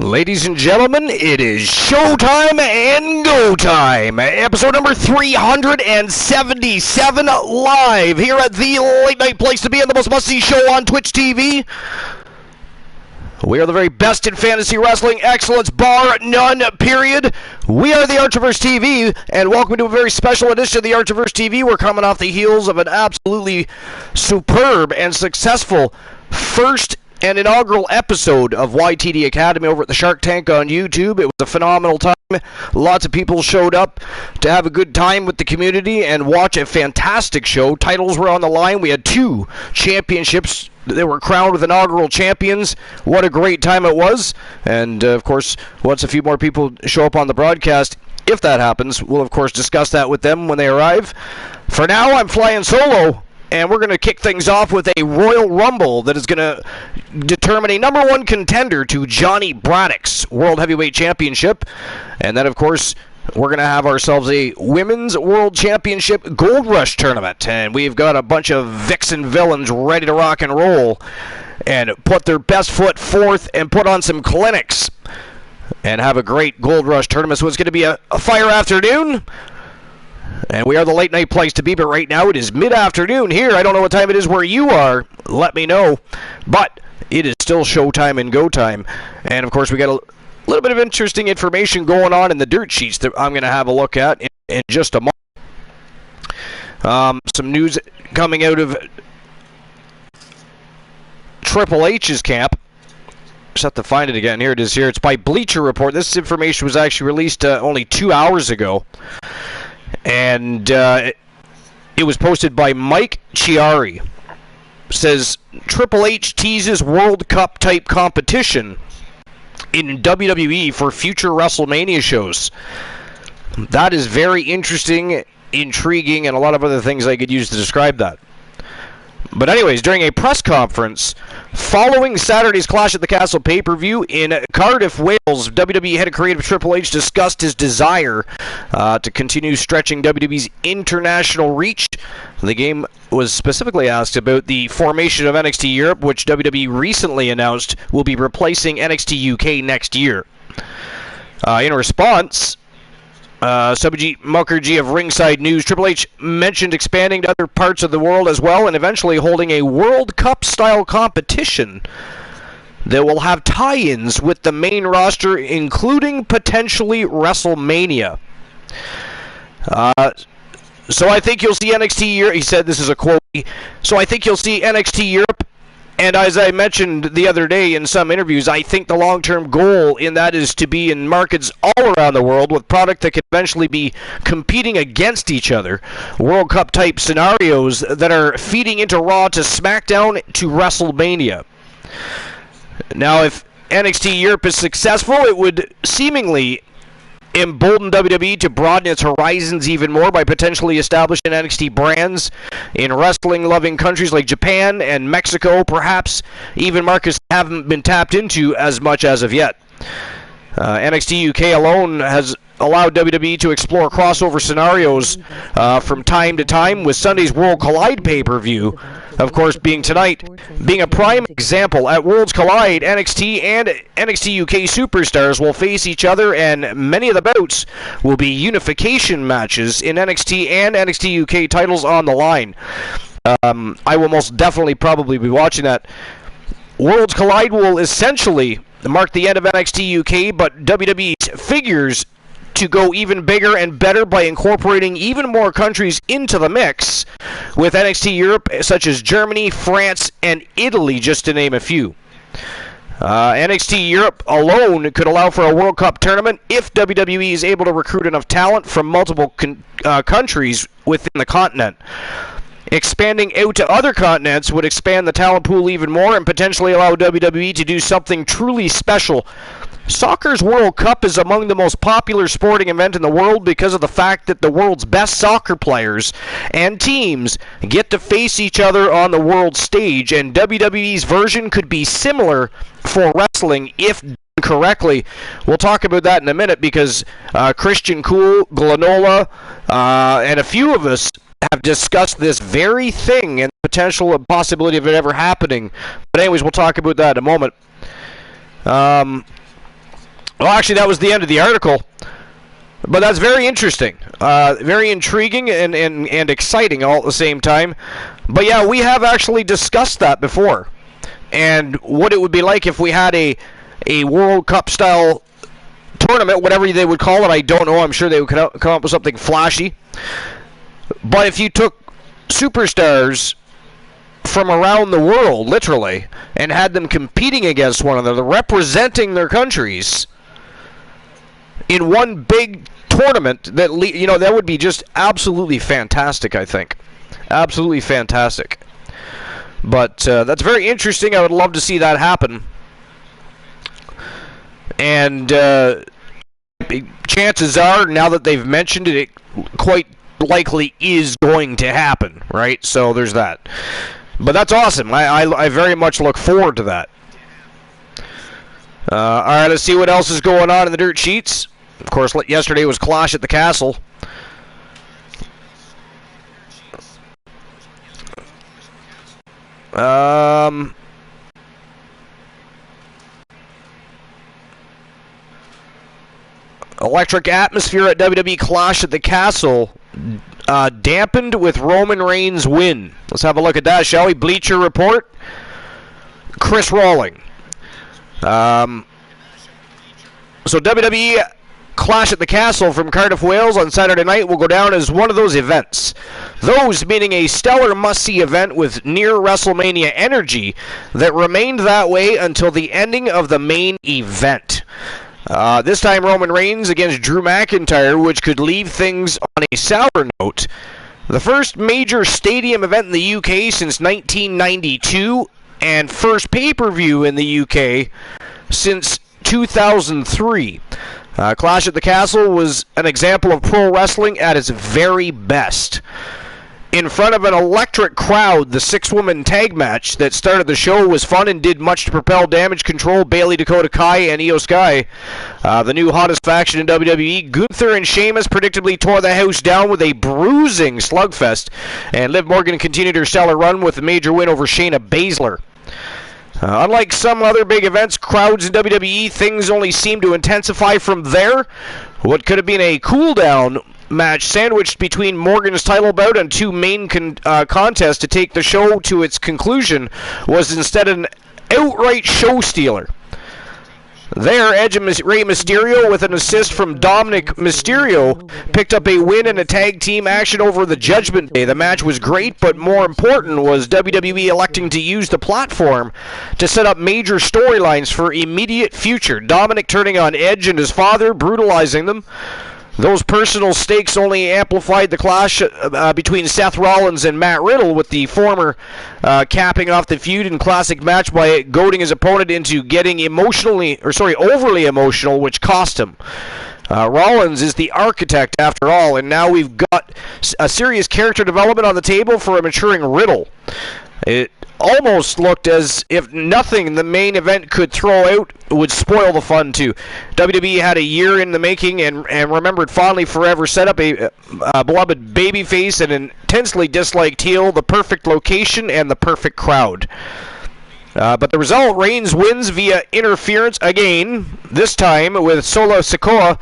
Ladies and gentlemen, it is showtime and go time. Episode number 377 live here at the late night place to be and the most must-see show on Twitch TV. We are the very best in fantasy wrestling excellence, bar none, period. We are the Archiverse TV, and welcome to a very special edition of the Archiverse TV. We're coming off the heels of an absolutely superb and successful first and inaugural episode of YTD Academy over at the Shark Tank on YouTube. It was a phenomenal time. Lots of people showed up to have a good time with the community and watch a fantastic show. Titles were on the line. We had 2 championships that were crowned with inaugural champions. What a great time it was. And, of course, once a few more people show up on the broadcast, if that happens, we'll, of course, discuss that with them when they arrive. For now, I'm flying solo. And we're going to kick things off with a Royal Rumble that is going to determine a number 1 contender to Johnny Braddock's World Heavyweight Championship. And then, of course, we're going to have ourselves a Women's World Championship Gold Rush Tournament. And we've got a bunch of Vixen villains ready to rock and roll and put their best foot forth and put on some clinics and have a great Gold Rush Tournament. So it's going to be a fire afternoon. And we are the late night place to be, but right now it is mid-afternoon here. I don't know what time it is where you are. Let me know. But it is still showtime and go time. And, of course, we got a little bit of interesting information going on in the dirt sheets that I'm going to have a look at in just a moment. Some news coming out of Triple H's camp. Just have to find it again. Here it is here. It's by Bleacher Report. This information was actually released only 2 hours ago. And it was posted by Mike Chiari. Says, Triple H teases World Cup type competition in WWE for future WrestleMania shows. That is very interesting, intriguing, and a lot of other things I could use to describe that. But anyways, during a press conference following Saturday's Clash at the Castle pay-per-view in Cardiff, Wales, WWE head of creative Triple H discussed his desire to continue stretching WWE's international reach. The game was specifically asked about the formation of NXT Europe, which WWE recently announced will be replacing NXT UK next year. In response, Subhajit Mukherjee of Ringside News, Triple H mentioned expanding to other parts of the world as well and eventually holding a World Cup-style competition that will have tie-ins with the main roster, including potentially WrestleMania. So I think you'll see NXT Europe, he said, this is a quote, so I think you'll see NXT Europe. And as I mentioned the other day in some interviews, I think the long-term goal in that is to be in markets all around the world with product that can eventually be competing against each other. World Cup-type scenarios that are feeding into Raw to SmackDown to WrestleMania. Now, if NXT Europe is successful, it would seemingly embolden WWE to broaden its horizons even more by potentially establishing NXT brands in wrestling-loving countries like Japan and Mexico, perhaps even markets that haven't been tapped into as much as of yet. NXT UK alone has allowed WWE to explore crossover scenarios from time to time, with Sunday's World Collide pay-per-view, of course, being tonight, being a prime example. At Worlds Collide, NXT and NXT UK superstars will face each other, and many of the bouts will be unification matches in NXT and NXT UK titles on the line. I will most definitely probably be watching that. Worlds Collide will essentially mark the end of NXT UK, but WWE figures to go even bigger and better by incorporating even more countries into the mix with NXT Europe, such as Germany, France, and Italy, just to name a few. NXT Europe alone could allow for a World Cup tournament if WWE is able to recruit enough talent from multiple countries within the continent. Expanding out to other continents would expand the talent pool even more and potentially allow WWE to do something truly special. Soccer's World Cup is among the most popular sporting event in the world because of the fact that the world's best soccer players and teams get to face each other on the world stage, and WWE's version could be similar for wrestling if done correctly. We'll talk about that in a minute because Christian Cool, Glenola, and a few of us have discussed this very thing and the potential and possibility of it ever happening. But anyways, we'll talk about that in a moment. Well, actually, that was the end of the article. But that's very interesting. Very intriguing and exciting all at the same time. But yeah, we have actually discussed that before. And what it would be like if we had a World Cup style tournament, whatever they would call it, I don't know. I'm sure they would come up with something flashy. But if you took superstars from around the world, literally, and had them competing against one another, representing their countries in one big tournament, that would be just absolutely fantastic, I think. Absolutely fantastic. But that's very interesting. I would love to see that happen. And chances are, now that they've mentioned it, it quite likely is going to happen, right? So there's that. But that's awesome. I very much look forward to that. All right, let's see what else is going on in the dirt sheets. Of course, yesterday was Clash at the Castle. Electric atmosphere at WWE Clash at the Castle dampened with Roman Reigns' win. Let's have a look at that, shall we? Bleacher Report. Chris Rawling. So WWE Clash at the Castle from Cardiff, Wales on Saturday night will go down as one of those events. Those meaning a stellar must-see event with near WrestleMania energy that remained that way until the ending of the main event. This time Roman Reigns against Drew McIntyre, which could leave things on a sour note. The first major stadium event in the UK since 1992, and first pay-per-view in the UK since 2003. Clash at the Castle was an example of pro wrestling at its very best. In front of an electric crowd, the six-woman tag match that started the show was fun and did much to propel Damage Control, Bayley, Dakota Kai, and Io Sky, the new hottest faction in WWE. Gunther and Sheamus predictably tore the house down with a bruising slugfest, and Liv Morgan continued her stellar run with a major win over Shayna Baszler. Unlike some other big events, crowds in WWE, things only seem to intensify from there. What could have been a cool-down match sandwiched between Morgan's title bout and two main contests to take the show to its conclusion was instead an outright show stealer. There, Edge and Rey Mysterio, with an assist from Dominic Mysterio, picked up a win in a tag team action over the Judgment Day. The match was great, but more important was WWE electing to use the platform to set up major storylines for immediate future. Dominic turning on Edge and his father, brutalizing them. Those personal stakes only amplified the clash between Seth Rollins and Matt Riddle, with the former capping off the feud in classic match by goading his opponent into getting overly emotional, which cost him. Rollins is the architect after all, and now we've got a serious character development on the table for a maturing Riddle. It almost looked as if nothing the main event could throw out would spoil the fun too. WWE had a year in the making and remembered fondly forever, set up a beloved babyface and an intensely disliked heel, the perfect location and the perfect crowd. But the result, Reigns wins via interference again, this time with Solo Sikoa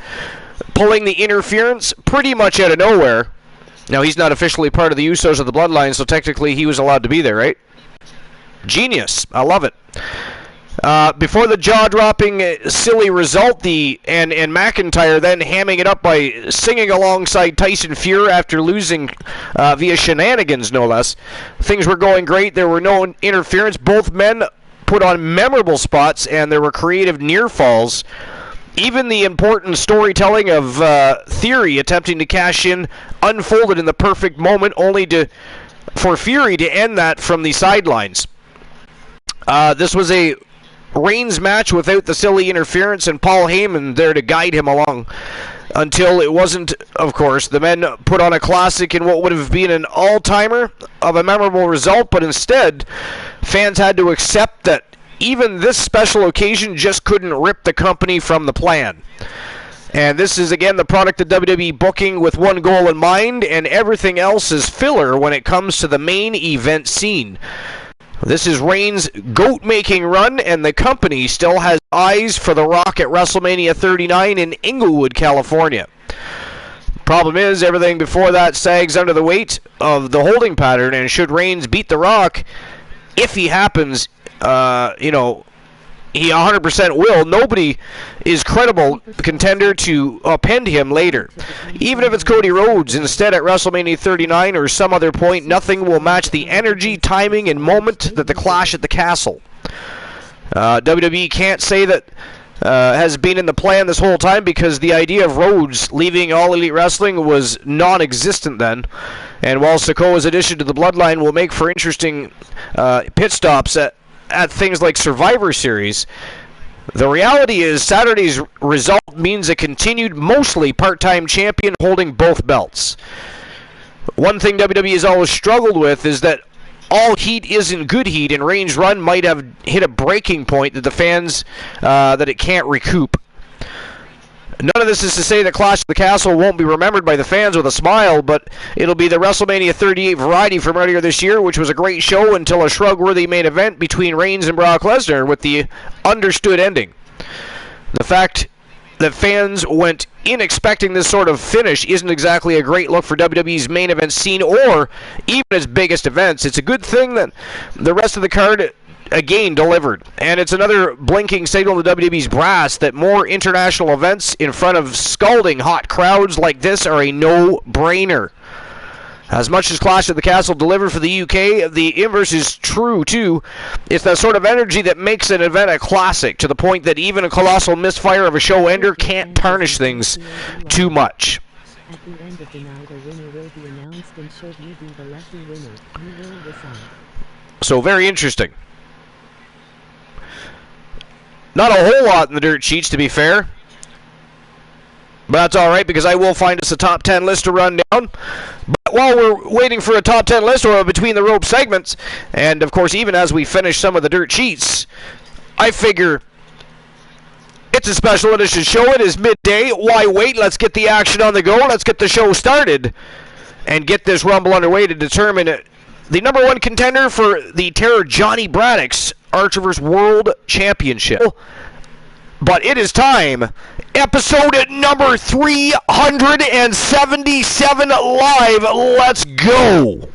pulling the interference pretty much out of nowhere. Now, he's not officially part of the Usos of the Bloodline, so technically he was allowed to be there, right? Genius. I love it. Before the jaw-dropping, silly result, and McIntyre then hamming it up by singing alongside Tyson Fury after losing via shenanigans, no less. Things were going great. There were no interference. Both men put on memorable spots, and there were creative near falls. Even the important storytelling of Theory attempting to cash in unfolded in the perfect moment, only for Fury to end that from the sidelines. This was a Reigns match without the silly interference and Paul Heyman there to guide him along until it wasn't, of course. The men put on a classic in what would have been an all-timer of a memorable result, but instead, fans had to accept that even this special occasion just couldn't rip the company from the plan. And this is, again, the product of WWE booking with one goal in mind, and everything else is filler when it comes to the main event scene. This is Reigns' goat-making run, and the company still has eyes for The Rock at WrestleMania 39 in Inglewood, California. Problem is, everything before that sags under the weight of the holding pattern, and should Reigns beat The Rock, if he happens, he 100% will. Nobody is credible contender to append him later. Even if it's Cody Rhodes instead at WrestleMania 39 or some other point, nothing will match the energy, timing, and moment that the Clash at the Castle. WWE can't say that has been in the plan this whole time, because the idea of Rhodes leaving All Elite Wrestling was non-existent then. And while Sikoa's addition to the Bloodline will make for interesting pit stops at things like Survivor Series, the reality is Saturday's result means a continued, mostly part-time champion holding both belts. One thing WWE has always struggled with is that all heat isn't good heat, and Reigns' run might have hit a breaking point that the fans, that it can't recoup. None of this is to say that Clash of the Castle won't be remembered by the fans with a smile, but it'll be the WrestleMania 38 variety from earlier this year, which was a great show until a shrug-worthy main event between Reigns and Brock Lesnar with the understood ending. The fact that fans went in expecting this sort of finish isn't exactly a great look for WWE's main event scene or even its biggest events. It's a good thing that the rest of the card again delivered, and it's another blinking signal to WWE's brass that more international events in front of scalding hot crowds like this are a no-brainer. As much as Clash of the Castle delivered for the UK, the inverse is true too. It's that sort of energy that makes an event a classic, to the point that even a colossal misfire of a show ender can't tarnish things too much. At the end of the night, a winner will be announced, and should you be the lucky winner, you will decide. So very interesting. Not a whole lot in the dirt sheets, to be fair. But that's alright, because I will find us a top 10 list to run down. But while we're waiting for a top 10 list or between the rope segments, and of course even as we finish some of the dirt sheets, I figure it's a special edition show. It is midday. Why wait? Let's get the action on the go. Let's get the show started and get this Rumble underway to determine the number one contender for the Terror Johnny Braddock's Archerverse World Championship. But it is time. Episode number 377 live. Let's go.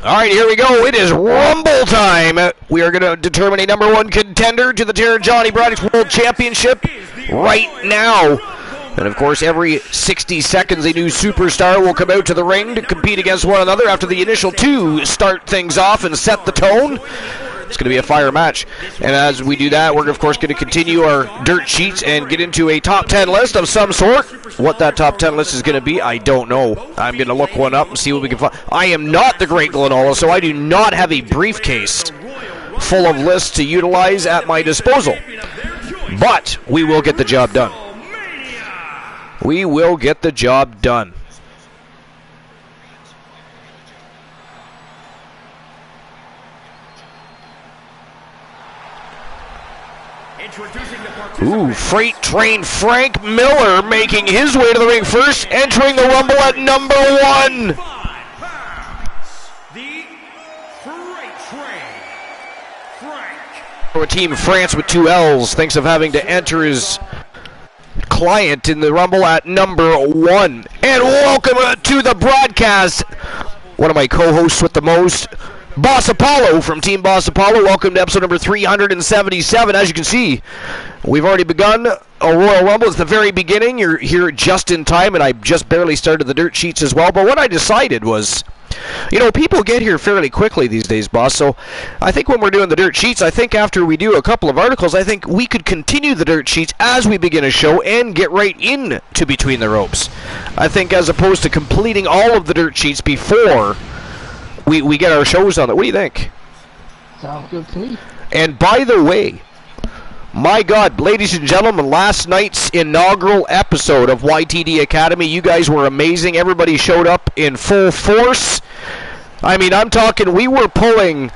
All right, here we go. It is Rumble time. We are going to determine a number one contender to the Terror Johnny Braddock's World Championship right now. And, of course, every 60 seconds a new superstar will come out to the ring to compete against one another after the initial two start things off and set the tone. It's going to be a fire match. And as we do that, we're, of course, going to continue our dirt sheets and get into a top 10 list of some sort. What that top 10 list is going to be, I don't know. I'm going to look one up and see what we can find. I am not the Great Glenola, so I do not have a briefcase full of lists to utilize at my disposal. But we will get the job done. We will get the job done. Ooh, Freight Train Frank Miller making his way to the ring first, entering the Rumble at number one. The Freight Train Frank. Team France with two L's thinks of having to enter his client in the Rumble at number one. And welcome to the broadcast. One of my co-hosts with the most, Boss Apollo from Team Boss Apollo. Welcome to episode number 377. As you can see, we've already begun a Royal Rumble. It's the very beginning. You're here just in time, and I just barely started the dirt sheets as well. But what I decided was, you know, people get here fairly quickly these days, boss. So I think when we're doing the dirt sheets, I think after we do a couple of articles, I think we could continue the dirt sheets as we begin a show and get right into Between the Ropes. I think as opposed to completing all of the dirt sheets before we get our shows on it. What do you think? Sounds good to me. And by the way, my God, ladies and gentlemen, last night's inaugural episode of YTD Academy, you guys were amazing. Everybody showed up in full force. I mean, I'm talking, we were pulling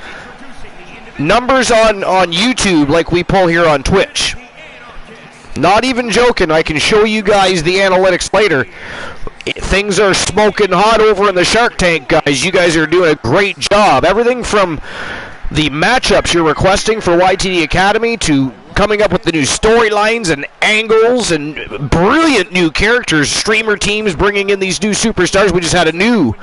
numbers on YouTube like we pull here on Twitch. Not even joking. I can show you guys the analytics later. Things are smoking hot over in the Shark Tank, guys. You guys are doing a great job. Everything from the matchups you're requesting for YTD Academy to coming up with the new storylines and angles and brilliant new characters, streamer teams bringing in these new superstars. We just had a new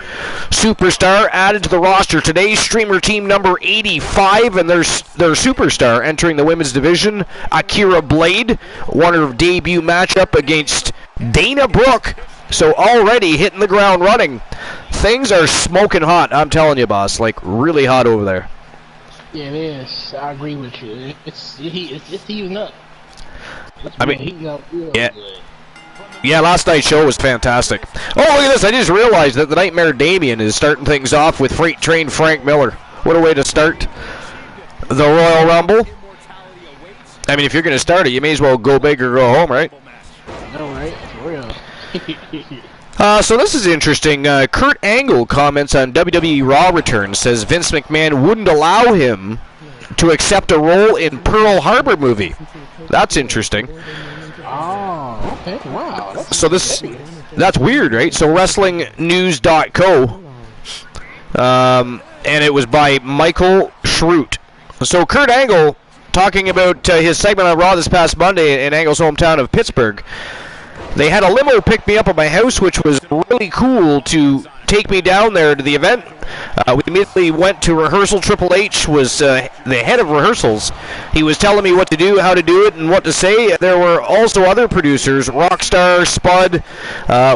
superstar added to the roster today, streamer team number 85, and their superstar entering the women's division, Akira Blade, won her debut matchup against Dana Brooke. So already hitting the ground running. Things are smoking hot, I'm telling you, boss. Like, really hot over there. Yeah, it is. I agree with you. It's heating up. I mean, heating up real yeah. good. Yeah, last night's show was fantastic. Oh, look at this. I just realized that the Nightmare Damien is starting things off with Freight Train Frank Miller. What a way to start the Royal Rumble. I mean, if you're going to start it, you may as well go big or go home, right? No, right? For real. So this is interesting. Kurt Angle comments on WWE Raw return, says Vince McMahon wouldn't allow him to accept a role in Pearl Harbor movie. That's interesting. Oh, okay. Wow. That's weird, right? So WrestlingNews.co, and it was by Michael Schrute. So Kurt Angle talking about his segment on Raw this past Monday in Angle's hometown of Pittsburgh. They had a limo pick me up at my house, which was really cool to take me down there to the event. We immediately went to rehearsal. Triple H was the head of rehearsals. He was telling me what to do, how to do it, and what to say. There were also other producers. Rockstar Spud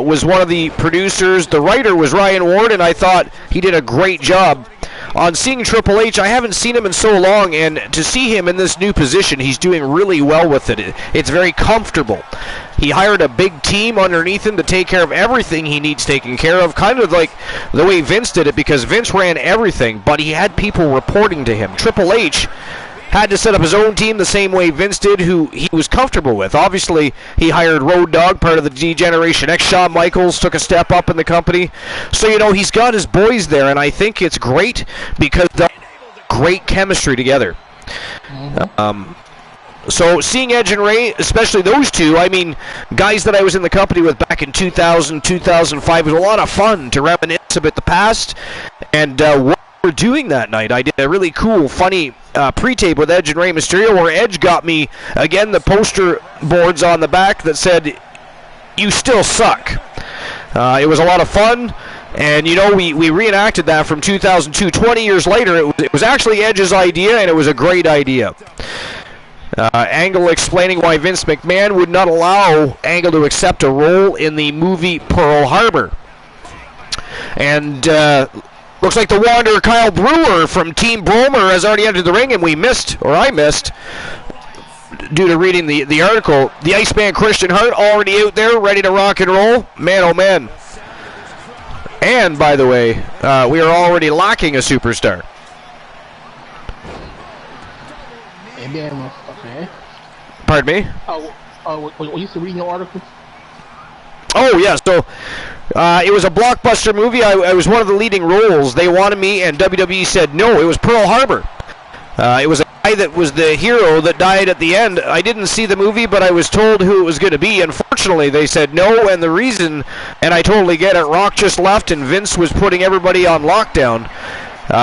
was one of the producers. The writer was Ryan Ward, and I thought he did a great job. On seeing Triple H, I haven't seen him in so long, and to see him in this new position, he's doing really well with it. It's very comfortable. He hired a big team underneath him to take care of everything he needs taken care of, kind of like the way Vince did it, because Vince ran everything, but he had people reporting to him. Triple H had to set up his own team the same way Vince did, who he was comfortable with. Obviously, he hired Road Dogg, part of the D-Generation X. Shawn Michaels took a step up in the company. So, you know, he's got his boys there, and I think it's great because they're great chemistry together. So seeing Edge and Ray, especially those two, I mean, guys that I was in the company with back in 2000, 2005, was a lot of fun to reminisce about the past and what we're doing that night. I did a really cool, funny pre-tape with Edge and Rey Mysterio where Edge got me, again, the poster boards on the back that said, "You still suck." It was a lot of fun. And, you know, we reenacted that from 2002. 20 years later, it was actually Edge's idea, and it was a great idea. Angle explaining why Vince McMahon would not allow Angle to accept a role in the movie Pearl Harbor. And looks like the Wanderer Kyle Brewer from Team Bromer has already entered the ring, and I missed, due to reading the article. The Iceman Christian Hart already out there, ready to rock and roll. Man, oh man. And, by the way, we are already lacking a superstar. Okay. Pardon me? Were you reading your article? Oh, yeah, so it was a blockbuster movie. I was one of the leading roles. They wanted me, and WWE said no. It was Pearl Harbor. It was a guy that was the hero that died at the end. I didn't see the movie, but I was told who it was going to be. Unfortunately, they said no, and the reason, and I totally get it, Rock just left, and Vince was putting everybody on lockdown.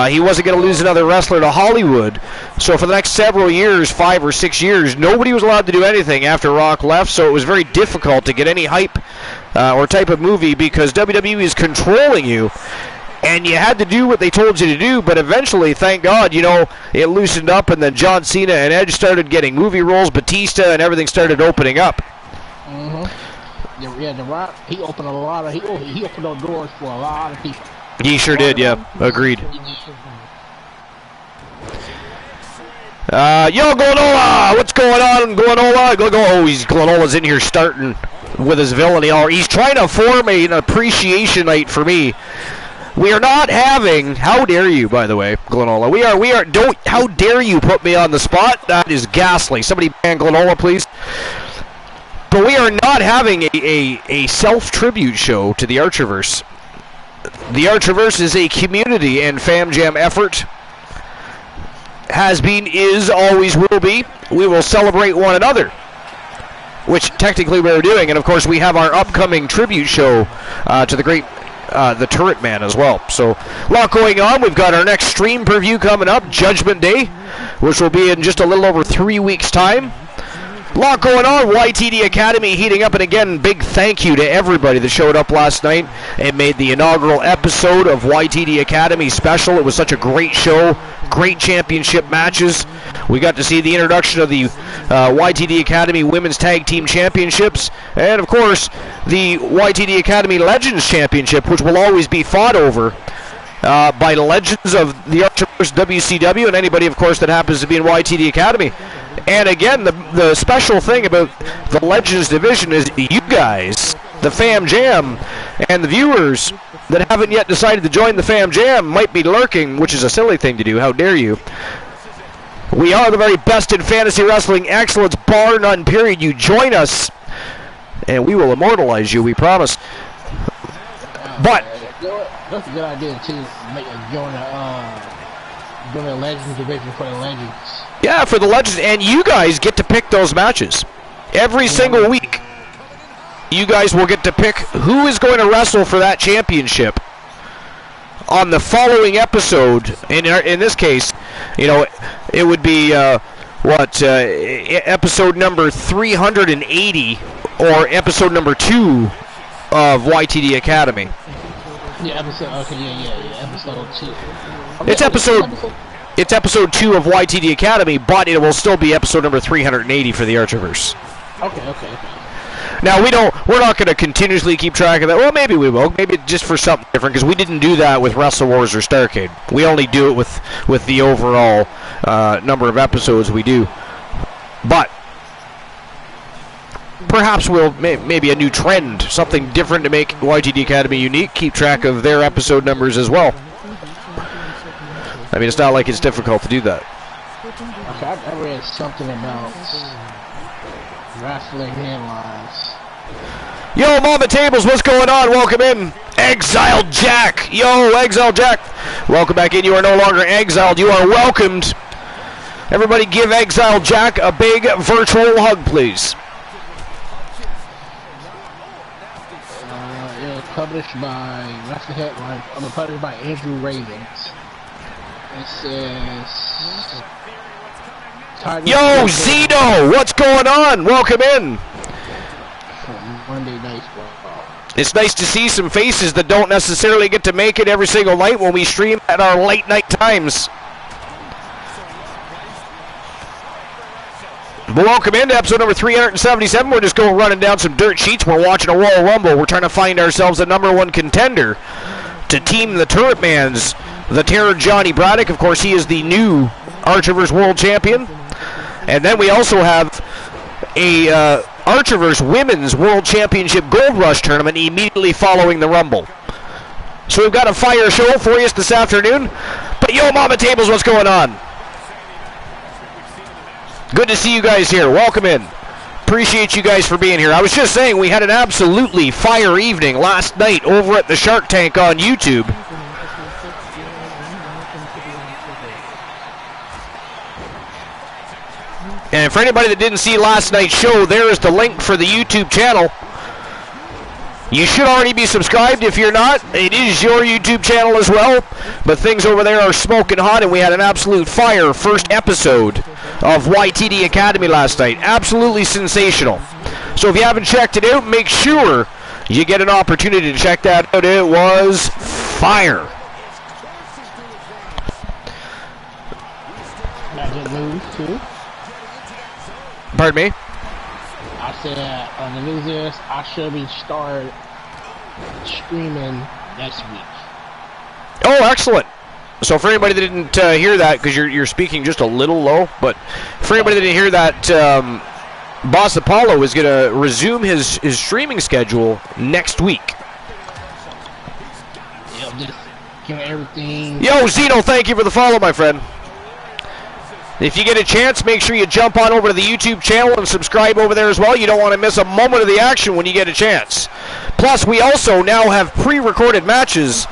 He wasn't going to lose another wrestler to Hollywood. So for the next several years, 5 or 6 years, nobody was allowed to do anything after Rock left, so it was very difficult to get any hype or type of movie because WWE is controlling you. and you had to do what they told you to do, but eventually, thank God, you know, it loosened up, and then John Cena and Edge started getting movie roles, Batista, and everything started opening up. Yeah, The Rock, he opened a lot of, he opened those doors for a lot of people. He sure did, yeah. Agreed. Yo, Glenola! What's going on, Glenola? Oh, Glenola's in here starting with his villainy. He's trying to form an appreciation night for me. We are not having, how dare you, by the way, Glenola. How dare you put me on the spot? That is ghastly. Somebody ban Glenola, please. But we are not having a self-tribute show to the Archerverse. The Archerverse is a community and Fam Jam effort. Has been, is, always will be. We will celebrate one another, which technically we're doing. And, of course, we have our upcoming tribute show to the great the Turret Man as well. So, a lot going on. We've got our next stream preview coming up, Judgment Day, which will be in just a little over 3 weeks' time. A lot going on. YTD Academy heating up, and again, big thank you to everybody that showed up last night and made the inaugural episode of YTD Academy special. It was such a great show, great championship matches. We got to see the introduction of the YTD Academy Women's Tag Team Championships, and of course, the YTD Academy Legends Championship, which will always be fought over by the legends of the Archerverse WCW and anybody, of course, that happens to be in YTD Academy. And again, the special thing about the Legends division is you guys, the Fam Jam, and the viewers that haven't yet decided to join the Fam Jam might be lurking, which is a silly thing to do. How dare you? We are the very best in fantasy wrestling excellence, bar none, period. You join us, and we will immortalize you, we promise. But that's a good idea, too. Join the Legends division for the Legends. Yeah, for the Legends, and you guys get to pick those matches. Every single week, you guys will get to pick who is going to wrestle for that championship on the following episode. In this case, you know, it would be, episode number 380 or episode number 2 of YTD Academy. Yeah, episode 2. It's episode 2 of YTD Academy, but it will still be episode number 380 for the Archerverse. Okay. Now we're not going to continuously keep track of that. Well, maybe we will. Maybe just for something different, because we didn't do that with Wrestle Wars or Starrcade. We only do it with the overall number of episodes we do. But perhaps we'll maybe a new trend, something different to make YTD Academy unique. Keep track of their episode numbers as well. I mean, it's not like it's difficult to do that. Okay, I read something about wrestling headlines. Yo, Mama Tables, what's going on? Welcome in. Exiled Jack. Yo, Exiled Jack. Welcome back in. You are no longer exiled. You are welcomed. Everybody give Exiled Jack a big virtual hug, please. It was published by Wrestling Headlines. Published by Andrew Ravens. It says... Yo, Zito! What's going on? Welcome in. Monday Night Football. It's nice to see some faces that don't necessarily get to make it every single night when we stream at our late night times. But welcome into episode number 377. We're just going running down some dirt sheets. We're watching a Royal Rumble. We're trying to find ourselves a number 1 contender to team the Turret Man's the Terror Johnny Braddock. Of course, he is the new Archerverse World Champion. And then we also have a Archerverse Women's World Championship Gold Rush tournament immediately following the Rumble. So we've got a fire show for you this afternoon. But yo, Mama Tables, what's going on? Good to see you guys here. Welcome in. Appreciate you guys for being here. I was just saying we had an absolutely fire evening last night over at the Shark Tank on YouTube. And for anybody that didn't see last night's show, there is the link for the YouTube channel. You should already be subscribed. If you're not, it is your YouTube channel as well. But things over there are smoking hot, and we had an absolute fire first episode of YTD Academy last night. Absolutely sensational. So if you haven't checked it out, make sure you get an opportunity to check that out. It was fire. news too. Pardon me? I said the news is I should be start streaming next week. Oh, excellent. So for anybody that didn't hear that, because you're speaking just a little low, but for anybody that didn't hear that, Boss Apollo is going to resume his streaming schedule next week. Yeah, just giving everything. Yo, Zeno, thank you for the follow, my friend. If you get a chance, make sure you jump on over to the YouTube channel and subscribe over there as well. You don't want to miss a moment of the action when you get a chance. Plus, we also now have pre-recorded matches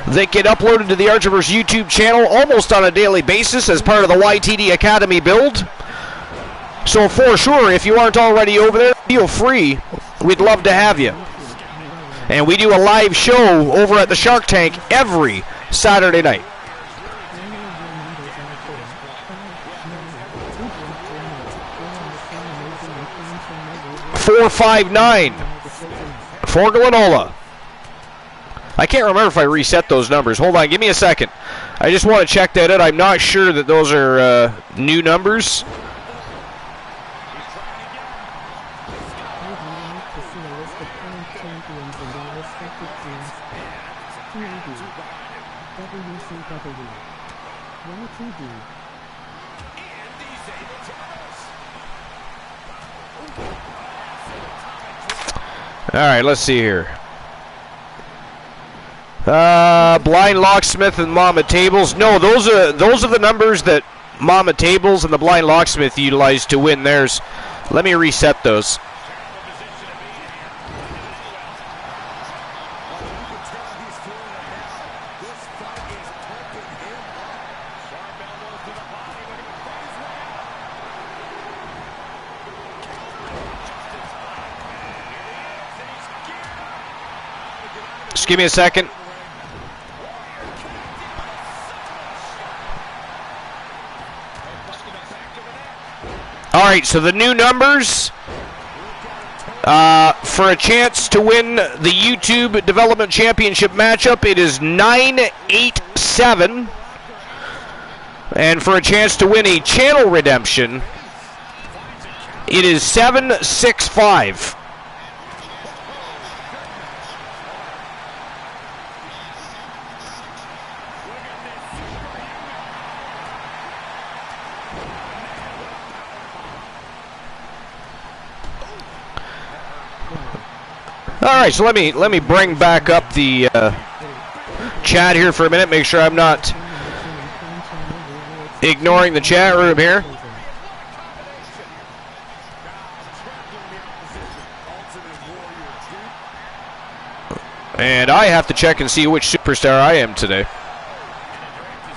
that get uploaded to the Archiverse YouTube channel almost on a daily basis as part of the YTD Academy build. So for sure, if you aren't already over there, feel free. We'd love to have you. And we do a live show over at the Shark Tank every Saturday night. 459 for Glenola. I can't remember if I reset those numbers. Hold on, give me a second. I just want to check that out. I'm not sure that those are new numbers. All right, let's see here. Blind Locksmith and Mama Tables. No, those are the numbers that Mama Tables and the Blind Locksmith utilized to win theirs. Let me reset those. Just give me a second. All right, so the new numbers for a chance to win the YouTube Development Championship matchup, it is 987. And for a chance to win a channel redemption, it is 765. All right, so let me bring back up the chat here for a minute. Make sure I'm not ignoring the chat room here. And I have to check and see which superstar I am today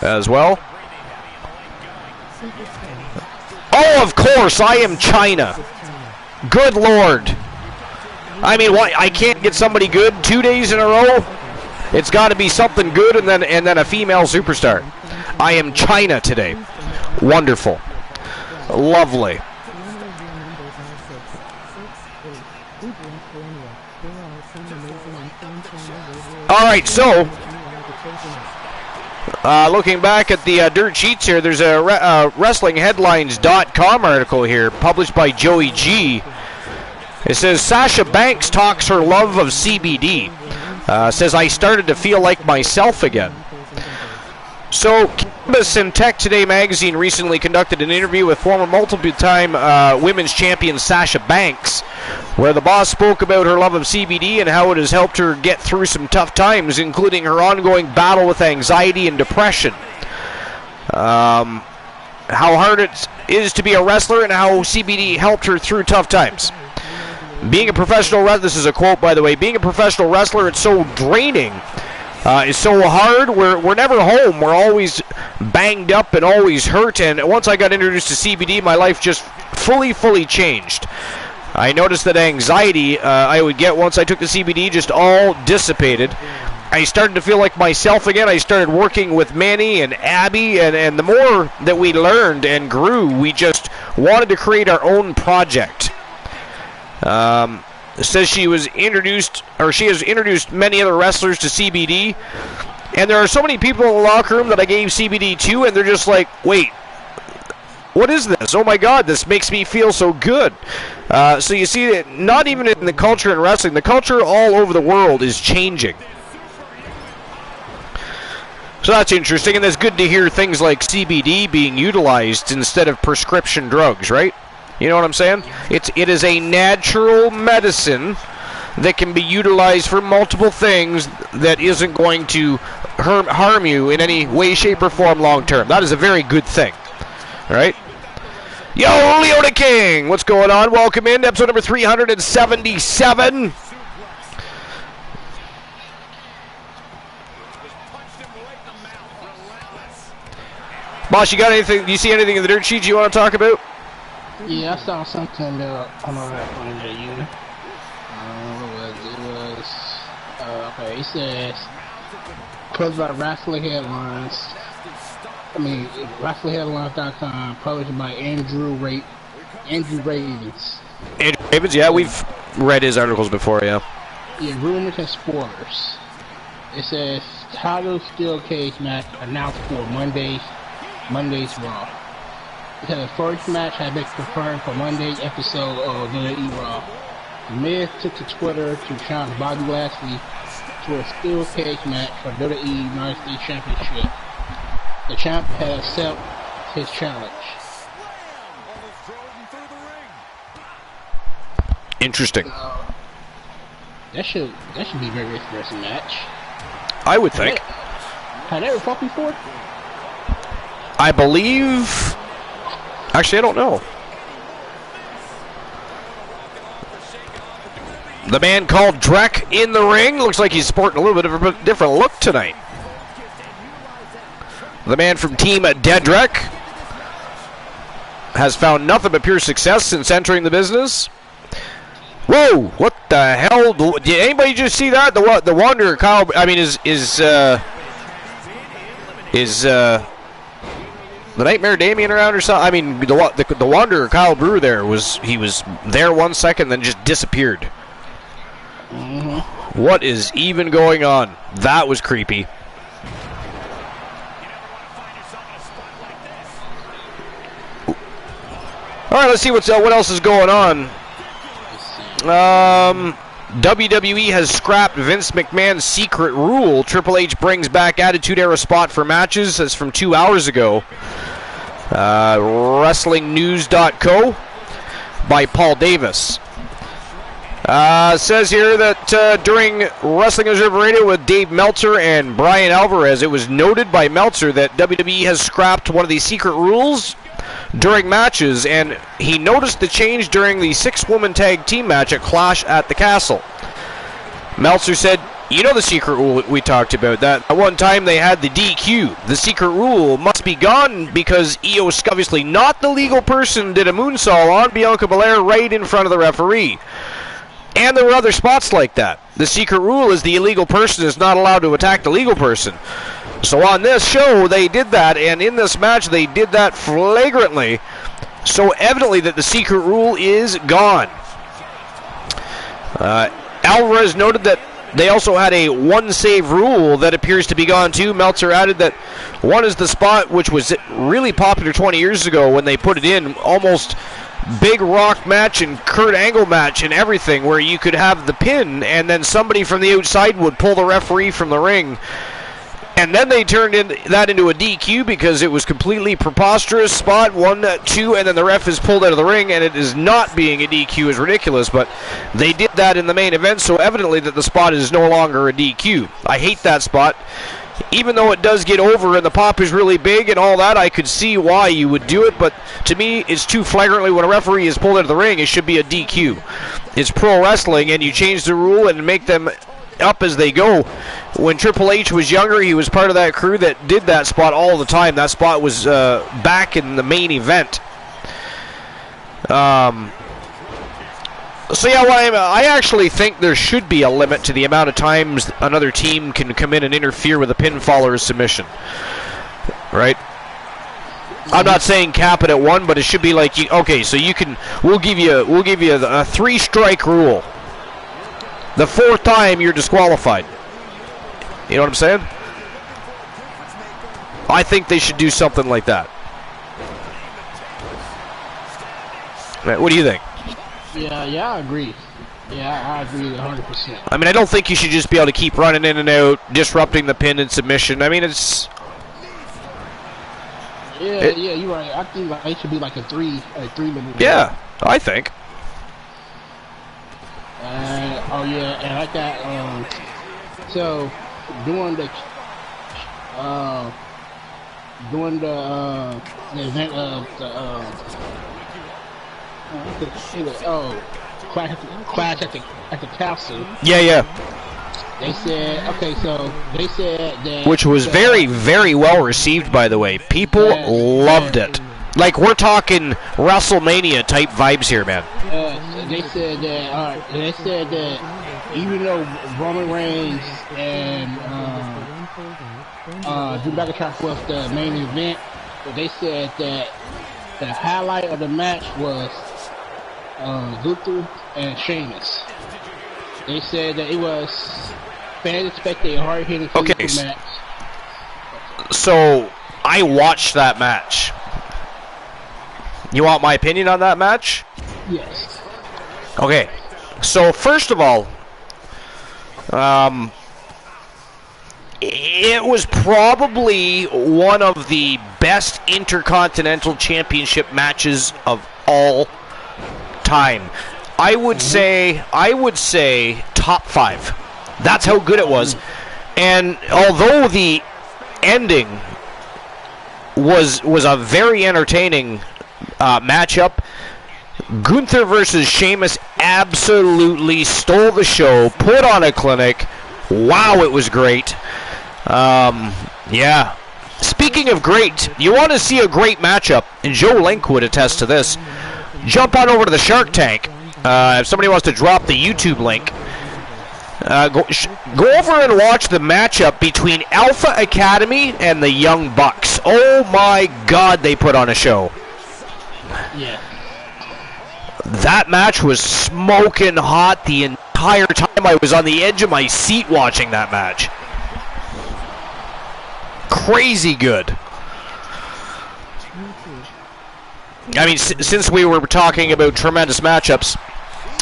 as well. Oh, of course, I am China. Good Lord. I mean, what? I can't get somebody good 2 days in a row. It's got to be something good, and then a female superstar. I am China today. Wonderful, lovely. All right, so looking back at the dirt sheets here, there's a WrestlingHeadlines.com article here published by Joey G. It says, Sasha Banks talks her love of CBD. Says, I started to feel like myself again. So, Cannabis and Tech Today magazine recently conducted an interview with former multiple-time women's champion Sasha Banks, where the boss spoke about her love of CBD and how it has helped her get through some tough times, including her ongoing battle with anxiety and depression. How hard it is to be a wrestler and how CBD helped her through tough times. Being a professional wrestler, this is a quote by the way, being a professional wrestler, it's so draining. It's so hard. We're never home. We're always banged up and always hurt. And once I got introduced to CBD, my life just fully changed. I noticed that anxiety I would get once I took the CBD just all dissipated. I started to feel like myself again. I started working with Manny and Abby, and the more that we learned and grew, we just wanted to create our own project. Says she was introduced, or she has introduced many other wrestlers to CBD, and there are so many people in the locker room that I gave CBD to, and they're just like, wait, what is this? Oh my God, this makes me feel so good. So you see that not even in the culture in wrestling, the culture all over the world is changing. So that's interesting, and it's good to hear things like CBD being utilized instead of prescription drugs, right? You know what I'm saying? It is a natural medicine that can be utilized for multiple things that isn't going to harm you in any way, shape, or form long term. That is a very good thing. All right? Yo, Leona King! What's going on? Welcome in, episode number 377. Boss, you got anything? You see anything in the dirt sheet you want to talk about? Yeah, I saw something on the unit. Okay, it says, published by WrestlingHeadlines. WrestlingHeadlines.com, published by Andrew Ravens. Andrew Ravens, yeah, we've read his articles before, yeah. Yeah, rumors and spoilers. It says, title steel cage match announced for Monday's Raw. Because the first match had been confirmed for Monday's episode of WWE Raw. The Miz took to Twitter to challenge Bobby Lashley to a steel cage match for WWE United States Championship. The champ has accepted his challenge. Interesting. That should be a very interesting match. I would think. Had they ever fought before? I believe... Actually, I don't know. The man called Drek in the ring. Looks like he's sporting a little bit of a different look tonight. The man from Team Dedrick has found nothing but pure success since entering the business. Whoa! What the hell? Did anybody just see that? The Wanderer Kyle? I mean, is the Nightmare Damien around or something? I mean, the Wanderer Kyle Brewer there was there 1 second, then just disappeared. Mm-hmm. What is even going on? That was creepy. All right, let's see what else is going on. WWE has scrapped Vince McMahon's secret rule. Triple H brings back Attitude Era spot for matches. That's from 2 hours ago. WrestlingNews.co by Paul Davis. Says here that during Wrestling Observer Radio with Dave Meltzer and Brian Alvarez, it was noted by Meltzer that WWE has scrapped one of these secret rules during matches, and he noticed the change during the 6-woman tag team match at Clash at the Castle. Meltzer said, you know the secret rule we talked about, that at one time they had the DQ. The secret rule must be gone because Io Scoviously, not the legal person, did a moonsault on Bianca Belair right in front of the referee. And there were other spots like that. The secret rule is the illegal person is not allowed to attack the legal person. So on this show, they did that, and in this match, they did that flagrantly. So evidently that the secret rule is gone. Alvarez noted that they also had a one-save rule that appears to be gone too. Meltzer added that one is the spot which was really popular 20 years ago when they put it in, almost Big Rock match and Kurt Angle match and everything, where you could have the pin and then somebody from the outside would pull the referee from the ring. And then they turned that into a DQ because it was completely preposterous. Spot 1, 2, and then the ref is pulled out of the ring, and it is not being a DQ is ridiculous, but they did that in the main event, so evidently that the spot is no longer a DQ. I hate that spot. Even though it does get over and the pop is really big and all that, I could see why you would do it, but to me, it's too flagrantly when a referee is pulled out of the ring, it should be a DQ. It's pro wrestling, and you change the rule and make them up as they go. When Triple H was younger, he was part of that crew that did that spot all the time. That spot was back in the main event. So yeah, I actually think there should be a limit to the amount of times another team can come in and interfere with a pinfall or a submission. Right? I'm not saying cap it at 1, but it should be like, okay, so we'll give you a 3-strike rule. The 4th time you're disqualified. You know what I'm saying? I think they should do something like that. What do you think? Yeah, I agree. Yeah, I agree 100%. I mean, I don't think you should just be able to keep running in and out, disrupting the pin and submission. I mean, it's... Yeah, you're right. I think like, it should be like a three-minute. Yeah, I think. Oh yeah, and like that. So during the event of the clash at the castle. Yeah. They said they said that, which was very, very well received, by the way. People loved it. Like, we're talking WrestleMania type vibes here, man. They said that even though Roman Reigns and Drew McIntyre was the main event, but they said that the highlight of the match was Gunther and Sheamus. They said that it was fans expected a hard-hitting physical match. So I watched that match. You want my opinion on that match? Yes. Okay. So first of all, it was probably one of the best Intercontinental Championship matches of all time. I would say top 5. That's how good it was. And although the ending was a very entertaining matchup, Gunther versus Sheamus absolutely stole the show, put on a clinic. Wow, it was great. Yeah. Speaking of great, you want to see a great matchup, and Joe Link would attest to this. Jump on over to the Shark Tank. If somebody wants to drop the YouTube link, go over and watch the matchup between Alpha Academy and the Young Bucks. Oh my God, they put on a show. Yeah. That match was smoking hot the entire time. I was on the edge of my seat watching that match. Crazy good. I mean, since we were talking about tremendous matchups,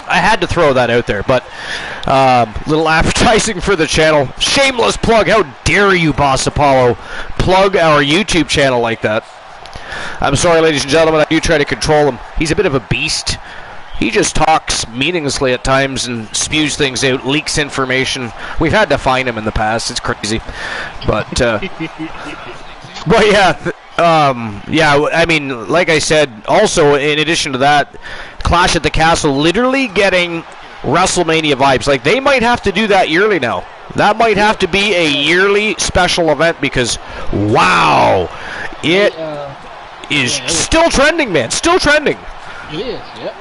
I had to throw that out there, but little advertising for the channel. Shameless plug. How dare you, Boss Apollo, plug our YouTube channel like that? I'm sorry, ladies and gentlemen, I do try to control him. He's a bit of a beast. He just talks meaninglessly at times and spews things out, leaks information. We've had to find him in the past. It's crazy. But yeah, I mean, like I said, also, in addition to that, Clash at the Castle literally getting WrestleMania vibes. Like, they might have to do that yearly now. That might have to be a yearly special event because, wow, it is still trending, man. Still trending. It is, yep.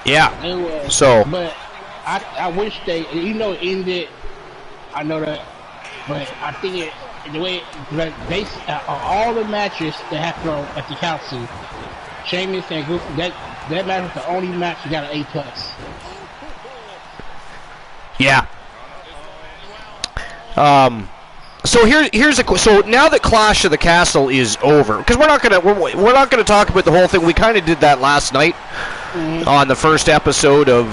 Yeah. So. But I wish they, ended. I know that, but I think the way they all the matches that happened at the council, Sheamus and Gunther, that match was the only match that got an A+. Yeah. So so now that Clash of the Castle is over, because we're not gonna talk about the whole thing. We kind of did that last night on the first episode of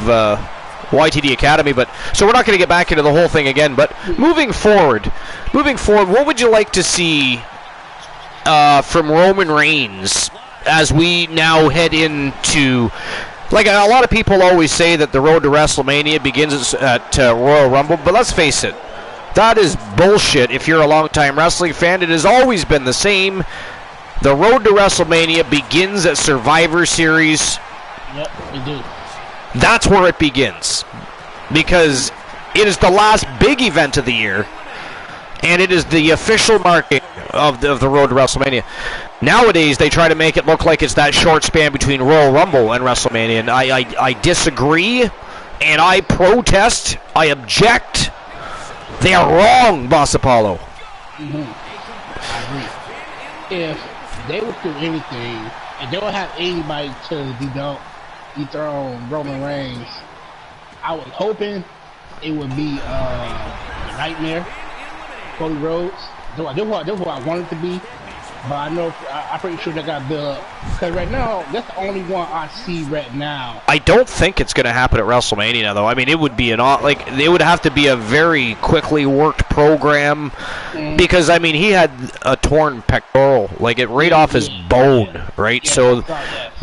YTD Academy, but so we're not going to get back into the whole thing again. But moving forward, what would you like to see from Roman Reigns as we now head into? Like, a lot of people always say that the road to WrestleMania begins at Royal Rumble, but let's face it, that is bullshit. If you're a longtime wrestling fan, it has always been the same. The road to WrestleMania begins at Survivor Series. Yep, we do. That's where it begins, because it is the last big event of the year, and it is the official marking of the road to WrestleMania. Nowadays, they try to make it look like it's that short span between Royal Rumble and WrestleMania, and I disagree, and I protest, I object. They are wrong, Boss Apollo. I agree. If they would do anything, and they don't have anybody to dethrone Roman Reigns, I was hoping it would be Nightmare, Cody Rhodes. That's what I wanted it to be. But I know, I'm pretty sure they got built up. Because right now, that's the only one I see right now. I don't think it's going to happen at WrestleMania, though. I mean, it would be it would have to be a very quickly worked program. Because, I mean, he had a torn pectoral, like it right off his bone, right? Yeah, so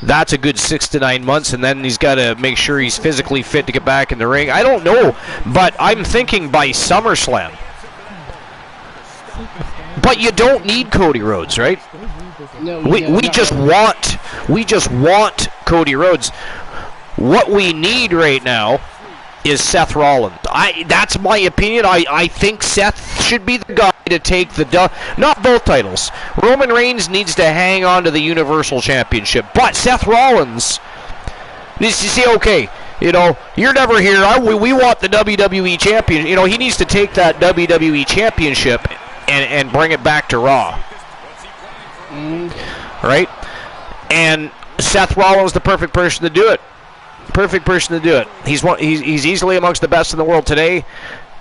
that's a good 6 to 9 months, and then he's got to make sure he's physically fit to get back in the ring. I don't know, but I'm thinking by SummerSlam. But you don't need Cody Rhodes, right? No, We just want Cody Rhodes. What we need right now is Seth Rollins. That's my opinion. I think Seth should be the guy to take not both titles. Roman Reigns needs to hang on to the Universal Championship, but Seth Rollins needs to say, okay, you know, you're never here. We want the WWE Champion. You know, he needs to take that WWE Championship and bring it back to Raw. Right? And Seth Rollins is the perfect person to do it. Perfect person to do it. He's easily amongst the best in the world today.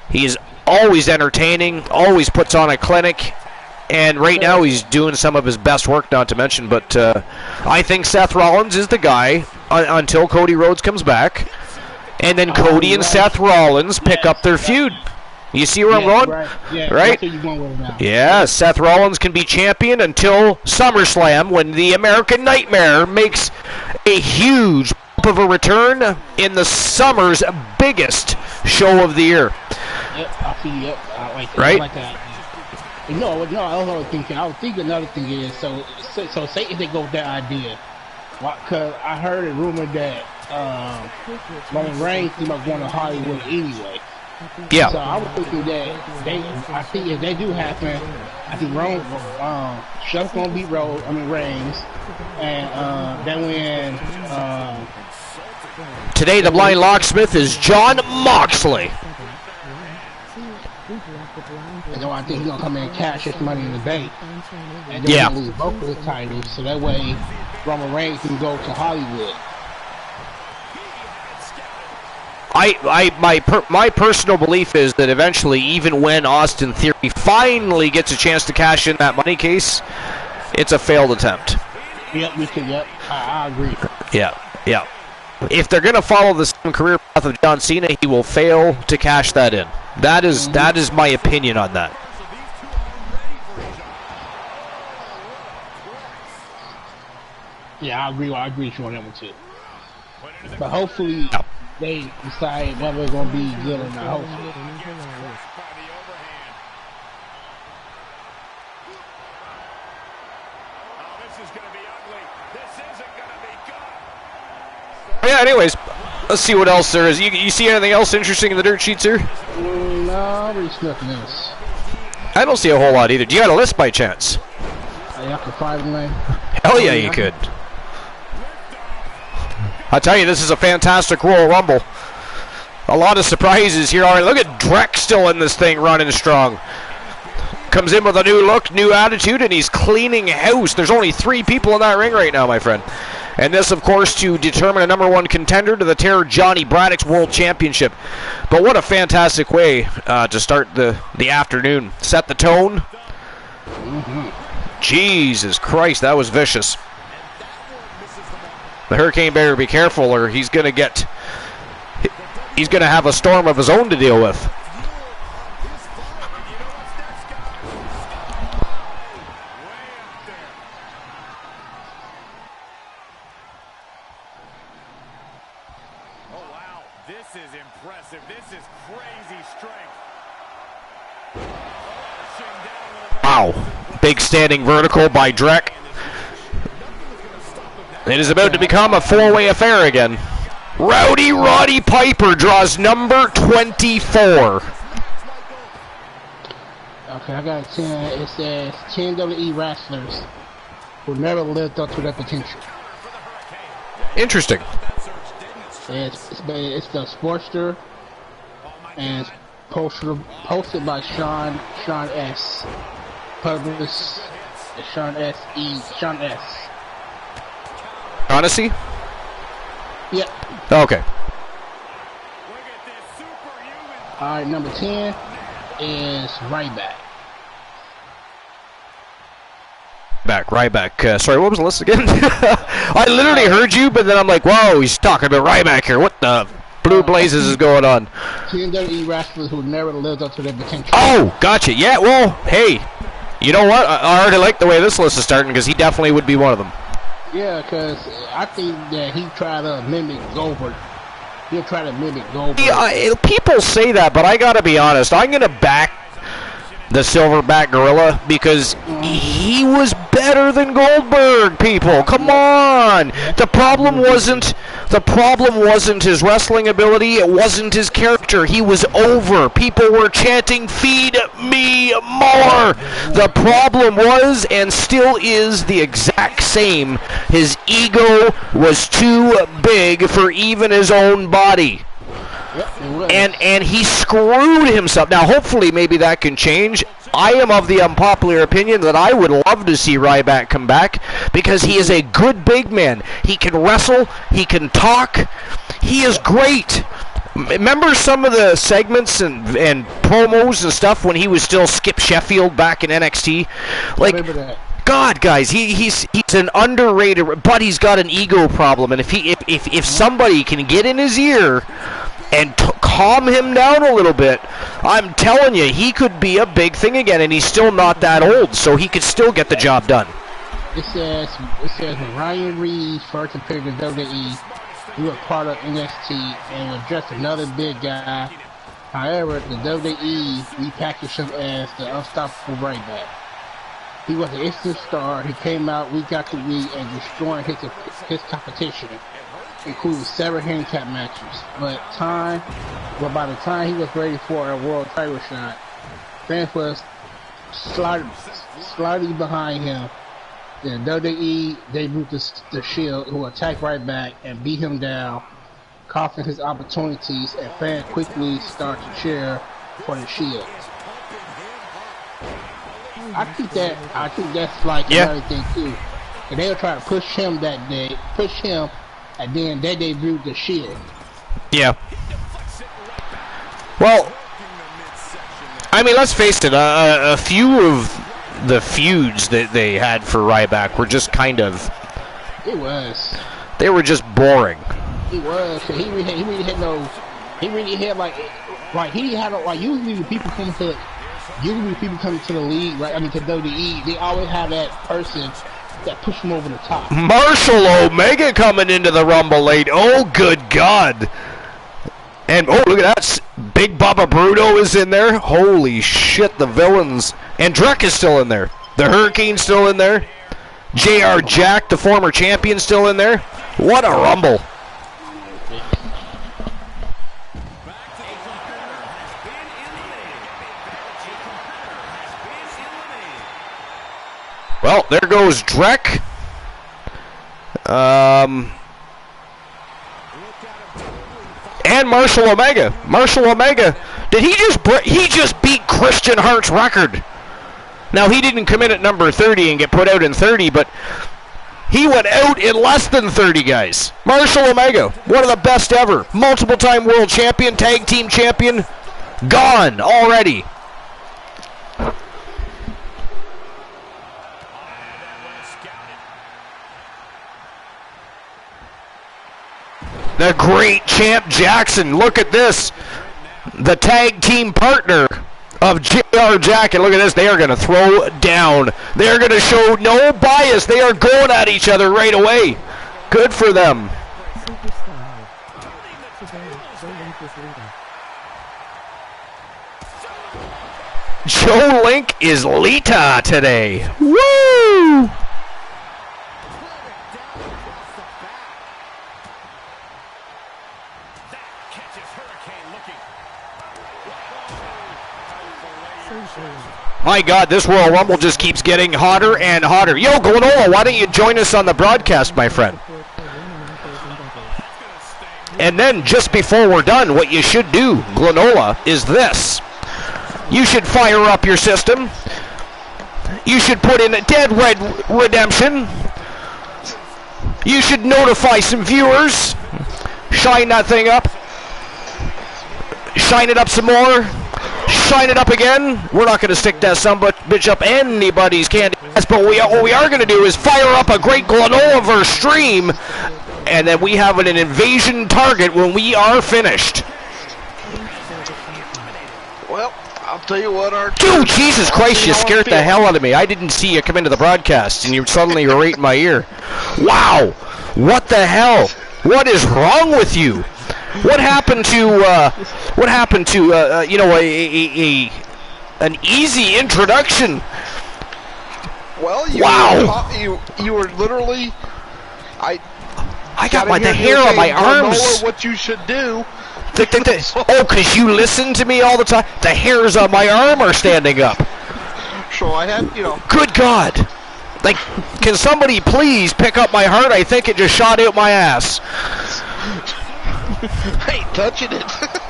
He's always entertaining, always puts on a clinic, and right now he's doing some of his best work, not to mention. But I think Seth Rollins is the guy until Cody Rhodes comes back, and then Cody and Seth Rollins pick up their feud. You see where I'm going? Right. Yeah, right? That's where you're going with it now. Yeah, Seth Rollins can be champion until SummerSlam, when the American Nightmare makes a huge of a return in the summer's biggest show of the year. Yep, I see. Yep, I like that. Right? I like that. No, I was thinking. I was thinking another thing is so say if they go with that idea, because I heard a rumor that Roman Reigns is going to Hollywood anyway. Yeah. So I was thinking that I think if they do happen, I think Seth's gonna beat Reigns, and then when today the blind locksmith is Jon Moxley. and then I think he's gonna come in and cash his money in the bank, and then Yeah. lose both of the titles, so that way Roman Reigns can go to Hollywood. My personal belief is that eventually, even when Austin Theory finally gets a chance to cash in that money case, it's a failed attempt. Yep, I agree. Yeah. If they're going to follow the same career path of John Cena, he will fail to cash that in. That is my opinion on that. Yeah, I agree with you on that one too. But hopefully they decide whether it's gonna be good or not. Hopefully. Yeah, anyways, let's see what else there is. You see anything else interesting in the dirt sheets here? No, there's nothing else. I don't see a whole lot either. Do you got a list by chance? After 5 man. Hell yeah, you could. I tell you, this is a fantastic Royal Rumble. A lot of surprises here. All right, look at Drek still in this thing, running strong. Comes in with a new look, new attitude, and he's cleaning house. There's only 3 people in that ring right now, my friend. And this, of course, to determine a #1 contender to the Terror Johnny Braddock's World Championship. But what a fantastic way to start the afternoon. Set the tone. Jesus Christ, that was vicious. The Hurricane better be careful, or he's going to have a storm of his own to deal with. Wow. Big standing vertical by Drek. It is about to become a 4-way affair again. Rowdy Roddy Piper draws number 24. Okay, I got 10. It says 10 WWE wrestlers who never lived up to their potential. Interesting. It's the Sportster, and it's posted by Sean S. Published Sean S. Honesty? Yep. Okay. Alright, number 10 is Ryback. Ryback. Sorry, what was the list again? I literally heard you, but then I'm like, whoa, he's talking about Ryback here. What the blue blazes is going on? TNWE wrestlers who never lived up to their potential. Oh, gotcha. Yeah, well, hey, you know what? I already like the way this list is starting because he definitely would be one of them. Yeah, because I think that he tried to mimic Goldberg. He'll try to mimic Goldberg. Yeah, people say that, but I gotta be honest. I'm gonna back the Silverback Gorilla because he was better than Goldberg. People, come on. The problem wasn't his wrestling ability. It wasn't his character. He was over. People were chanting, "Feed me more." The problem was, and still is, the exact same. His ego was too big for even his own body. And he screwed himself. Now, hopefully, maybe that can change. I am of the unpopular opinion that I would love to see Ryback come back because he is a good big man. He can wrestle. He can talk. He is great. Remember some of the segments and promos and stuff when he was still Skip Sheffield back in NXT? Like, God, guys, he's an underrated, but he's got an ego problem. And if somebody can get in his ear and calm him down a little bit, I'm telling you, he could be a big thing again, and he's still not that old, so he could still get the job done. It says when Ryan Reed first appeared in WWE, he was part of NXT and was just another big guy. However, the WWE repackaged him as the unstoppable Ryback. He was an instant star. He came out week after week and destroying his competition, including 7 handicap matches. But by the time he was ready for a world title shot, fans was slightly behind him. Then WWE debuted the Shield, who attacked Ryback and beat him down, coughing his opportunities, and fans quickly started to cheer for the Shield. I think that's like another thing too. And they were trying to push him, and then they debuted the Shield. Yeah. Well, I mean, let's face it. A few of the feuds that they had for Ryback were just kind of. They were just boring. He was. He really had no. He really had like he had like usually when people come to. Usually people come to the league, right? I mean, to WWE, they always have that person that push them over the top. Marshall Omega coming into the Rumble late. Oh, good God. And, oh, look at that. Big Baba Bruto is in there. Holy shit, the villains. And Drek is still in there. The Hurricane's still in there. JR Jack, the former champion, still in there. What a Rumble. Well, there goes Drek. And Marshall Omega. Marshall Omega. Did he just beat Christian Hart's record? Now, he didn't come in at number 30 and get put out in 30, but he went out in less than 30, guys. Marshall Omega, one of the best ever. Multiple-time world champion, tag team champion, gone already. The great Champ Jackson. Look at this. The tag team partner of JR Jack. And look at this. They are going to throw down. They are going to show no bias. They are going at each other right away. Good for them. Joe Link is Lita today. Woo! My God, this Royal Rumble just keeps getting hotter and hotter. Yo, Glenola, why don't you join us on the broadcast, my friend? And then, just before we're done, what you should do, Glenola, is this. You should fire up your system. You should put in a Dead Red Redemption. You should notify some viewers. Shine that thing up. Shine it up some more. shine it up again. We're not going to stick that bitch up anybody's candy ass, but what we are going to do is fire up a great Glenormher stream, and then we have an invasion target when we are finished. Well, I'll tell you what, our Dude, Jesus Christ, you scared the hell out of me. I didn't see you come into the broadcast, and you suddenly were right in my ear. Wow, what the hell? What is wrong with you? What happened to you know, an easy introduction? Well, you were literally. I got the hair on my arms. What you should do. Oh, because you listen to me all the time? The hairs on my arm are standing up. So I had, you know. Good God. Like, can somebody please pick up my heart? I think it just shot out my ass. I ain't touching it.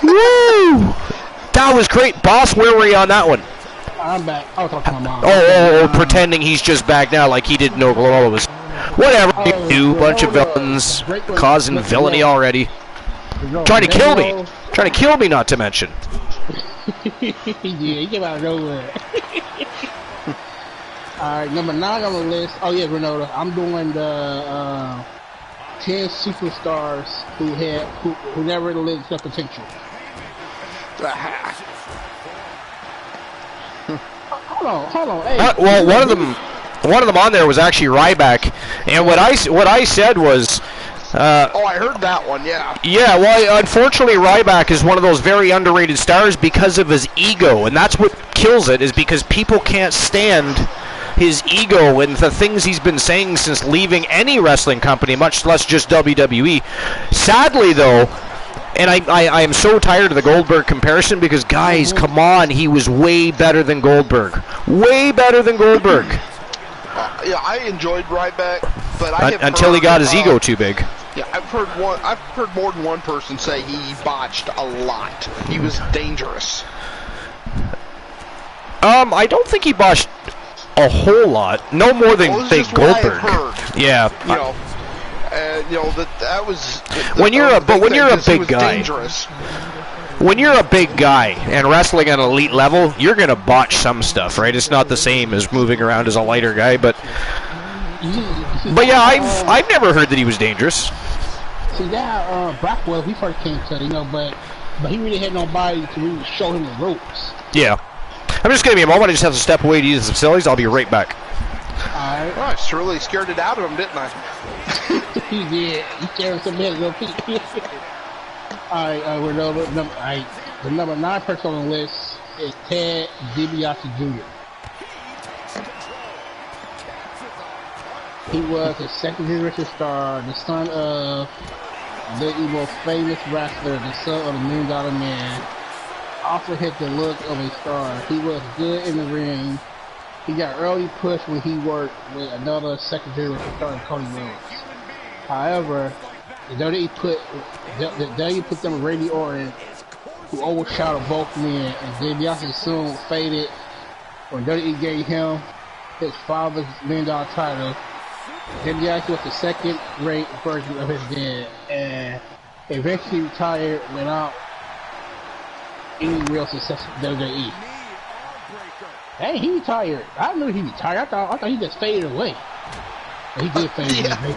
Woo! That was great. Boss, where were you on that one? I'm back. I was talking to my mom. Oh, pretending he's just back now like he didn't know Glorilla was. Whatever you do, bunch of villains. Causing villainy already. Trying to kill me. Trying to kill me, not to mention. Yeah, he came out of nowhere. Alright, number 9 on the list. Oh yeah, Granola. I'm doing the 10 superstars who never lived their potential. Hold on. Hey, well, one of them on there was actually Ryback, and what I said was. I heard that one, yeah. Yeah, well, unfortunately, Ryback is one of those very underrated stars because of his ego, and that's what kills it, is because people can't stand his ego and the things he's been saying since leaving any wrestling company, much less just WWE. Sadly, though, and I am so tired of the Goldberg comparison because, guys, come on, he was way better than Goldberg. Way better than Goldberg. Yeah, I enjoyed Ryback, but until he got his ego too big. Yeah, I've heard more than one person say he botched a lot. He was dangerous. I don't think he botched a whole lot. No more than big Goldberg. Yeah. You know that was. When you're a big guy. Dangerous. When you're a big guy and wrestling at an elite level, you're gonna botch some stuff, right? It's not the same as moving around as a lighter guy, but yeah, I've never heard that he was dangerous. See that Blackwell, he first came to, you know, but he really had nobody to really show him the ropes. Yeah. I'm just gonna be a moment. I just have to step away to use the facilities. I'll be right back. Alright. Oh, I really scared it out of him, didn't I? He did. He scared some head little feet. Alright, we're the number 9 person on the list is Ted DiBiase Jr. He was a second generation star, the son of the most famous wrestler, the son of the $1 Million Man. Also had the look of a star. He was good in the ring. He got early push when he worked with another second generation star, Cody Rhodes. However, the WWE put them Randy Orton, who overshadowed both men, and DiBiase soon faded when WWE gave him his father's $1 Million title. DiBiase was the second-rate version of his dad, and eventually retired without any real success in WWE. Hey, he retired. I knew he retired. I thought he just faded away. But he did fade away.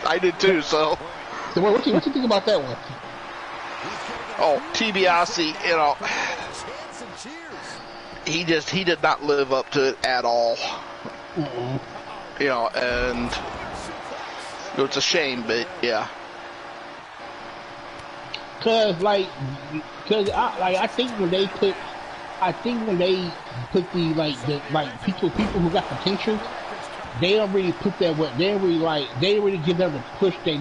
I did too. So what you think about that one? Oh, DiBiase, you know, he did not live up to it at all. You know, and it's a shame, but yeah. I think when they put the people who got potential, they don't really put that what they don't really give them the push they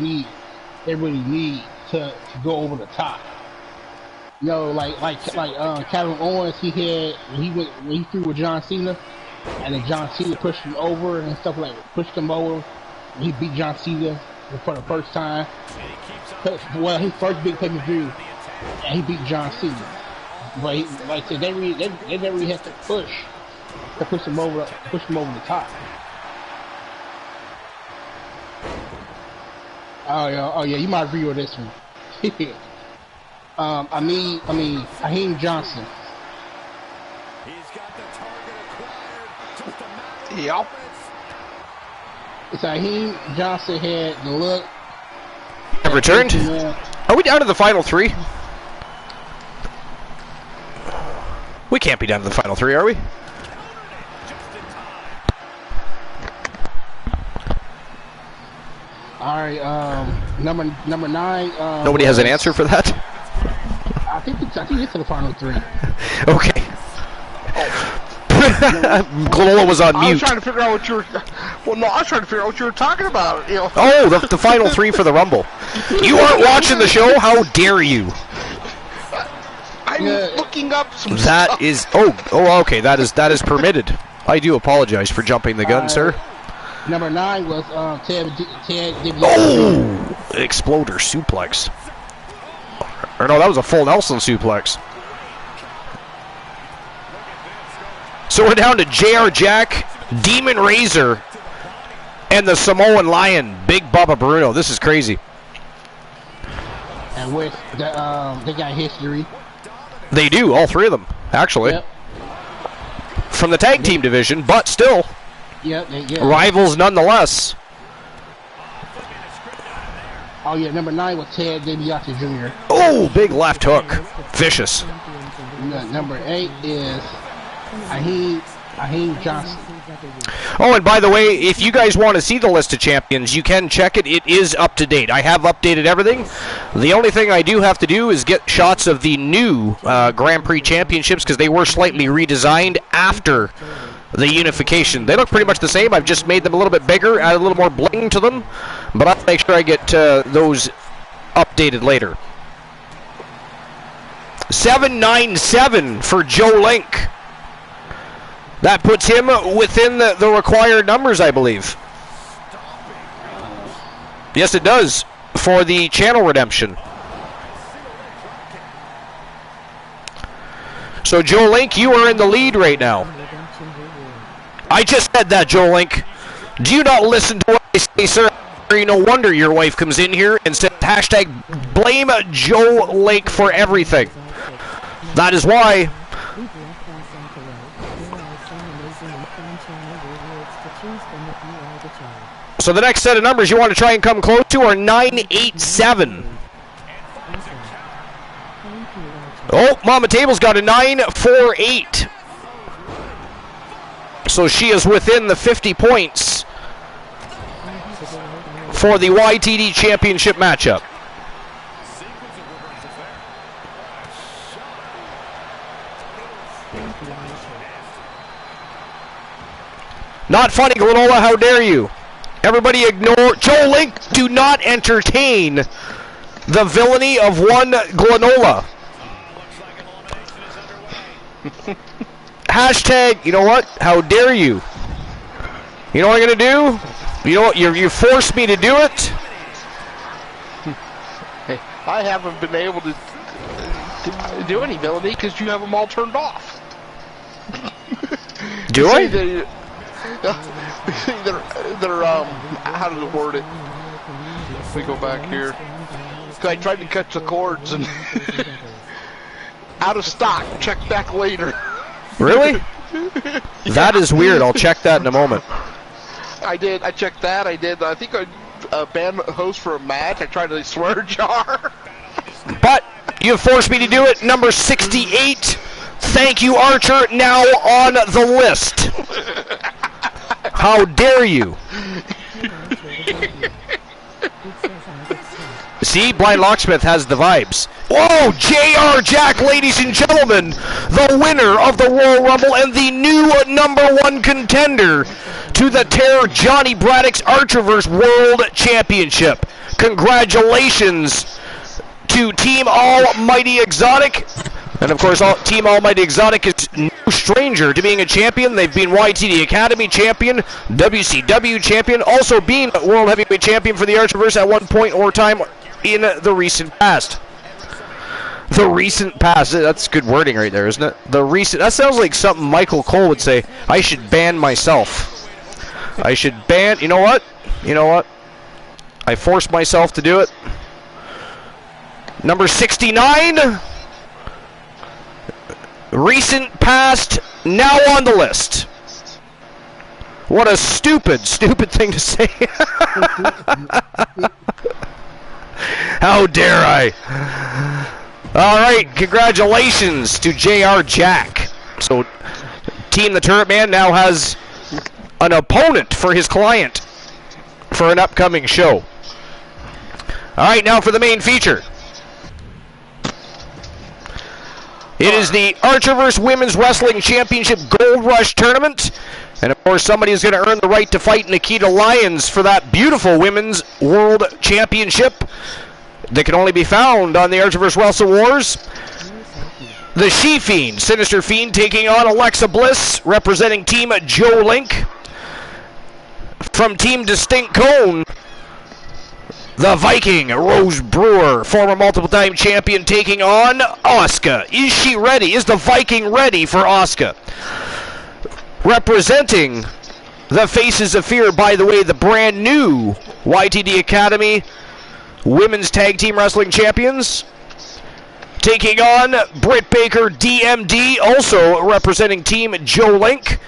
really need to go over the top. You know, like Kevin Owens, he had when he threw with John Cena, and then John Cena pushed him over and stuff pushed him over. He beat John Cena for the first time. Well, his first big pay-per-view, and he beat John Cena. But like I said, they never really had to push him over the top. Oh yeah, you might agree with this one. Aheem Johnson. Yep. Saheem Johnson had the look. Have returned? Are we down to the final 3? We can't be down to the final 3, are we? All right, number 9. Nobody has an answer for that? I think it's to the final 3. Okay. Glolola was on I was mute. trying to figure out what you were. Well, no, I was trying to figure out what you were talking about. You know. Oh, the final 3 for the Rumble. You aren't watching the show? How dare you? I'm looking up some That stuff. is okay. That is permitted. I do apologize for jumping the gun, sir. Number 9 was Ted DiBiase. Oh, exploder suplex. Or no, that was a full Nelson suplex. So we're down to JR Jack, Demon Razor, and the Samoan Lion, Big Bubba Bruno. This is crazy. And with they got history. They do, all 3 of them, actually. Yep. From the tag team division, but still Yep. rivals nonetheless. Oh yeah, number 9 was Ted DiBiase Jr. Oh, big left hook, vicious. Number 8 is Saheem Johnson. Oh, and by the way, if you guys want to see the list of champions, you can check it. It is up to date. I have updated everything. The only thing I do have to do is get shots of the new Grand Prix championships because they were slightly redesigned after the unification. They look pretty much the same. I've just made them a little bit bigger, added a little more bling to them, but I'll make sure I get those updated later. 797 for Joe Link. That puts him within the required numbers, I believe. Yes, it does, for the channel redemption. So, Joe Link, you are in the lead right now. I just said that, Joe Link. Do you not listen to what I say, sir? No wonder your wife comes in here and says, hashtag blame Joe Link for everything. That is why. So the next set of numbers you want to try and come close to are 987. Oh, Mama Table's got a 948. So she is within the 50 points for the YTD Championship matchup. Not funny, Glenola, how dare you? Everybody ignore Joe Link. Do not entertain the villainy of one Glenola. Hashtag, you know what? How dare you? You know what I'm going to do? You know what? You forced me to do it. Hey, I haven't been able to do any villainy because you have them all turned off. Do I? They're how did it word it? Let me go back here. I tried to catch the cords and out of stock. Check back later. Really? That is weird. I'll check that in a moment. I did. I checked that. I did. I think a band host for a match. I tried to swear jar. But you forced me to do it. Number 68. Thank you, Archer. Now on the list. How dare you? See, Blind Locksmith has the vibes. Whoa, JR Jack, ladies and gentlemen, the winner of the Royal Rumble and the new #1 contender to the Terror Johnny Braddock's Archerverse World Championship. Congratulations to Team Almighty Exotic. And of course, Team Almighty Exotic is no stranger to being a champion. They've been YTD Academy champion, WCW champion, also being World Heavyweight champion for the Archerverse at one point or time in the recent past. The recent past, that's good wording right there, isn't it? The recent, that sounds like something Michael Cole would say. I should ban myself. I should ban, you know what? You know what? I forced myself to do it. Number 69. Recent past, now on the list. What a stupid thing to say. How dare I? All right, congratulations to JR Jack. So, Team the Turret Man now has an opponent for his client for an upcoming show. All right, now for the main feature. It is the Archerverse Women's Wrestling Championship Gold Rush Tournament. And of course, somebody is going to earn the right to fight Nikita Lyons for that beautiful Women's World Championship that can only be found on the Archerverse Wrestle Wars. The She-Fiend, Sinister Fiend, taking on Alexa Bliss, representing Team Joe Link. From Team Distinct Cone, the Viking, Rose Brewer, former multiple-time champion, taking on Asuka. Is she ready? Is the Viking ready for Asuka? Representing the Faces of Fear, by the way, the brand new YTD Academy Women's Tag Team Wrestling Champions. Taking on Britt Baker, DMD, also representing Team Joe Link.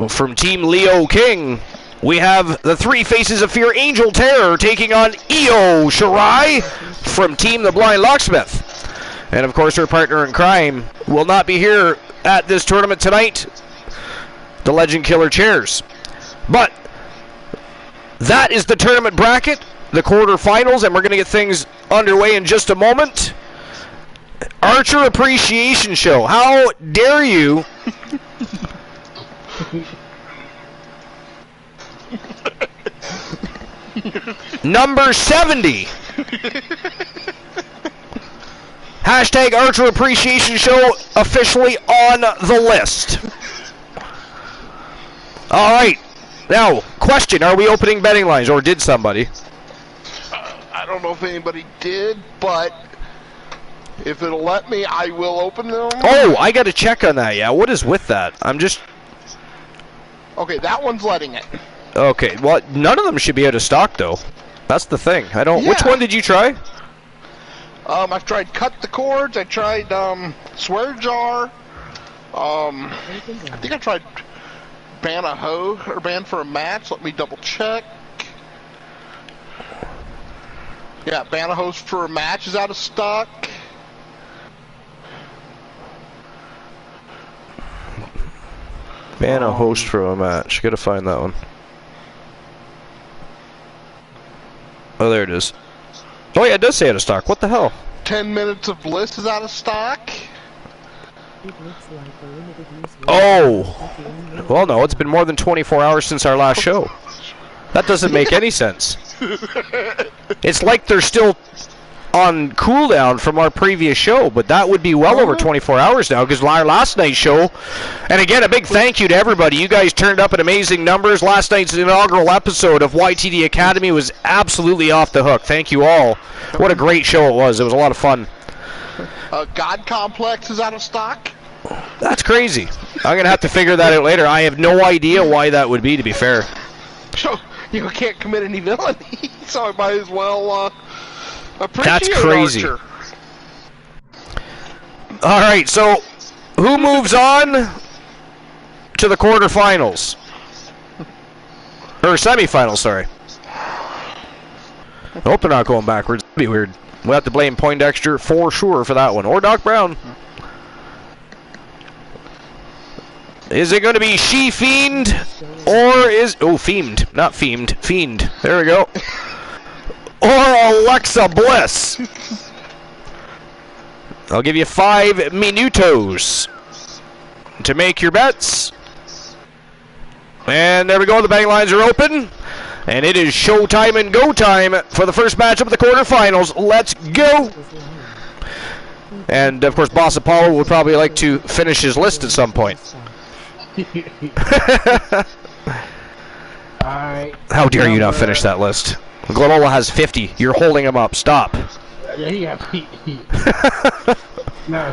From Team Leo King, we have the Three Faces of Fear, Angel Terror, taking on Io Shirai from Team The Blind Locksmith. And of course, her partner in crime will not be here at this tournament tonight, the Legend Killer Chairs. But that is the tournament bracket, the quarterfinals, and we're going to get things underway in just a moment. Archer Appreciation Show. How dare you? Number 70. Hashtag Archer Appreciation Show officially on the list. All right. Now, question, are we opening betting lines, or did somebody? I don't know if anybody did, but if it'll let me, I will open them. Oh, I got to check on that, yeah. What is with that? I'm just... Okay, that one's letting it. Okay, well, none of them should be out of stock, though. That's the thing. I don't... Yeah. Which one did you try? I've tried Cut the Cords, I tried Swear Jar, I think I tried Ban a Hoe, or Ban for a Match. Let me double check. Yeah, Ban a Hoe for a Match is out of stock. Ban a host for a match. Gotta find that one. Oh, there it is. Oh yeah, it does say out of stock. What the hell? 10 Minutes of Bliss is out of stock. Oh! Well, no, it's been more than 24 hours since our last show. That doesn't make any sense. It's like they're still on cooldown from our previous show, but that would be well over 24 hours now, because our last night's show, and again, a big thank you to everybody. You guys turned up in amazing numbers. Last night's inaugural episode of YTD Academy was absolutely off the hook. Thank you all. What a great show it was. It was a lot of fun. God Complex is out of stock. That's crazy. I'm going to have to figure that out later. I have no idea why that would be, to be fair. So, you can't commit any villainy, so I might as well appreciate That's crazy. Archer. All right, so who moves on to the quarterfinals? Or semifinals, sorry. I hope they're not going backwards. That'd be weird. We'll have to blame Poindexter for sure for that one. Or Doc Brown. Is it going to be She-Fiend? Or is... Oh, Fiend. Not Fiend. Fiend. There we go. Or Alexa Bliss. I'll give you 5 minutos to make your bets. And there we go. The betting lines are open. And it is showtime and go time for the first matchup of the quarterfinals. Let's go. And, of course, Boss Apollo would probably like to finish his list at some point. Alright. How dare you not finish that list? Glenola has 50. You're holding him up. Stop. Yeah, he got No,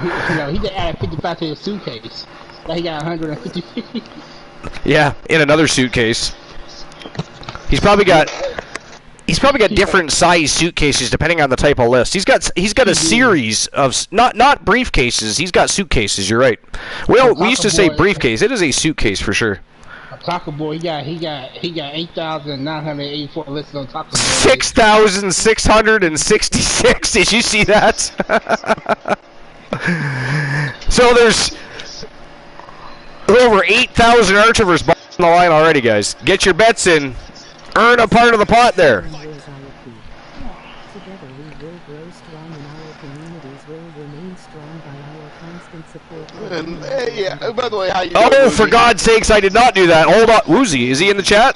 he just added 55 to his suitcase. Now he got 150. Yeah, in another suitcase. He's probably got He's probably got different size suitcases depending on the type of list. He's got a series of not briefcases. He's we used to say briefcase. It is a suitcase for sure. Taco Boy, he got 8,984 listed on Taco Boy. 6,666. Did you see that? So there's over 8,000 Archivers on the line already, guys. Get your bets in. Earn a part of the pot there. Together we will grow strong and our communities will remain strong by our constant support. And yeah, by the way, how you Oh, doing, for Woozy? God's sakes, I did not do that. Hold on. Woozy, is he in the chat?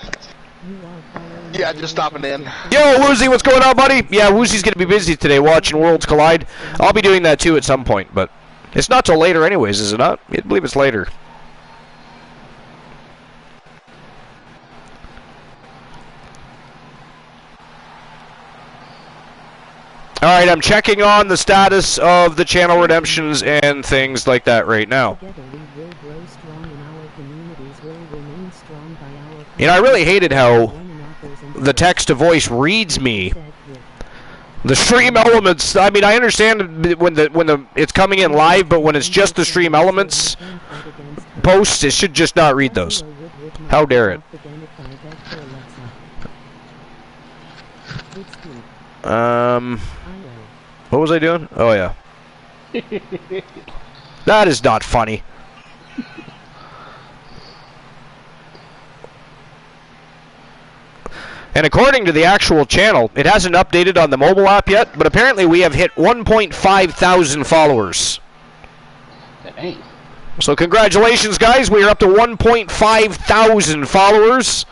Yeah, just stopping in. Yo, Woozy, what's going on, buddy? Yeah, Woozy's going to be busy today watching Worlds Collide. I'll be doing that too at some point, but it's not till later anyways, is it not? I believe it's later. Alright, I'm checking on the status of the channel redemptions and things like that right now. You know, I really hated how the text-to-voice reads me. The stream elements, I mean, I understand when it's coming in live, but when it's just the stream elements posts, it should just not read those. How dare it? What was I doing? Oh, yeah. That is not funny. And according to the actual channel, it hasn't updated on the mobile app yet, but apparently we have hit 1.5 thousand followers. Dang. So congratulations, guys. We are up to 1.5 thousand followers.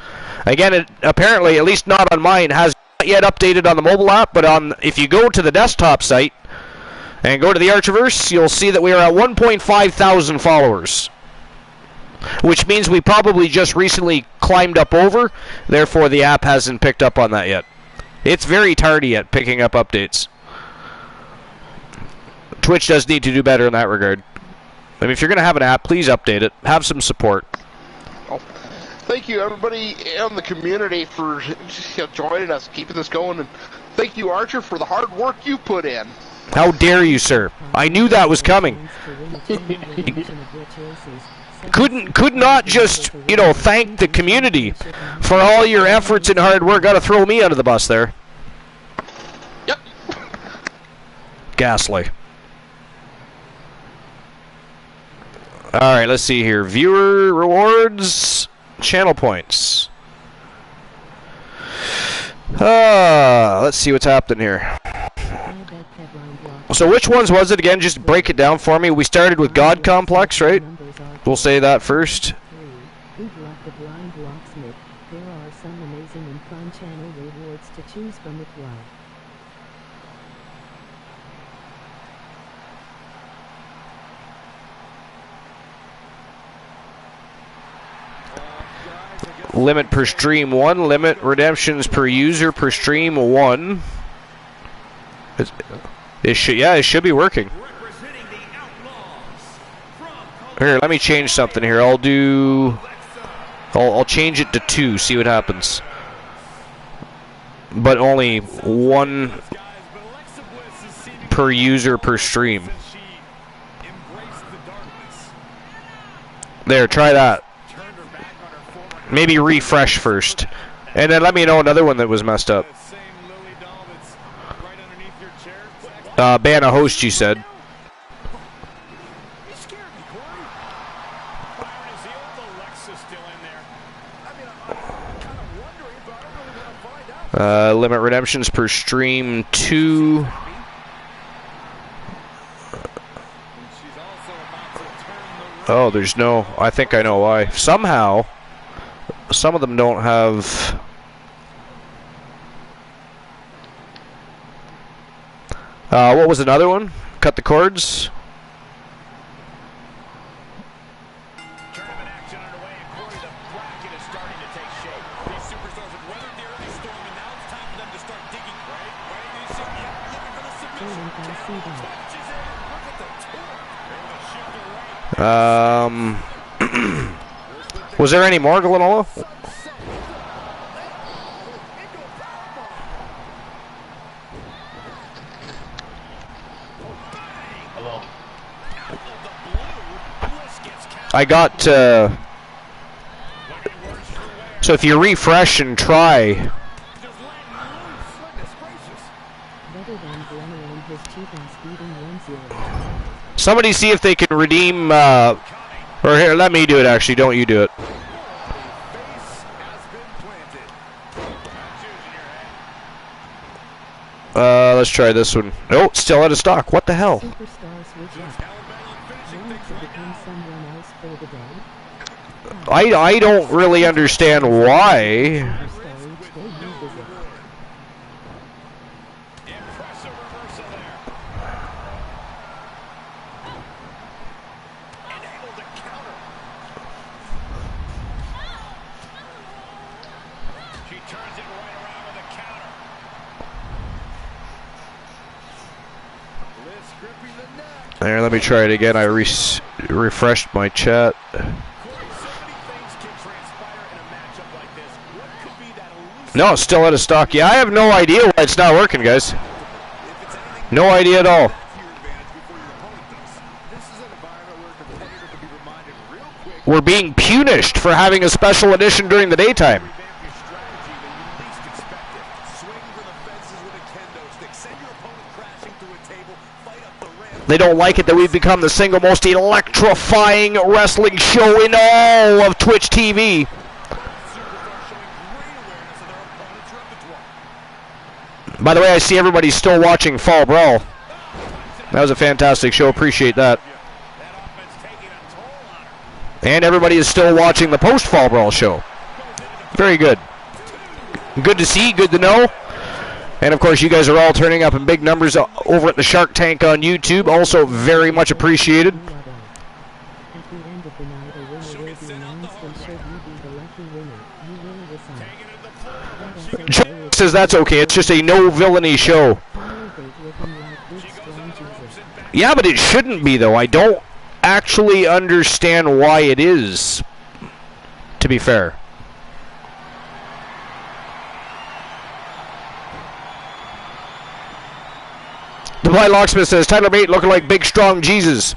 Again, it apparently, at least not on mine, has not yet updated on the mobile app, but if you go to the desktop site and go to the Archiverse, you'll see that we are at 1.5 thousand followers. Which means we probably just recently climbed up over, therefore the app hasn't picked up on that yet. It's very tardy at picking up updates. Twitch does need to do better in that regard. I mean, if you're going to have an app, please update it. Have some support. Oh, thank you, everybody in the community, for joining us, keeping this going, and thank you, Archer, for the hard work you put in. How dare you, sir? I knew that was coming. Could not just, thank the community for all your efforts and hard work. Got to throw me under the bus there. Yep. Ghastly. Alright, let's see here. Viewer rewards, channel points. Let's see what's happening here. So which ones was it again? Just break it down for me. We started with God Complex, right? We'll say that first. There are some amazing and fun channel rewards to choose from as well. Limit per stream 1. Limit redemptions per user per stream 1. It should be working. Here, let me change something here. I'll change it to 2, see what happens. But only 1 per user per stream. There, try that. Maybe refresh first. And then let me know another one that was messed up. Ban a host, you said. Limit redemptions per stream 2. Oh, there's no... I think I know why. Somehow, some of them don't have... what was another one? Cut the cords. Was there any more, Glenola? Hello. I got, so if you refresh and try, Better than Glenn his chief and speeding 1-0. somebody see if they can redeem, or here, let me do it actually, don't you do it. Let's try this one. Oh, still out of stock. What the hell? Superstar switch up. Want to become someone else for the day? I don't really understand why. Superstar each day you visit. Impressive reversal there. And able to counter. She turns it right around with a counter. Liz gripping the neck. There, let me try it again. I refreshed my chat. Corey, so many things can transpire in a matchup like this. What could be that elusive? No, still out of stock. Yeah, I have no idea why it's not working, guys. No idea at all. We're being punished for having a special edition during the daytime. They don't like it that we've become the single most electrifying wrestling show in all of Twitch TV. By the way, I see everybody's still watching Fall Brawl. That was a fantastic show. Appreciate that. And everybody is still watching the post-Fall Brawl show. Very good. Good to see, good to know. And of course, you guys are all turning up in big numbers over at the Shark Tank on YouTube. Also very much appreciated. At the end of the night, a winner will be announced, and should you be the lucky winner, you will receive. Joe says that's okay. It's just a no villainy show. Yeah, but it shouldn't be, though. I don't actually understand why it is, to be fair. The Blind Locksmith says, Tyler Bate looking like big, strong Jesus.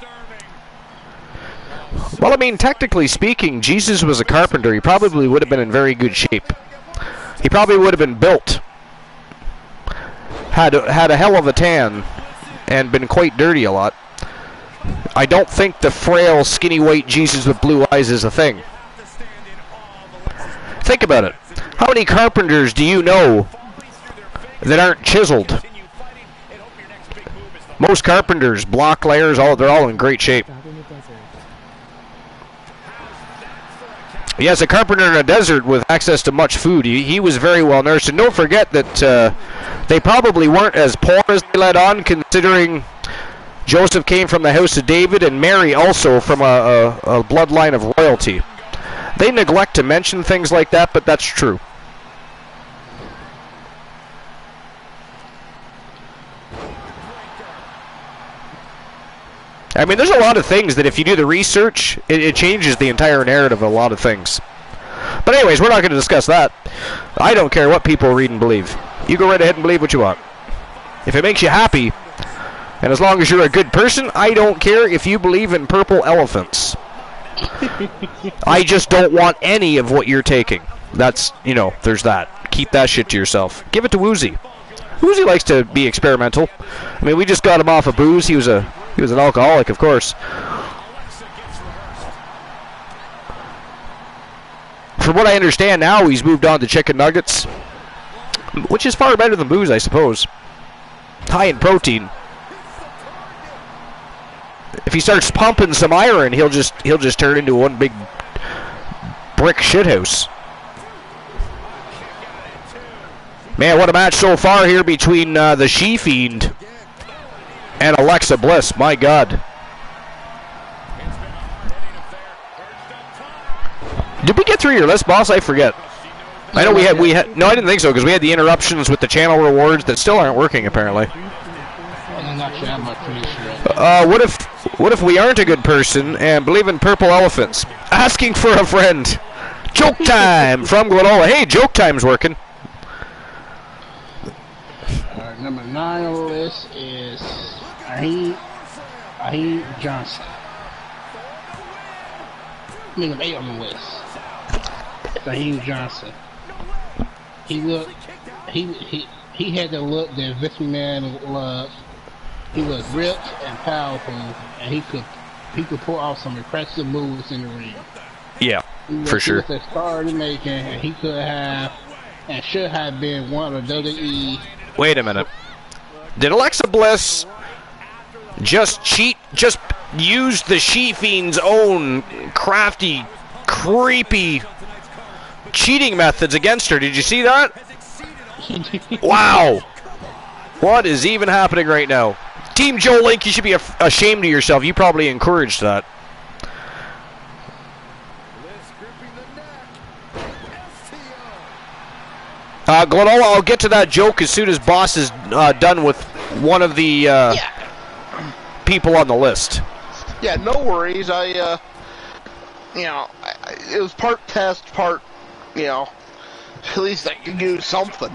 Well, I mean, technically speaking, Jesus was a carpenter. He probably would have been in very good shape. He probably would have been built. Had a hell of a tan and been quite dirty a lot. I don't think the frail, skinny, white Jesus with blue eyes is a thing. Think about it. How many carpenters do you know that aren't chiseled? Most carpenters, block layers, they're all in great shape. Yes, a carpenter in a desert with access to much food. He was very well nourished. And don't forget that they probably weren't as poor as they let on, considering Joseph came from the house of David and Mary also from a bloodline of royalty. They neglect to mention things like that, but that's true. I mean, there's a lot of things that if you do the research, it changes the entire narrative of a lot of things. But anyways, we're not going to discuss that. I don't care what people read and believe. You go right ahead and believe what you want. If it makes you happy, and as long as you're a good person, I don't care if you believe in purple elephants. I just don't want any of what you're taking. That's, there's that. Keep that shit to yourself. Give it to Woozy. Woozy likes to be experimental. I mean, we just got him off of booze. He was an alcoholic, of course. From what I understand now, he's moved on to chicken nuggets, which is far better than booze, I suppose. High in protein. If he starts pumping some iron, he'll just turn into one big brick shithouse. Man, what a match so far here between the She-Fiend and Alexa Bliss. My God. Did we get through your list, boss? I forget. I know we had. No, I didn't think so, because we had the interruptions with the channel rewards that still aren't working apparently. What if we aren't a good person and believe in purple elephants? Asking for a friend. Joke time from Glenola. Hey, joke time's working. Number 9 on the list is Raheem Johnson. I mean, 8 on the list. Raheem Johnson. He looked. He had the look that Vince McMahon loved. He was ripped and powerful, and he could pull off some impressive moves in the ring. Yeah, for sure. He was a star in the making, and he could have and should have been one of the WWE. Wait a minute. Did Alexa Bliss just use the She-Fiend's own crafty, creepy cheating methods against her? Did you see that? Wow. What is even happening right now? Team Joe Link, you should be ashamed of yourself. You probably encouraged that. Glenola, I'll get to that joke as soon as Boss is done with one of the people on the list. Yeah, no worries. It was part test, part, at least I can do something,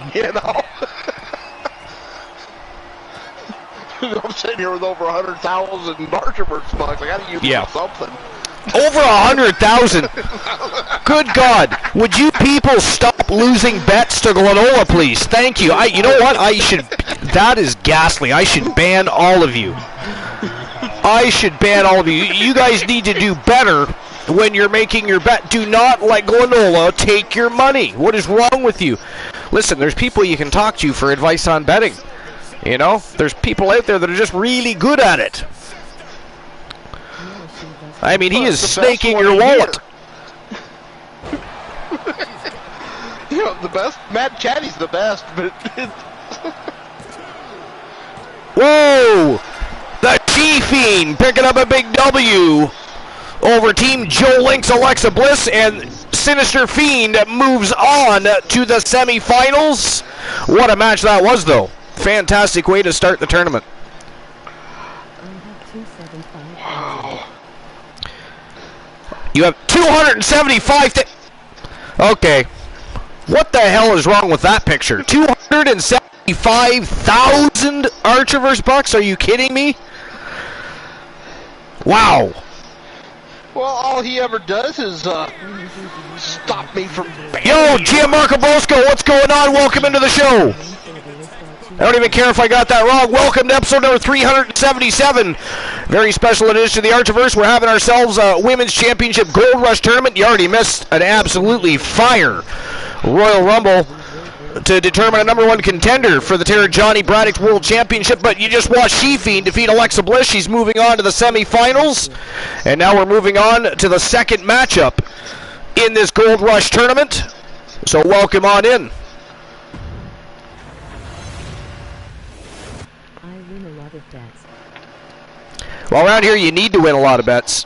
I'm sitting here with over 100,000 Archerverse bucks. I gotta use something. Over 100,000. Good God! Would you people stop losing bets to Glenola, please? Thank you. You know what? That is ghastly. I should ban all of you. I should ban all of you. You guys need to do better when you're making your bet. Do not let Glenola take your money. What is wrong with you? Listen, there's people you can talk to for advice on betting. There's people out there that are just really good at it. I mean, he is snaking your wallet. The best. Matt Chatty's the best, but. Whoa! The She-Fiend picking up a big W over Team Joe Link's Alexa Bliss, and Sinister Fiend moves on to the semifinals. What a match that was, though. Fantastic way to start the tournament. Wow. You have 275. Okay. What the hell is wrong with that picture? 275,000 Archerverse bucks? Are you kidding me? Wow. Well, all he ever does is stop me from. Yo, Gianmarco Bosco, what's going on? Welcome into the show. I don't even care if I got that wrong. Welcome to episode number 377. Very special edition of the Archerverse. We're having ourselves a Women's Championship Gold Rush Tournament. You already missed an absolutely fire Royal Rumble to determine a number one contender for the Terra Johnny Braddock's World Championship, but you just watched She-Fiend defeat Alexa Bliss. She's moving on to the semifinals, and now we're moving on to the second matchup in this Gold Rush Tournament. So welcome on in. Well, around here you need to win a lot of bets.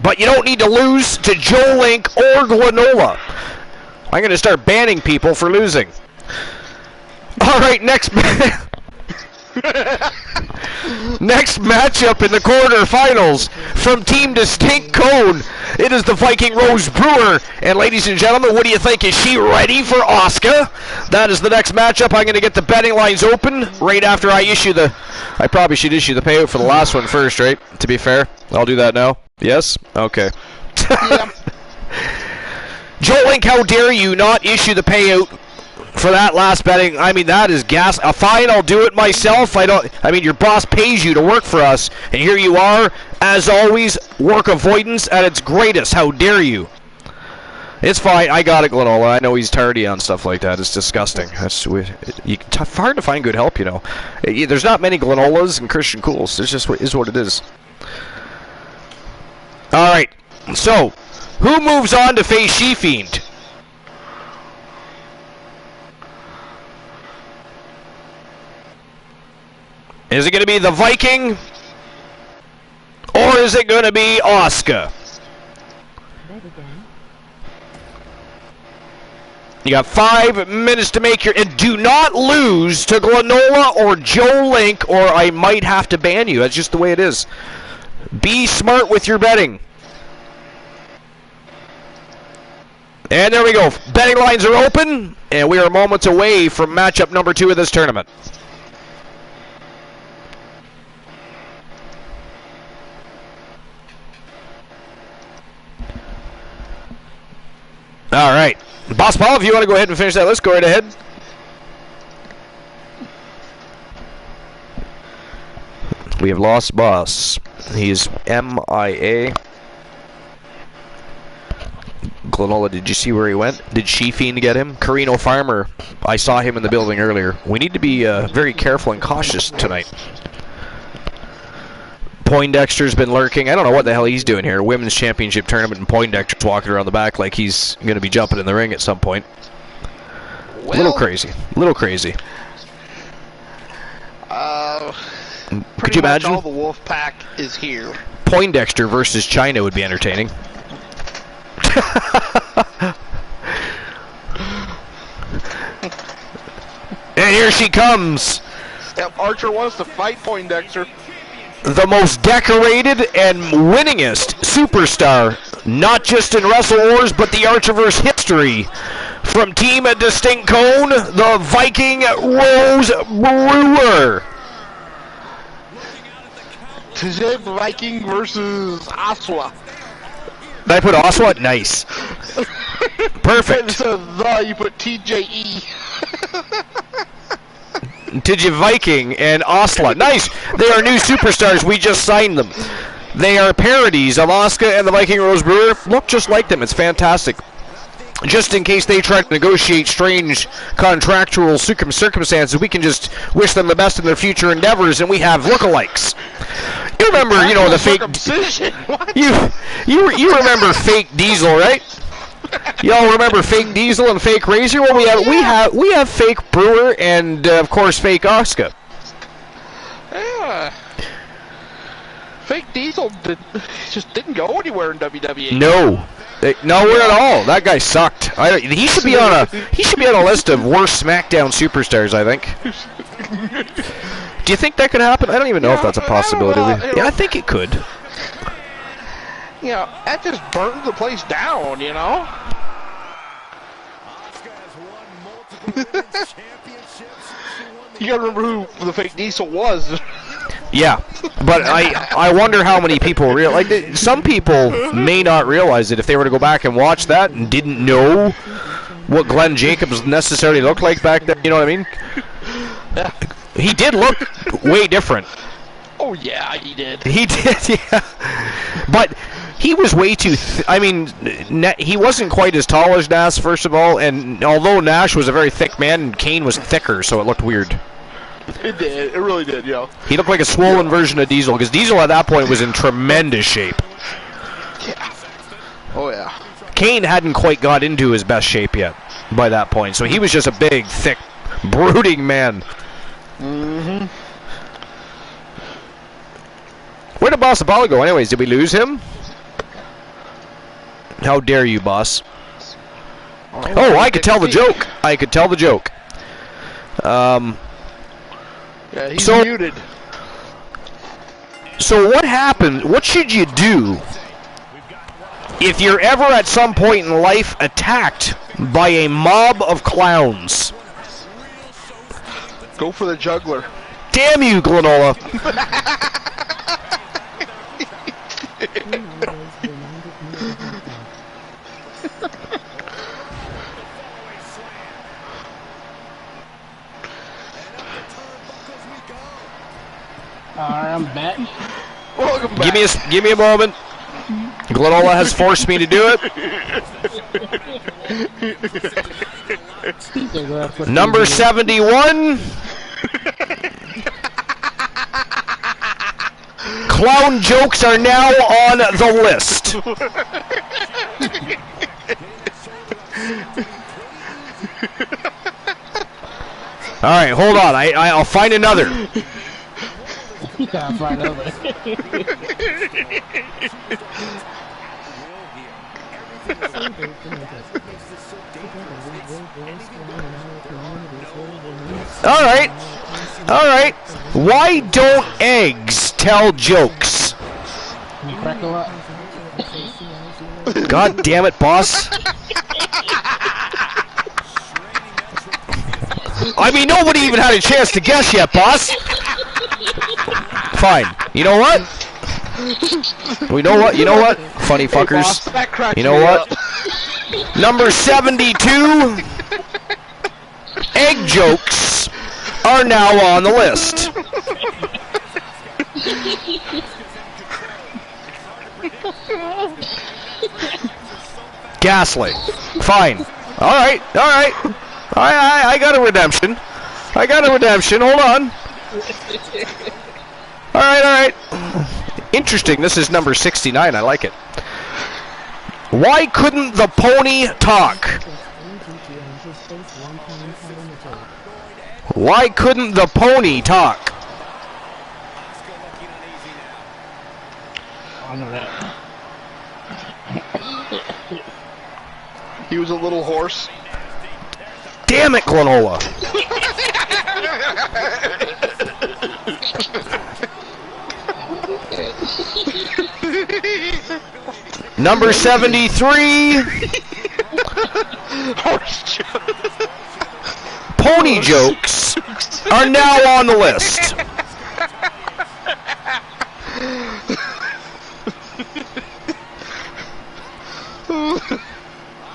But you don't need to lose to Joe Link or Glenola. I'm going to start banning people for losing. All right, next matchup in the quarterfinals from Team Distinct Cone. It is the Viking Rose Brewer. And ladies and gentlemen, what do you think? Is she ready for Asuka? That is the next matchup. I'm going to get the betting lines open right after I issue the... I probably should issue the payout for the last one first, right? To be fair. I'll do that now. Yes? Okay. Yeah. Joe Link, how dare you not issue the payout for that last betting? I mean, that is gas. Fine, I'll do it myself. I mean, your boss pays you to work for us, and here you are, as always, work avoidance at its greatest. How dare you? It's fine. I got it, Glenola. I know he's tardy on stuff like that. It's disgusting. That's hard to find good help, There's not many Glenolas and Christian Cools. It's just is what it is. All right. So, who moves on to face She-Fiend? Is it going to be the Viking? Or is it going to be Asuka? You got 5 minutes to make your... And do not lose to Glenola or Joe Link, or I might have to ban you. That's just the way it is. Be smart with your betting. And there we go. Betting lines are open, and we are moments away from matchup number 2 of this tournament. All right. Boss Paul, if you want to go ahead and finish that list, go right ahead. We have lost Boss. He's MIA. Glenola, did you see where he went? Did She-Fiend get him? Carino Farmer, I saw him in the building earlier. We need to be very careful and cautious tonight. Poindexter's been lurking. I don't know what the hell he's doing here. Women's Championship Tournament, and Poindexter's walking around the back like he's going to be jumping in the ring at some point. Well, A little crazy. A little crazy. Could you imagine? All the wolf pack is here. Poindexter versus China would be entertaining. And here she comes. Yep, Archer wants to fight Poindexter. The most decorated and winningest superstar, not just in Wrestle Wars, but the Archerverse history. From Team Distinct Cone, the Viking Rose Brewer. TAV Viking versus Aswa. Did I put Oswald? Nice. Perfect. Instead of you put TJE. TJ Viking and Osla. Nice. They are new superstars. We just signed them. They are parodies of Asuka and the Viking Rose Brewer. Look just like them. It's fantastic. Just in case they try to negotiate strange contractual circumstances, we can just wish them the best in their future endeavors, and we have lookalikes. You remember, you know, the fake. You remember Fake Diesel, right? Y'all remember Fake Diesel and Fake Razor? Well, we have Fake Brewer and of course Fake Asuka. Yeah. Fake Diesel just didn't go anywhere in WWE. No. Nowhere at all. That guy sucked. He should be on a list of worst SmackDown superstars, I think. Do you think that could happen? I don't even know if that's a possibility. Yeah, I think it could. You know, that just burned the place down, you know? You gotta remember who the Fake Diesel was. Yeah, but I wonder how many people realize. Some people may not realize it if they were to go back and watch that and didn't know what Glenn Jacobs necessarily looked like back then. You know what I mean? Yeah. He did look way different. Oh yeah, he did. He did, yeah. But he was way too. I mean, he wasn't quite as tall as Nash, first of all. And although Nash was a very thick man, Kane was thicker, so it looked weird. It did. It really did, yo. He looked like a swollen version of Diesel, because Diesel at that point was in tremendous shape. Yeah. Oh, yeah. Kane hadn't quite got into his best shape yet by that point, so he was just a big, thick, brooding man. Mm-hmm. Where did Boss Apollo go anyways? Did we lose him? How dare you, boss? Oh, I could tell the joke. I could tell the joke. Yeah, he's muted. So what happened? What should you do if you're ever at some point in life attacked by a mob of clowns? Go for the juggler. Damn you, Glenola. Alright, I'm back. Welcome back. Give me a moment. Glenola has forced me to do it. Number 71. Clown jokes are now on the list. All right, hold on. I'll find another. You can't find over. All right. All right. Why don't eggs tell jokes? You crackle up. God damn it, boss. I mean, nobody even had a chance to guess yet, boss. Fine. You know what? You know what? Funny fuckers. Hey, boss, that cracked You know me what? up. Number 72, egg jokes are now on the list. Ghastly. Fine. All right. I got a redemption. Hold on. All right. Interesting. This is number 69. I like it. Why couldn't the pony talk? Why couldn't the pony talk? I know that. He was a little hoarse. Damn it, Glenola. Number 73. Pony jokes are now on the list.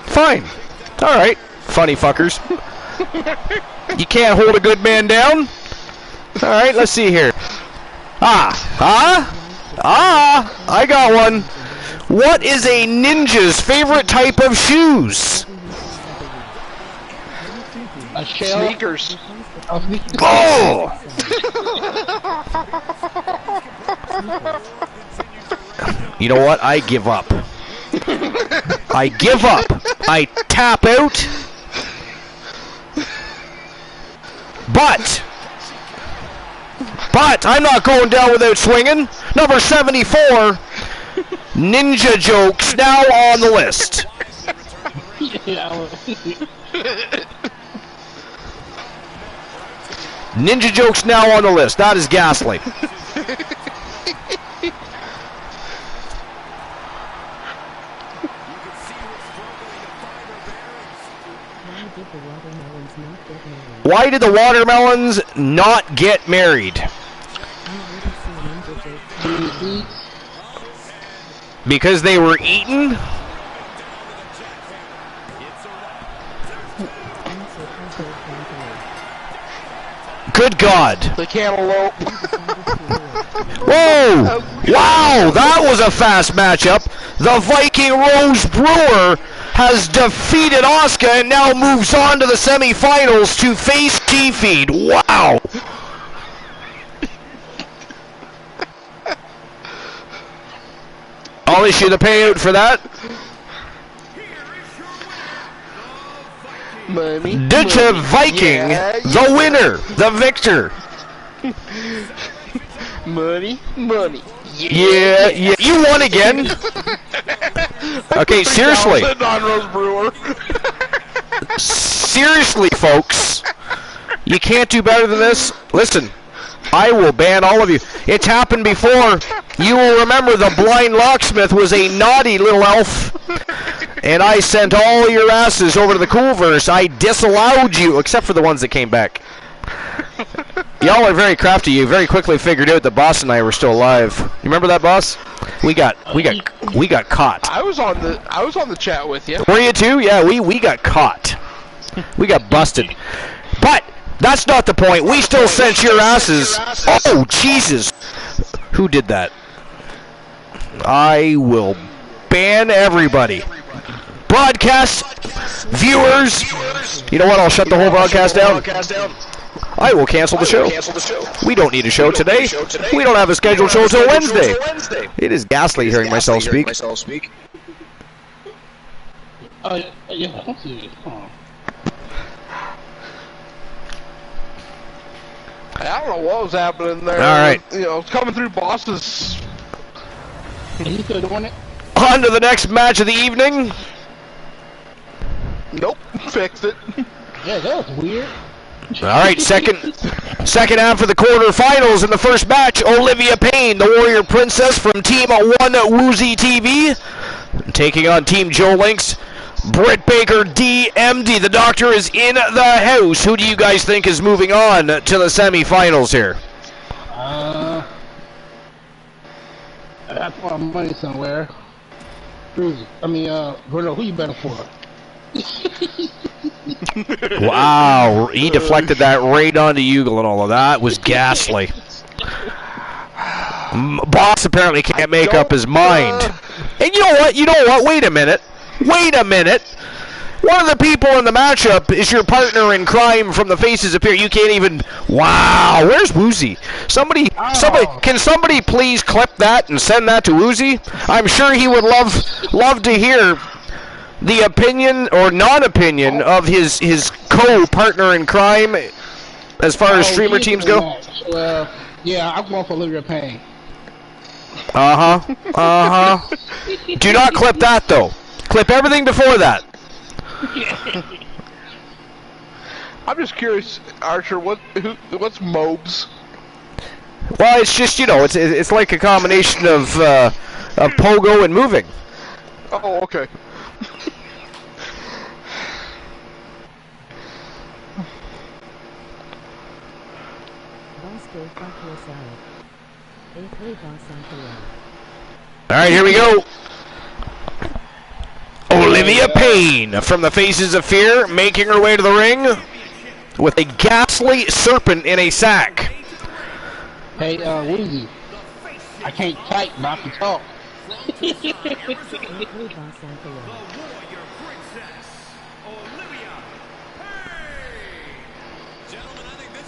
Fine. All right. Funny fuckers. You can't hold a good man down? All right, let's see here. I got one. What is a ninja's favorite type of shoes? A shell. Sneakers. Oh! You know what? I give up. I give up. I tap out. But I'm not going down without swinging. Number 74, ninja jokes now on the list. Ninja jokes now on the list. That is ghastly. Why did the watermelons not get married? Because they were eaten? Good God. The cantaloupe. Whoa! Wow, that was a fast matchup. The Viking Rose Brewer has defeated Asuka and now moves on to the semifinals to face T-Feed. Wow! I'll issue the payout for that. Money. Dutcha Viking, Yeah, the winner, the victor. Money. Yeah, you won again. Okay, seriously. On Rose Brewer. Seriously, folks. You can't do better than this. Listen, I will ban all of you. It's happened before. You will remember the blind locksmith was a naughty little elf. And I sent all your asses over to the Coolverse. I disallowed you, except for the ones that came back. Y'all are very crafty. You very quickly figured out that Boss and I were still alive. You remember that, Boss? We got caught. I was on the chat with you. Were you too? Yeah, we got caught. We got busted. But that's not the point. We still sent your asses. Oh, Jesus. Who did that? I will ban everybody. Broadcast, viewers. You know what? I'll shut the whole broadcast down. I will cancel the show. We don't need a show today. We don't have a scheduled show till Wednesday. It is ghastly hearing myself speak. Yeah, let's see. I don't know what was happening there. All right. You know, coming through bosses. Are you still doing it? On to the next match of the evening. Nope, fixed it. Yeah, that was weird. All right, second half of the quarterfinals in the first match. Olivia Payne, the Warrior Princess from Team 1 Woozy TV, taking on Team Joe Lynx. Britt Baker, DMD, the doctor is in the house. Who do you guys think is moving on to the semifinals here? I put my money somewhere. Bruno, who you betting for? Wow, he deflected that right onto Ugle and all of that. Was ghastly. Boss apparently can't make up his mind. And you know what? Wait a minute. One of the people in the matchup is your partner in crime from the Faces of Fear. You can't even. Wow, where's Woozy? Can somebody please clip that and send that to Woozy? I'm sure he would love to hear the opinion or non-opinion of his co-partner in crime as far as streamer teams go. Yeah, I'm going for Olivia Payne. Do not clip that though. Clip everything before that. I'm just curious, Archer. What's Mobes? Well, it's just it's like a combination of pogo and moving. Oh, okay. All right, here we go. Olivia Payne from the Faces of Fear making her way to the ring with a ghastly serpent in a sack. Hey, Woozy, I can't type, but I can talk.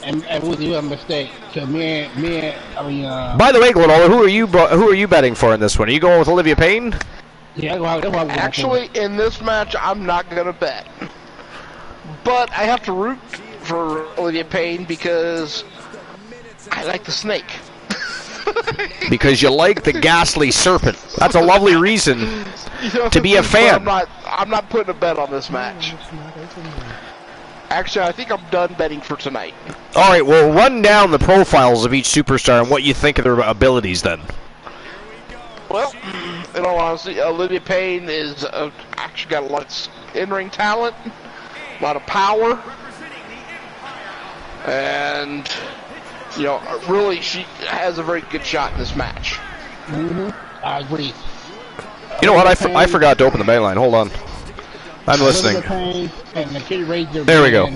And Woozy, you have a mistake. Cause By the way, Glenola, who are you betting for in this one? Are you going with Olivia Payne? Yeah, actually, in this match, I'm not gonna bet, but I have to root for Olivia Payne because I like the snake. Because you like the ghastly serpent. That's a lovely reason to be a fan. I'm not putting a bet on this match. Actually, I think I'm done betting for tonight. All right, well, run down the profiles of each superstar and what you think of their abilities then. Well, in all honesty, Olivia Payne is actually got a lot of in-ring talent, a lot of power, and really she has a very good shot in this match. I agree. You know what? I forgot to open the main line. Hold on. I'm listening. There we go.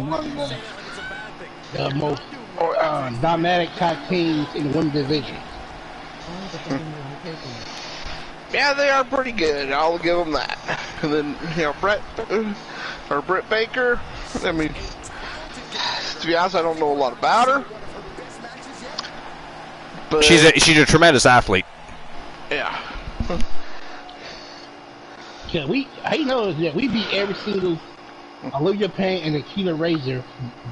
The most dynamic tag teams in the women's division. Yeah, they are pretty good. I'll give them that. And then Britt Baker. I mean, to be honest, I don't know a lot about her. But she's a tremendous athlete. Yeah. Yeah, I know that we beat every single Olivia Payne and Akila Razor,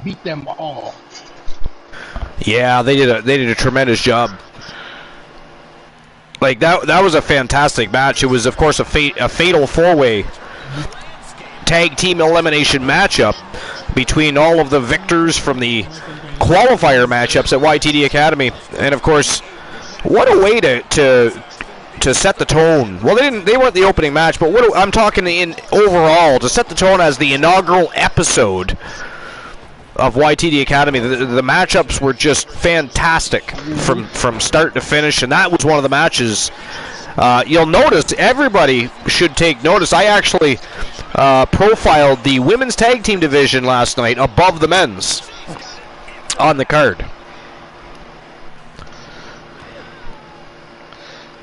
beat them all. Yeah, they did a tremendous job. Like that was a fantastic match. It was, of course, a fatal four-way tag team elimination matchup between all of the victors from the qualifier matchups at YTD Academy, and of course, what a way to set the tone. Well, they weren't the opening match, but I'm talking in overall to set the tone as the inaugural episode of YTD Academy. The matchups were just fantastic from start to finish, and that was one of the matches. You'll notice, everybody should take notice, I actually profiled the women's tag team division last night above the men's on the card.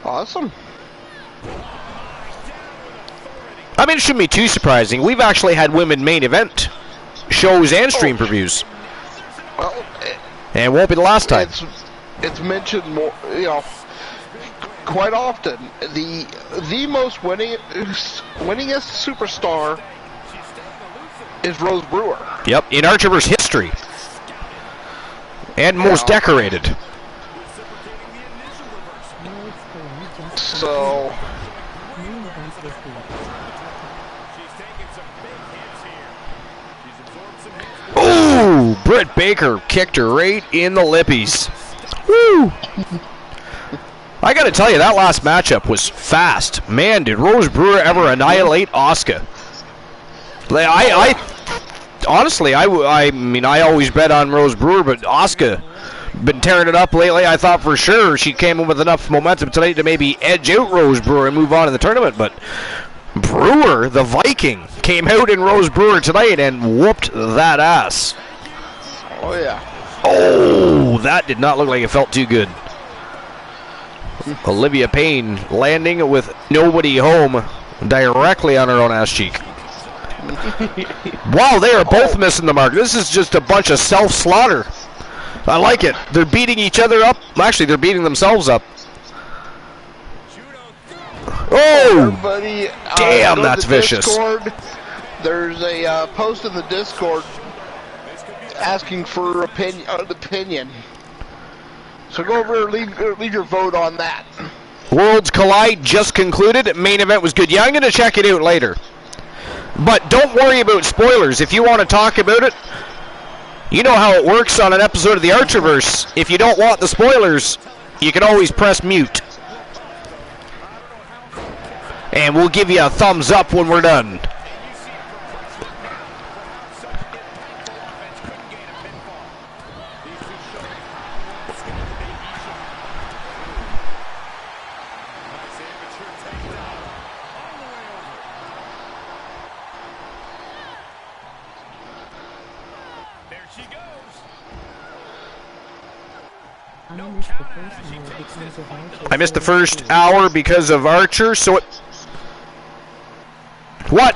Awesome. I mean, it shouldn't be too surprising. We've actually had women main event shows and stream previews. Well, and it won't be the last time. It's mentioned more, quite often. The most winningest superstar is Rose Brewer. Yep, in Archerverse history. And most decorated. So ooh, Britt Baker kicked her right in the lippies. Woo! I gotta tell you, that last matchup was fast. Man, did Rose Brewer ever annihilate Asuka. Honestly, I mean, I always bet on Rose Brewer, but Asuka been tearing it up lately. I thought for sure she came in with enough momentum tonight to maybe edge out Rose Brewer and move on in the tournament, but Brewer, the Viking, came out in Rose Brewer tonight and whooped that ass. Oh, yeah. Oh, that did not look like it felt too good. Olivia Payne landing with nobody home directly on her own ass cheek. Wow, they are both missing the mark. This is just a bunch of self-slaughter. I like it. They're beating each other up. Actually, they're beating themselves up. Oh! Everybody, damn, go that's to vicious. Discord. There's a post in the Discord asking for opinion. So go over and leave your vote on that. Worlds Collide just concluded. Main event was good. Yeah, I'm going to check it out later. But don't worry about spoilers. If you want to talk about it, you know how it works on an episode of the Archerverse. If you don't want the spoilers, you can always press mute. And we'll give you a thumbs up when we're done. I missed the first hour because of Archer, so it... What?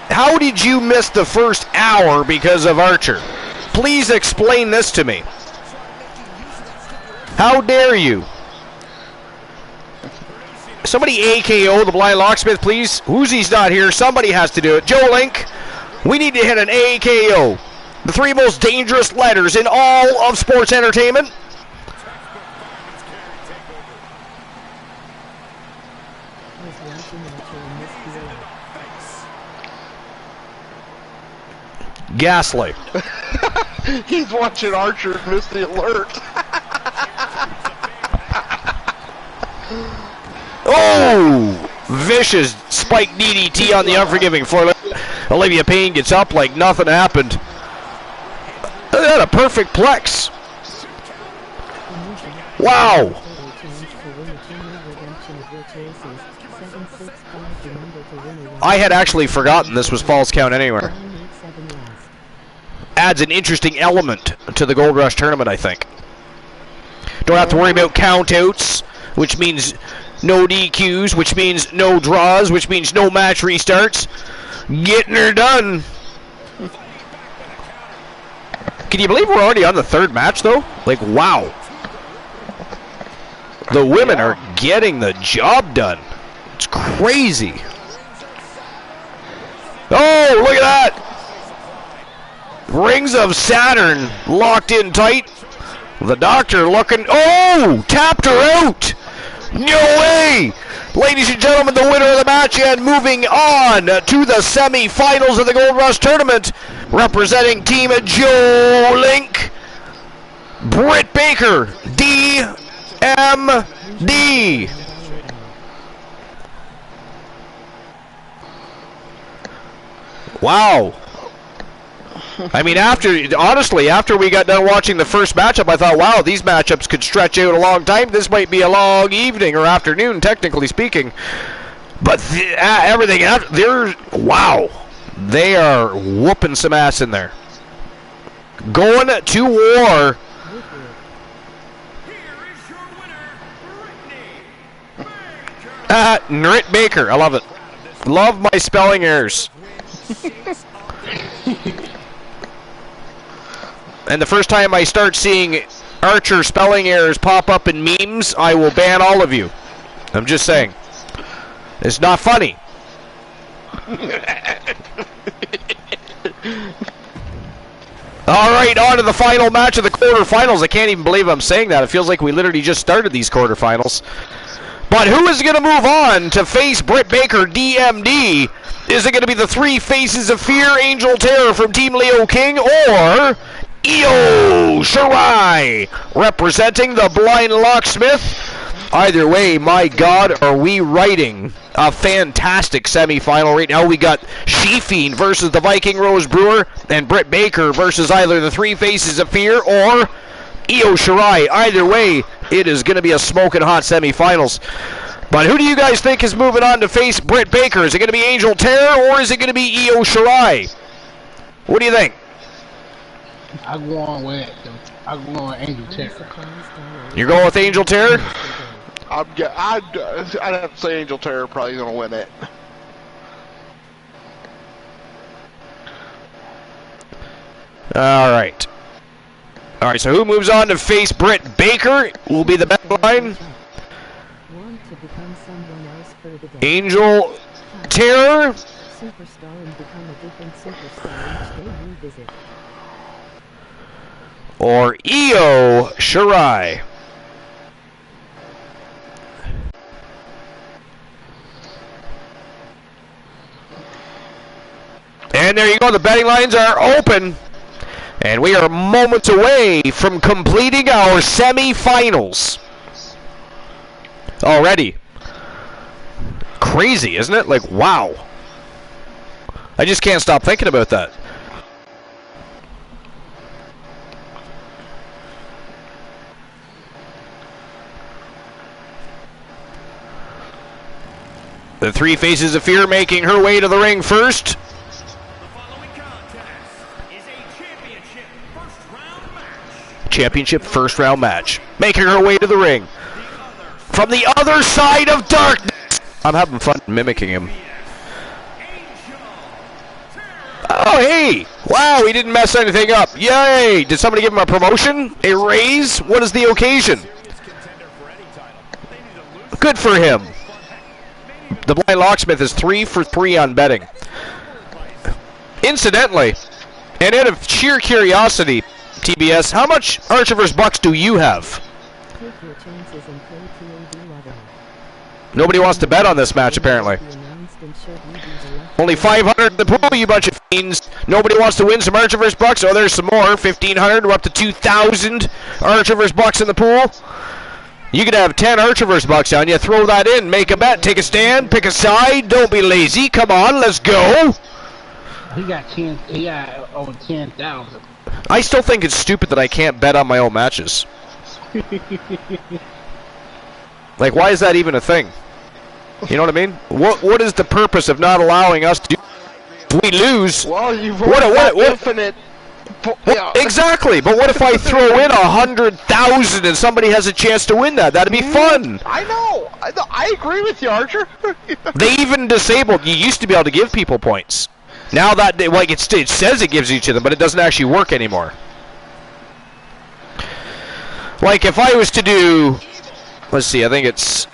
How did you miss the first hour because of Archer? Please explain this to me. How dare you? Somebody AKO the Blind Locksmith, please. Woozy's not here. Somebody has to do it. Joe Link, we need to hit an AKO. The three most dangerous letters in all of sports entertainment. Gaslight. He's watching Archer miss the alert. Oh! Vicious spike DDT on the unforgiving floor. Olivia Payne gets up like nothing happened. Look at that, a perfect plex. Wow. I had actually forgotten this was Falls Count Anywhere. Adds an interesting element to the Gold Rush tournament, I think. Don't have to worry about countouts, which means no DQs, which means no draws, which means no match restarts. Getting her done. Can you believe we're already on the third match, though? Like, wow. The women are getting the job done. It's crazy. Oh, look at that. Rings of Saturn locked in tight. The Doctor looking. Oh, tapped her out. No way. Ladies and gentlemen, the winner of the match and moving on to the semi-finals of the Gold Rush tournament, representing Team Joe Link, Britt Baker, DMD. Wow. I mean, honestly, after we got done watching the first matchup, I thought, wow, these matchups could stretch out a long time. This might be a long evening or afternoon, technically speaking. But everything after, wow, they are whooping some ass in there. Going to war. Britt Baker, I love it. Love my spelling errors. And the first time I start seeing Archer spelling errors pop up in memes, I will ban all of you. I'm just saying. It's not funny. All right, on to the final match of the quarterfinals. I can't even believe I'm saying that. It feels like we literally just started these quarterfinals. But who is going to move on to face Britt Baker, DMD? Is it going to be the three faces of fear, Angel Terror from Team Leo King, or Io Shirai representing the Blind Locksmith? Either way, my God, are we writing a fantastic semifinal right now. We got She-Fiend versus the Viking Rose Brewer, and Britt Baker versus either the Three Faces of Fear or Io Shirai. Either way, it is going to be a smoking hot semifinals. But who do you guys think is moving on to face Britt Baker? Is it going to be Angel Terror or is it going to be Io Shirai? What do you think? I'm going with Angel Terror. You're going with Angel Terror? I'd have to say Angel Terror probably going to win it. All right. All right, so who moves on to face Britt Baker will be the back line. Angel Terror. Superstar and become a different superstar each day you visit. Or Io Shirai. And there you go, the betting lines are open. And we are moments away from completing our semifinals. Already. Crazy, isn't it? Like, wow. I just can't stop thinking about that. The three faces of fear making her way to the ring first. Championship first round match. Making her way to the ring. From the other side of darkness. I'm having fun mimicking him. Oh, hey. Wow, he didn't mess anything up. Yay. Did somebody give him a promotion? A raise? What is the occasion? Good for him. The Blind Locksmith is 3 for 3 on betting. Incidentally, and out of sheer curiosity, TBS, how much Archer vs. Bucks do you have? Nobody wants to bet on this match, apparently. Only 500 in the pool, you bunch of fiends. Nobody wants to win some Archer vs. Bucks. Oh, there's some more. 1,500. We're up to 2,000 Archer vs. Bucks in the pool. You could have 10 Archer vs. Bucks on you. Throw that in. Make a bet. Take a stand. Pick a side. Don't be lazy. Come on, let's go. He got over 10,000. I still think it's stupid that I can't bet on my own matches. Like, why is that even a thing? You know what I mean? What is the purpose of not allowing us to do? If we lose. Well, you've what infinite. Yeah. Exactly, but what if I throw in 100,000 and somebody has a chance to win that? That'd be fun. I know. I agree with you, Archer. They even disabled. You used to be able to give people points. Now that it says it gives you to them, but it doesn't actually work anymore. Like if I was to do, let's see, I think it's,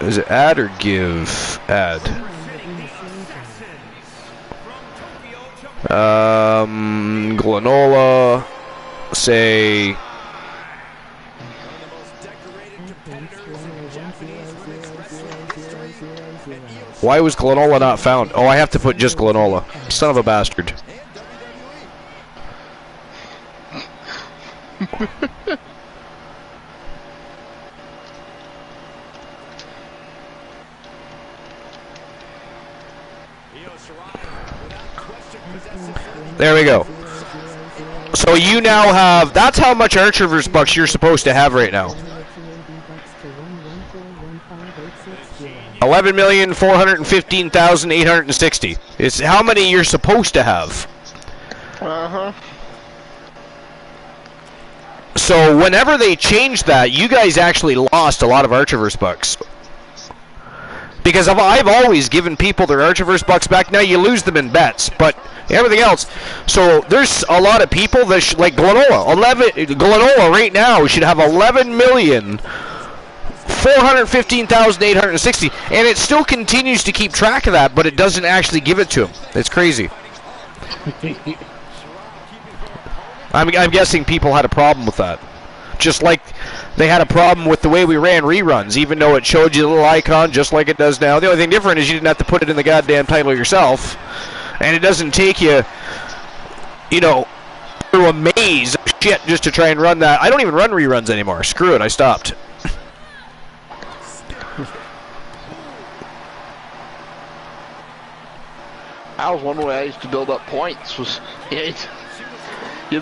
is it add or give? Add. Glenola, say. Why was Glenola not found? Oh, I have to put just Glenola. Son of a bastard. There we go. So you now have, that's how much Archer vs. Bucks you're supposed to have right now. 11,415,860 is how many you're supposed to have. So whenever they changed that, you guys actually lost a lot of Archer vs. Bucks. Because I've always given people their Archer vs. Bucks back. Now you lose them in bets, but everything else. So there's a lot of people that like Glenola. Glenola right now should have 11,415,860, and it still continues to keep track of that, but it doesn't actually give it to him. It's crazy. I'm guessing people had a problem with that. Just like they had a problem with the way we ran reruns, even though it showed you the little icon just like it does now. The only thing different is you didn't have to put it in the goddamn title yourself. And it doesn't take you, you know, through a maze of shit just to try and run that. I don't even run reruns anymore. Screw it, I stopped. That was one way I used to build up points. Was you'd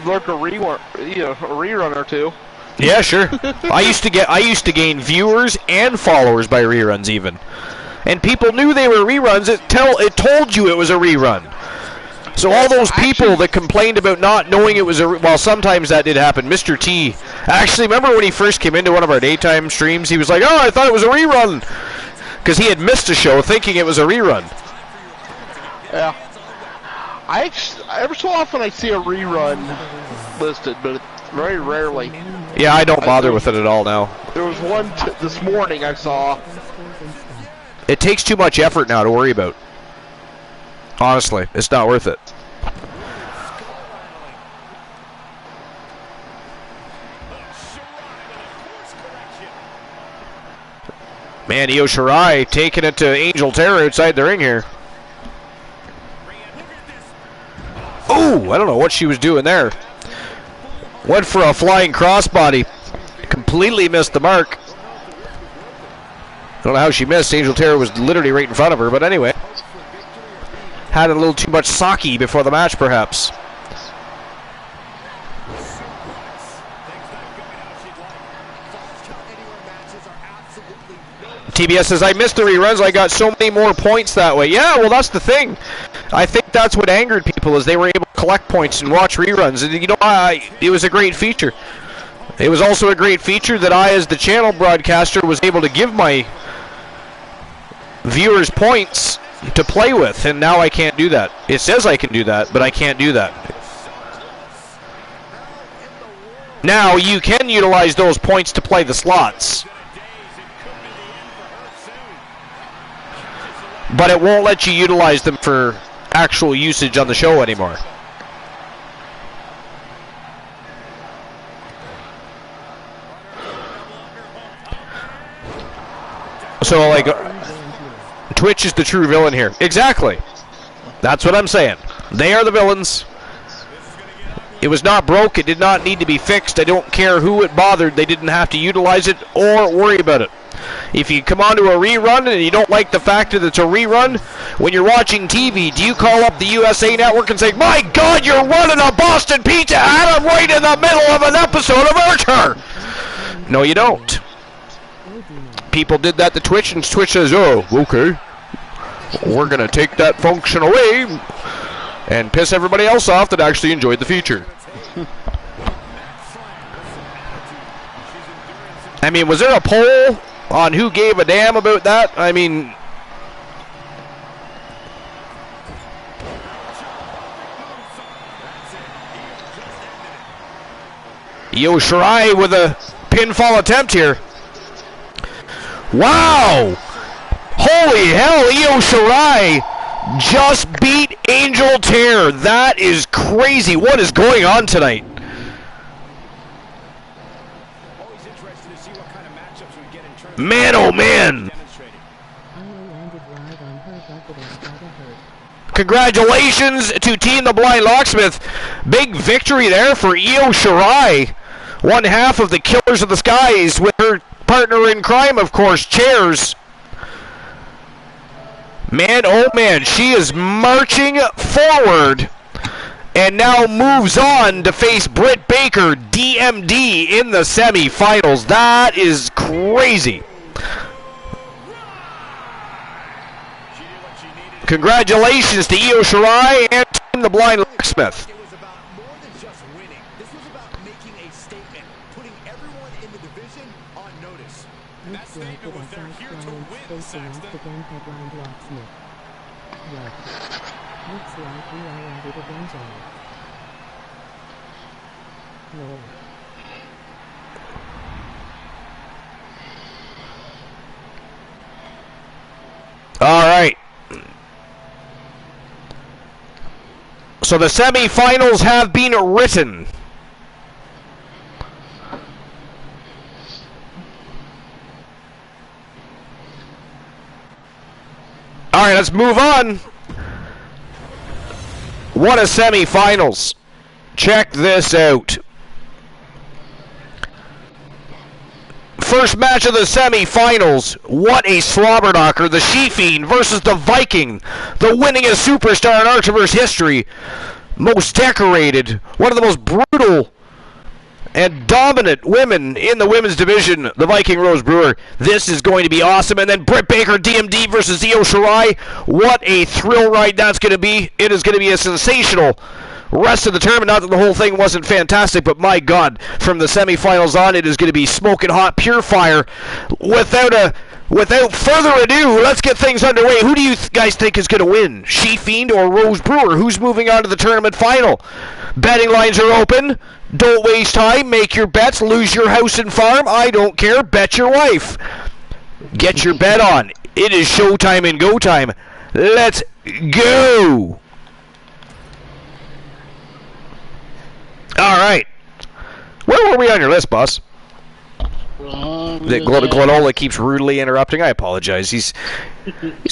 lurk a rerun or two. Yeah, sure. I used to gain viewers and followers by reruns even. And people knew they were reruns. It told you it was a rerun. So all those people that complained about not knowing it was well, sometimes that did happen. Mr. T, actually, remember when he first came into one of our daytime streams, he was like, "Oh, I thought it was a rerun," because he had missed a show thinking it was a rerun. Yeah. Every so often I see a rerun listed, but very rarely. Yeah, I don't bother with it at all now. There was one this morning I saw. It takes too much effort now to worry about. Honestly, it's not worth it. Man, Io Shirai taking it to Angel Terror outside the ring here. Ooh, I don't know what she was doing there. Went for a flying crossbody. Completely missed the mark. I don't know how she missed. Angel Terror was literally right in front of her, but anyway. Had a little too much sake before the match, perhaps. TBS says, I missed the reruns. I got so many more points that way. Yeah, well, that's the thing. I think that's what angered people, is they were able to collect points and watch reruns. And, you know, it was a great feature. It was also a great feature that I, as the channel broadcaster, was able to give my viewers points to play with, and now I can't do that. It says I can do that, but I can't do that. Now, you can utilize those points to play the slots, but it won't let you utilize them for actual usage on the show anymore. So, like, Twitch is the true villain here. Exactly. That's what I'm saying. They are the villains. It was not broke. It did not need to be fixed. I don't care who it bothered. They didn't have to utilize it or worry about it. If you come onto a rerun and you don't like the fact that it's a rerun, when you're watching TV, do you call up the USA Network and say, "My God, you're running a Boston Pizza Adam right in the middle of an episode of Archer"? No, you don't. People did that to Twitch, and Twitch says, "Oh, okay. We're going to take that function away and piss everybody else off that actually enjoyed the feature." I mean, was there a poll on who gave a damn about that? I mean, Io Shirai with a pinfall attempt here. Wow! Holy hell, Io Shirai just beat Angel Terror. That is crazy. What is going on tonight? Man, oh man! Congratulations to Team the Blind Locksmith. Big victory there for Io Shirai. One half of the Killers of the Skies with her partner in crime, of course, Chairs. Man, oh man, she is marching forward and now moves on to face Britt Baker, DMD, in the semifinals. That is crazy. Congratulations to Io Shirai and Team the Blind Locksmith. It was about more than just winning. This was about making a statement, putting everyone in the division on notice. And that statement was they're here to win, Saxton. Looks like we are ready to binge on it. Roll. All right. So the semifinals have been written. All right, let's move on. What a semifinals. Check this out. First match of the semifinals. What a slobber knocker. The She-Fiend versus the Viking. The winningest superstar in Archiverse history. Most decorated. One of the most brutal and dominant women in the women's division, the Viking Rose Brewer. This is going to be awesome. And then Britt Baker, DMD versus Io Shirai. What a thrill ride that's going to be. It is going to be a sensational rest of the tournament. Not that the whole thing wasn't fantastic, but my God, from the semifinals on, it is going to be smoking hot, pure fire. Without further ado, let's get things underway. Who do you guys think is going to win? She-Fiend or Rose Brewer? Who's moving on to the tournament final? Betting lines are open. Don't waste time. Make your bets. Lose your house and farm. I don't care. Bet your wife. Get your bet on. It is showtime and go time. Let's go. All right. Where were we on your list, boss? Glenola keeps rudely interrupting. I apologize. He's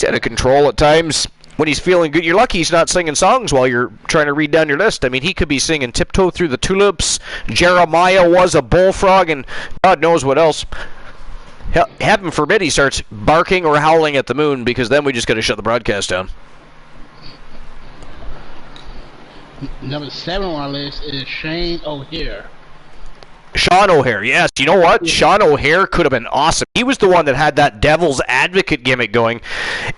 out of control at times. When he's feeling good, you're lucky he's not singing songs while you're trying to read down your list. I mean, he could be singing Tiptoe Through the Tulips, Jeremiah Was a Bullfrog, and God knows what else. Heaven forbid he starts barking or howling at the moon, because then we just got to shut the broadcast down. Number 7 on our list is Shane O'Hare. Sean O'Hare, yes. You know what? Sean O'Hare could have been awesome. He was the one that had that devil's advocate gimmick going,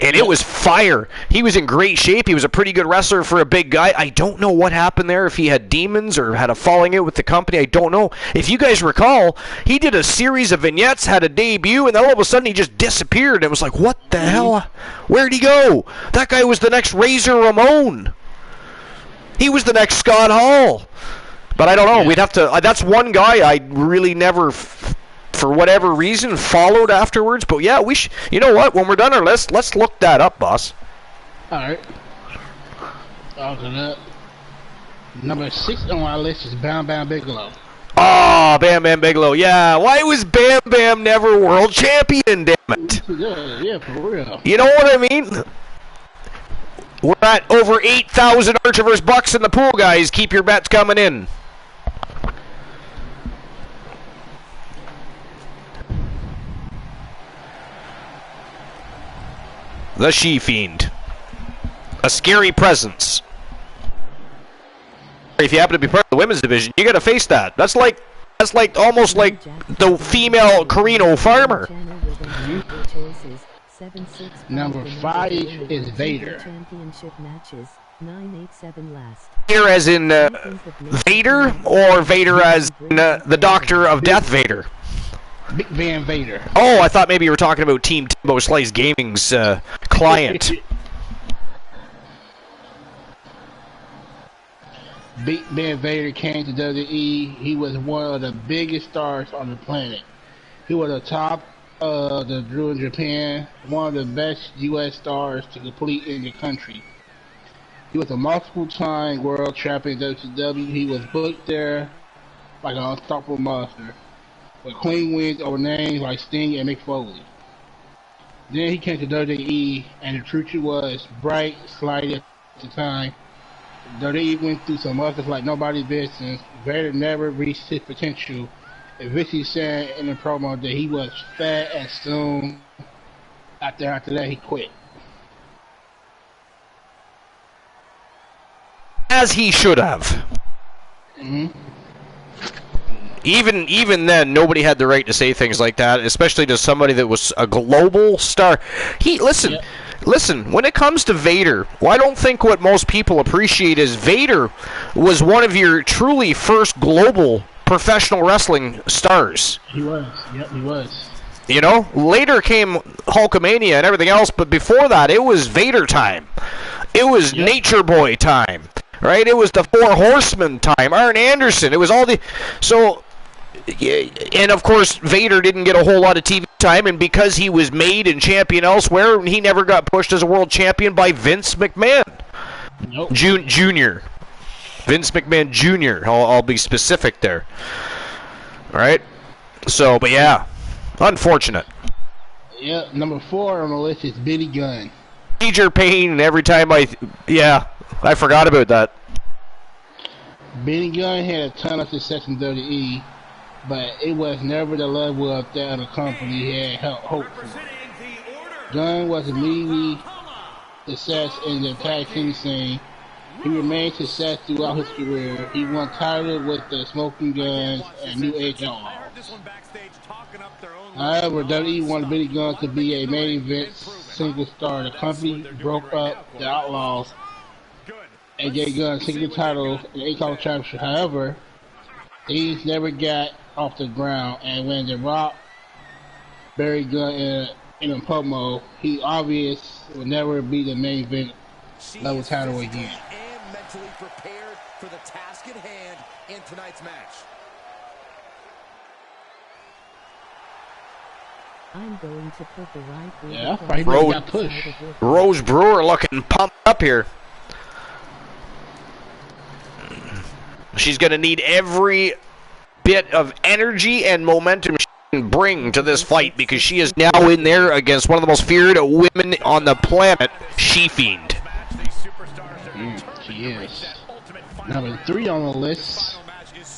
and it was fire. He was in great shape. He was a pretty good wrestler for a big guy. I don't know what happened there, if he had demons or had a falling out with the company. I don't know. If you guys recall, he did a series of vignettes, had a debut, and then all of a sudden he just disappeared. It was like, what the hell? Where'd he go? That guy was the next Razor Ramon. He was the next Scott Hall. But I don't know. We'd have to. That's one guy I really never, for whatever reason, followed afterwards. But yeah, we. You know what? When we're done our list, let's look that up, boss. All right. That. Number 6 on our list is Bam Bam Bigelow. Oh, Bam Bam Bigelow. Yeah. Why was Bam Bam never world champion? Damn it. Yeah, for real. You know what I mean? We're at over 8,000 Archiverse bucks in the pool, guys. Keep your bets coming in. The She-Fiend. A scary presence. If you happen to be part of the women's division, you got to face that. That's almost like the female Carino Farmer. Number 5 is Vader. Vader as in Vader, or Vader as in, the Doctor of Death Vader? Big Van Vader. Oh, I thought maybe you were talking about Team Timbo Slice Gaming's client. Big Ben Vader came to WWE. He was one of the biggest stars on the planet. He was the top of the Drew in Japan, one of the best U.S. stars to complete in the country. He was a multiple-time world champion in WCW. He was booked there like an unstoppable monster, with clean wins over names like Sting and Mick Foley. Then he came to WWE, and the truth was bright, slight at the time. WWE went through some others like nobody's business. Vader never reached his potential. And Vince said in the promo that he was fat and soon after that he quit. As he should have. Mm-hmm. Even then, nobody had the right to say things like that, especially to somebody that was a global star. Listen, when it comes to Vader, well, I don't think what most people appreciate is Vader was one of your truly first global professional wrestling stars. He was. Yep, he was. You know, later came Hulkamania and everything else, but before that, it was Vader time. It was Nature Boy time, right? It was the Four Horsemen time. Arn Anderson. It was all the... So... And of course, Vader didn't get a whole lot of TV time, and because he was made and champion elsewhere, he never got pushed as a world champion by Vince McMahon. Nope. Junior. Vince McMahon Jr. I'll be specific there. All right? So, but yeah, unfortunate. Yeah, number 4 on the list is Billy Gunn. Major pain every time I forgot about that. Billy Gunn had a ton of success in WWE, but it was never the level of that the company he had hoped for. Gunn was immediately success in the tag team scene He remained success throughout his career. He won titles with the Smoking Guns and New Age Outlaws. However, WWE wanted Billy Gunn to be a main event single star. The company broke up the Outlaws and gave Gunn single title and 8-title championship. However, these never got off the ground, and when The Rock buried Gunn in a promo, he obvious will never be the main event level title again. And mentally prepared for the task at hand in tonight's match. I'm going to put the right Yeah, right now he got pushed. Rose Brewer looking pumped up here. She's going to need every bit of energy and momentum she can bring to this fight because she is now in there against one of the most feared women on the planet, She-Fiend. She is. Number 3 on the list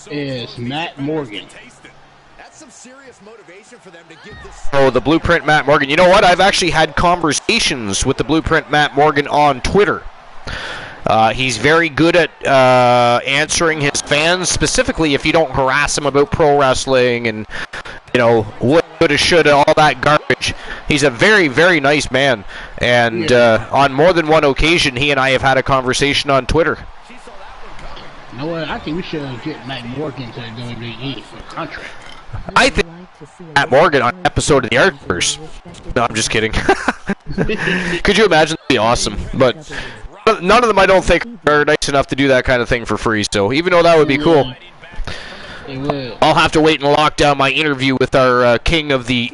is Matt Morgan. Some serious motivation for them to give this. Oh, the Blueprint Matt Morgan. You know what? I've actually had conversations with the Blueprint Matt Morgan on Twitter. He's very good at answering his fans, specifically if you don't harass him about pro wrestling and, you know, what coulda, shoulda, all that garbage. He's a very, very nice man. And on more than one occasion, he and I have had a conversation on Twitter. You know what? I think we should get Matt Morgan to the WWE for a contract. I think Matt Morgan on an episode of the Archverse. No, I'm just kidding. Could you imagine? That'd be awesome. But none of them, I don't think, are nice enough to do that kind of thing for free. So even though that would be cool, I'll have to wait and lock down my interview with our king of the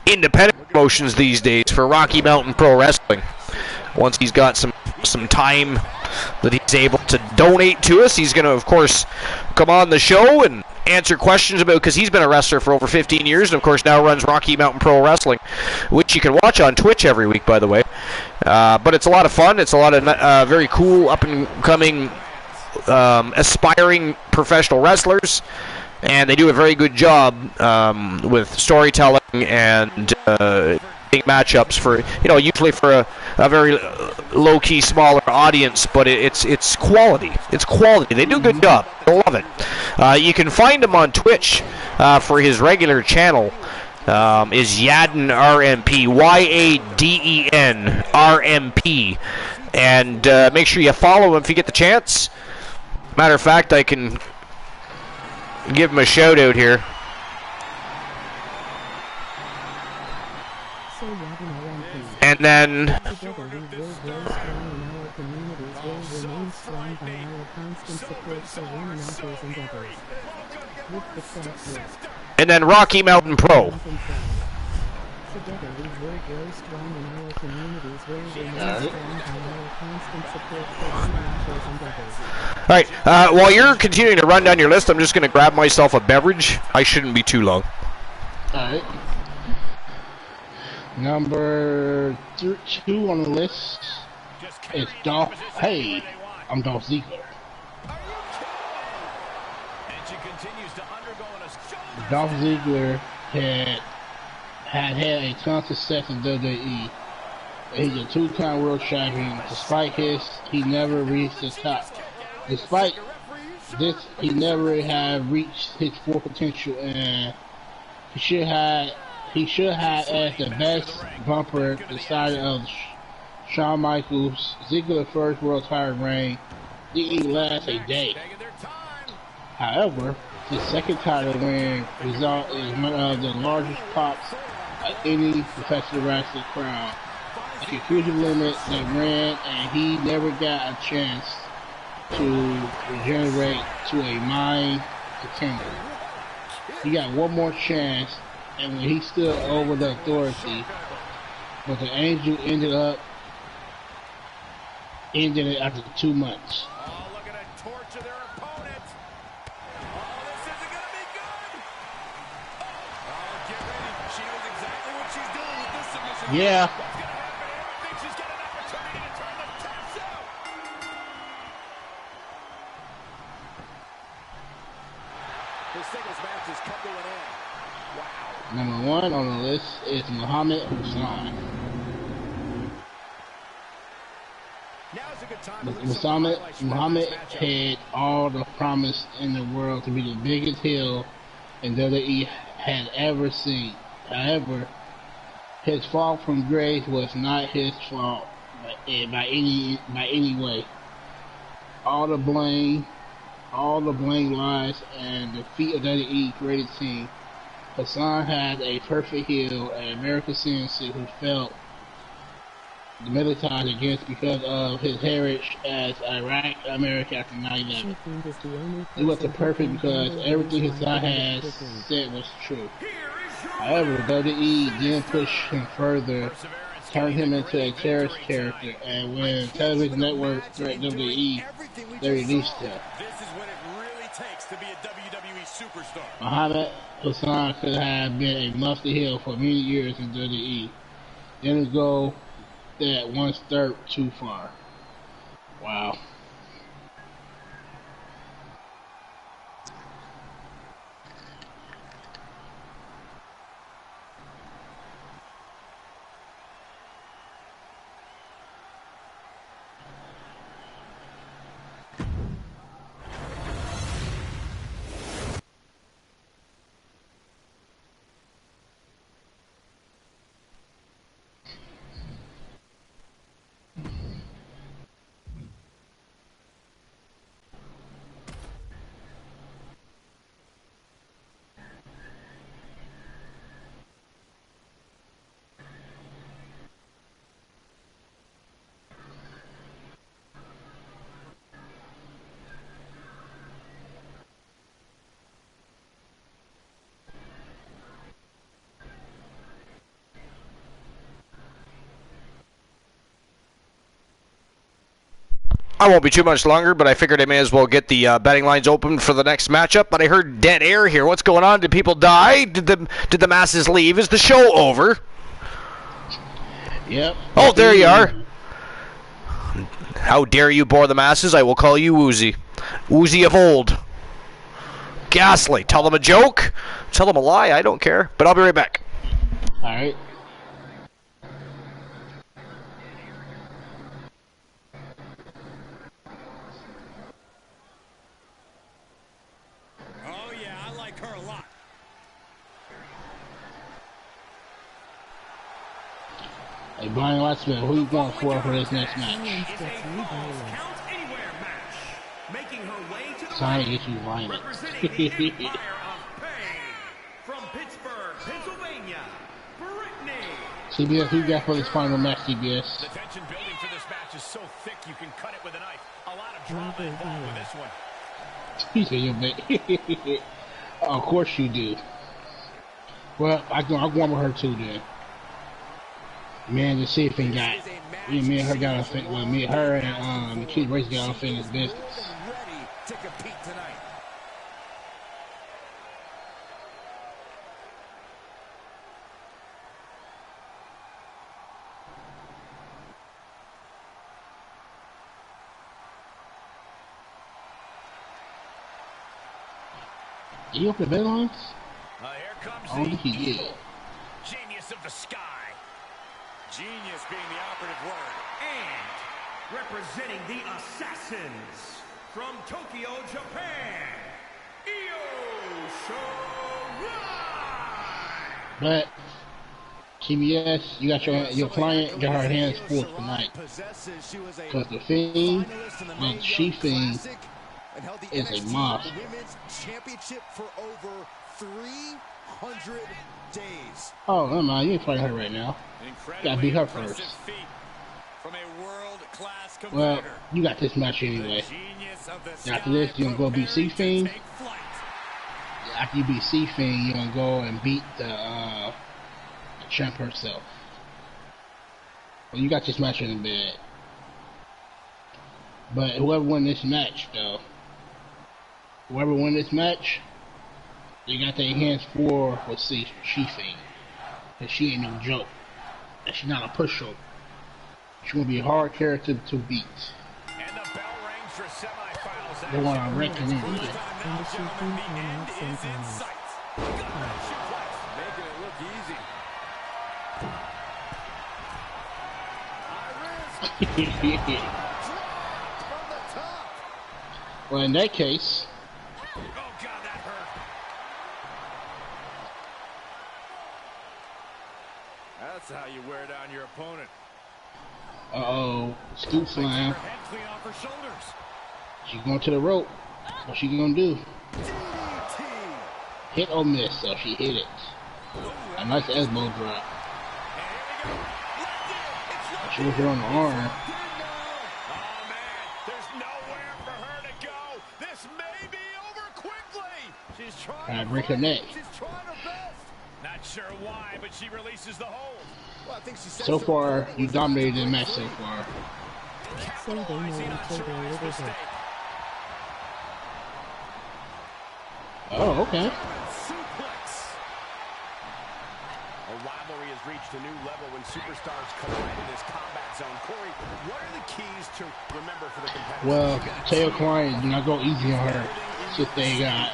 independent promotions these days for Rocky Mountain Pro Wrestling. Once he's got some time that he's able to donate to us, he's going to, of course, come on the show and answer questions about, because he's been a wrestler for over 15 years and of course now runs Rocky Mountain Pro Wrestling, which you can watch on Twitch every week, by the way. But it's a lot of fun. It's a lot of very cool up and coming aspiring professional wrestlers, and they do a very good job with storytelling and matchups for, you know, usually for a very low-key, smaller audience, but it's quality. It's quality. They do a good job. I love it. You can find him on Twitch for his regular channel. Is Yaden RMP, YADEN RMP, and make sure you follow him if you get the chance. Matter of fact, I can give him a shout out here. And then Rocky Mountain Pro. Alright, while you're continuing to run down your list, I'm just going to grab myself a beverage. I shouldn't be too long. Alright. Number 2 on the list is Dolph. Hey, I'm Dolph Ziggler. Dolph Ziggler had a ton of success in WWE. He's a 2-time world champion. Despite he never reached the top. Despite this, he never have reached his full potential, and he should have as the best bumper decided of Shawn Michaels. Ziggler's first world title reign didn't last a day. However, his second title win result is one of the largest pops of any professional wrestling crown. A conclusive limit that ran, and he never got a chance to regenerate to a main contender. He got one more chance, and when he stood over the authority, but the Angel ended it after 2 months. Oh, look at a torch of their opponent. Oh, this isn't going to be good. Oh, get ready. She knows exactly what she's doing with this submission. Yeah. What's going to happen here? I think she's got an opportunity to turn the taps out. This singles match has come to an end. Wow. Number 1 on the list is Muhammad Hassan. Now's a good Muhammad had all the promise in the world to be the biggest heel in WWE had ever seen. However, his fall from grace was not his fault by any way. All the blame lies and the defeat of WWE created team. Hassan had a perfect heel, an American citizen who felt militarized against because of his heritage as Iraq American after 9/11. It was perfect because everything Hassan had said was true. However, WWE didn't push him further, turned him into a terrorist character, and when television networks threatened WWE, they released him. This is what it really takes to be a WWE superstar. Muhammad Hassan could have been a must heel for many years in WWE. Didn't go that 1/3 too far. Wow. I won't be too much longer, but I figured I may as well get the betting lines open for the next matchup. But I heard dead air here. What's going on? Did people die? Did the masses leave? Is the show over? Yep. Oh, there you are. How dare you bore the masses? I will call you Woozy. Woozy of old. Ghastly. Tell them a joke. Tell them a lie. I don't care. But I'll be right back. All right. Oh, yeah, I like her a lot. Hey, Brian Watson, who you going for this next match? Trying to get you violent. From Pittsburgh, Pennsylvania, Brittany. CBS, who you got for this final match, CBS? The tension building for this match is so thick you can cut it with a knife. A lot of drama involved with this one. He said you bet. Of course you do. Well, I'm going with her too then. Man, the see if he got. Me and her got a well, me, her and the kid race got unfinished business. Ready to compete tonight. Did he open the bed lines? Here comes I don't think he did. Genius of the sky. Genius being the operative word. And representing the Assassins from Tokyo, Japan, Io Shirai. But CBS, you got your client got her hands full tonight. Because the Fiend, well, She Fiend, is a must. Women's championship for over 300 days. Oh, never mind. You ain't fighting her right now. Gotta beat her first. From a world-class Well, you got this match anyway. After this, you're gonna go beat C Fiend. After you beat C Fiend, you're gonna go and beat the champ herself. Well, you got this match in the bed. But whoever wins this match, though, whoever wins this match, they got their hands full with She Fiend. Cause she ain't no joke. And she's not a pushover. She's gonna be a hard character to beat. And the bell rings for semifinals. They want to reckon in. And the She Fiend came out sometimes. Making it look easy. Well, in that case, Oh, God, that hurt. That's how you wear down your opponent. scoop slam. Her head clean off her shoulders. She's going to the rope. What she gonna do? DDT. Hit or miss? So she hit it. A nice elbow drop. She was on the arm. Oh, man. There's nowhere for her to go. This may be over quickly. She's trying Break her neck. She's trying her best. Not sure why, but she releases the hold. Well, I think she said So far, you dominated the match so far. So they know each other a little bit. Oh, okay. Suplex. A rivalry has reached a new level when superstars collide in this combat zone. Corey, what are the keys to remember for the competitors? Well, tell your client do not go easy on her since they know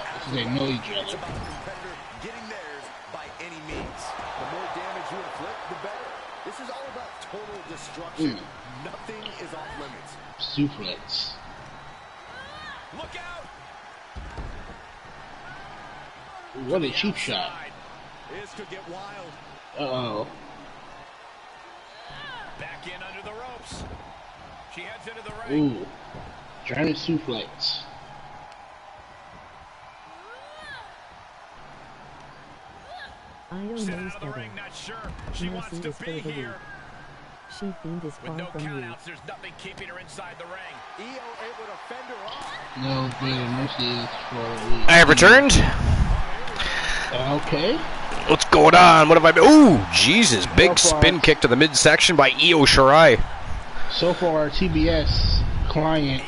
each It's other. about the competitor getting theirs by any means. The more damage you inflict, the better. This is all about total destruction. Nothing is off limits. Suplex. Look out! What a cheap shot. This could get wild. Uh-oh. Back in under the ropes. She heads into the ring. Ooh. German suplex. I don't Sit know out of the Stella. ring, not sure. She wants Mercy to is be for the here. weak. She Fiend is With far no from you. countouts, there's nothing keeping her inside the ring. EO able to fend her off. No, but Mercy is for the I have returned. Okay. What's going on? What have I been? Ooh, Jesus. Big spin kick to the midsection by Io Shirai. So far, TBS client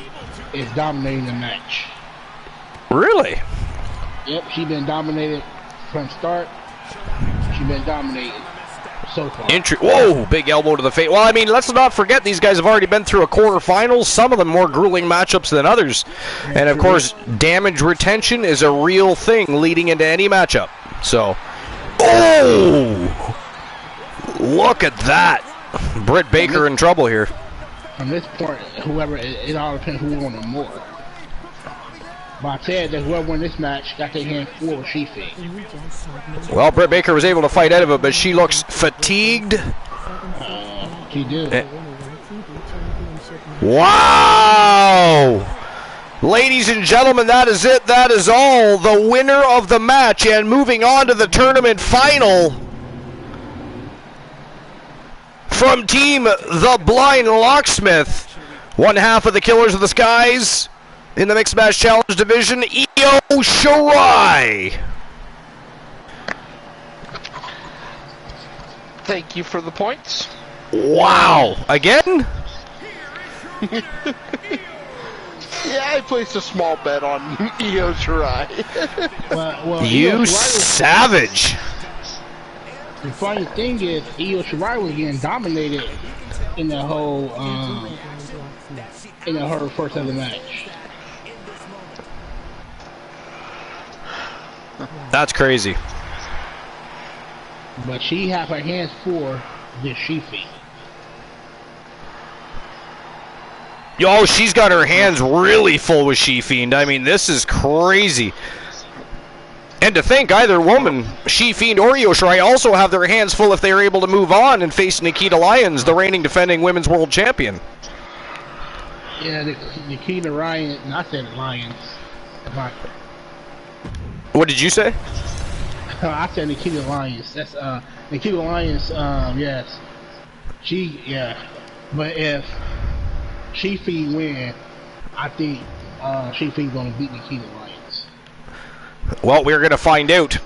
is dominating the match. Really? Yep, she been dominated from start. She been dominated so far. Whoa, big elbow to the face. Well, I mean, let's not forget these guys have already been through a quarterfinals, some of them more grueling matchups than others. And, of course, damage retention is a real thing leading into any matchup. So, oh! Look at that. Britt Baker in trouble here. From this point, whoever, it all depends who won them more. But I said that whoever won this match got their hand full of She-Fiend. You just saw me. Well, Britt Baker was able to fight out of it, but she looks fatigued. She did. The winner of the TV championship match. Wow! Ladies and gentlemen, that is it. That is all. The winner of the match, and moving on to the tournament final. From Team The Blind Locksmith, one half of the Killers of the Skies in the Mixed Match Challenge division, Io Shirai. Thank you for the points. Wow! Again? Yeah, I placed a small bet on Io Shirai. Well, You Io Shirai savage! the funny thing is, Io Shirai was getting dominated in the whole, in her first of the match. That's crazy. But she had her hands full with She-Fiend. Oh, she's got her hands really full with She-Fiend. I mean, this is crazy. And to think either woman, She-Fiend or Io Shirai, also have their hands full if they are able to move on and face Nikita Lyons, the reigning defending women's world champion. Yeah, the Nikita Ryan, not said Lions. What did you say? I said Nikita Lyons. That's Nikita Lyons. Yes, But if She-Fiend win, I think She-Fiend gonna beat Nikita Lyons. Well, we're going to find out.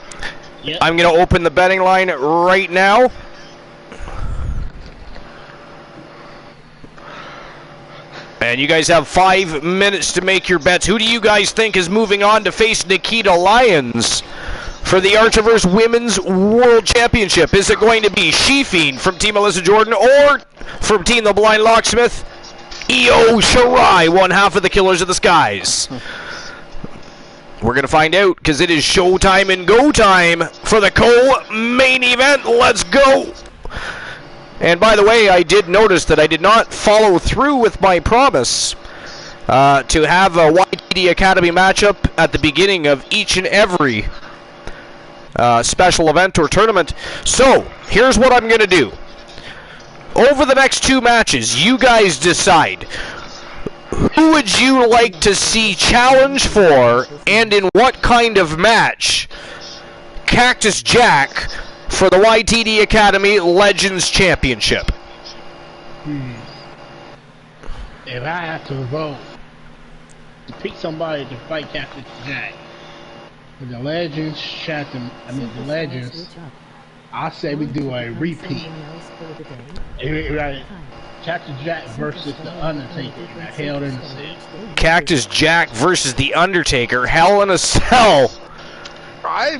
Yep. I'm going to open the betting line right now. And you guys have 5 minutes to make your bets. Who do you guys think is moving on to face Nikita Lyons for the Archiverse Women's World Championship? Is it going to be She-Fiend from Team Alyssa Jordan or from Team The Blind Locksmith, Io Shirai, one half of the Killers of the Skies? We're going to find out because it is showtime and go time for the co-main event. Let's go! And by the way, I did notice that I did not follow through with my promise to have a YT YTD Academy matchup at the beginning of each and every special event or tournament. So, here's what I'm going to do. Over the next 2 matches, you guys decide. Who would you like to see challenge for, and in what kind of match? Cactus Jack for the YTD Academy Legends Championship. If I have to vote to pick somebody to fight Cactus Jack for the Legends champion, the Legends, I say we do a repeat. Right, Cactus Jack versus the Undertaker, Hell in a Cell. Cactus Jack versus the Undertaker, Hell in a Cell. I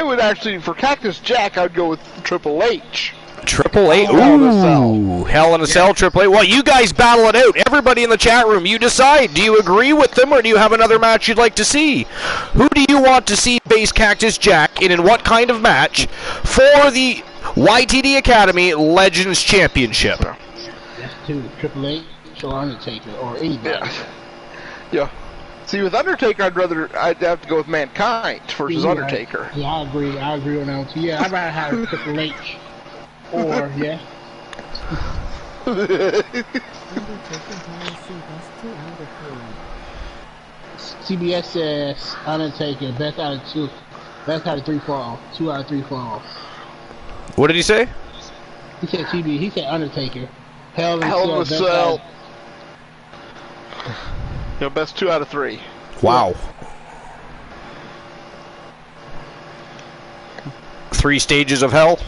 would actually, for Cactus Jack, I'd go with Triple H. Triple H, ooh, Hell in a Cell, Triple H. Well, you guys battle it out. Everybody in the chat room, you decide. Do you agree with them, or do you have another match you'd like to see? Who do you want to see face Cactus Jack, and in what kind of match for the YTD Academy Legends Championship? That's 2, Triple H or Undertaker, or anybody. Yeah. See, with Undertaker, I'd have to go with Mankind versus Undertaker. Yeah, I agree on that one too. Yeah, I'd rather have Triple H. Or, yeah. CBS says Undertaker, best out of 2. Best out of 3 falls. 2 out of 3 falls. What did he say? He said he said Undertaker. Hell in a a Cell. Cell. Best 2 out of 3. Wow. 3 stages of hell?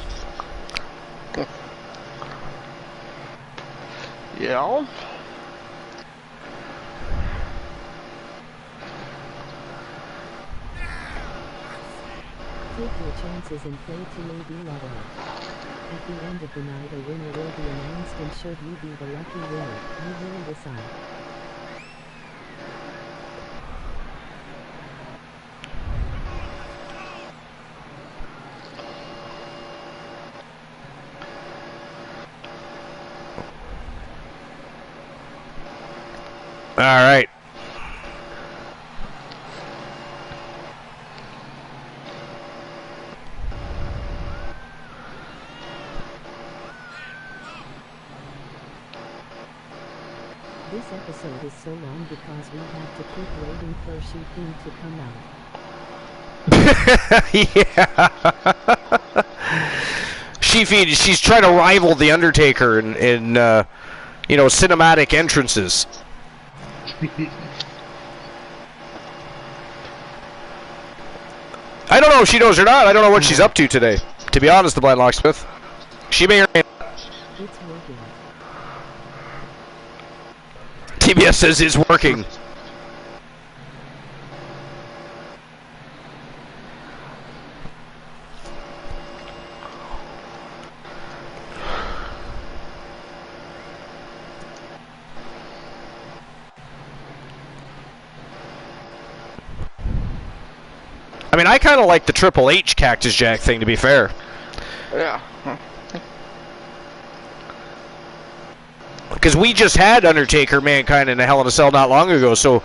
Yeah. Take your chances and play to maybe level. At the end of the night, a winner will be announced, and should you be the lucky winner, you will decide. All right. This episode is so long because we have to keep waiting for She-Fiend to come out. Yeah. She-Fiend, she's trying to rival the Undertaker in cinematic entrances. I don't know if she knows or not. I don't know what she's up to today. To be honest, the Blind Locksmith. She may or may not. It's working. TBS says it's working. I mean, I kind of like the Triple H Cactus Jack thing, to be fair. Yeah. Because we just had Undertaker, Mankind, and a Hell in a Cell not long ago, so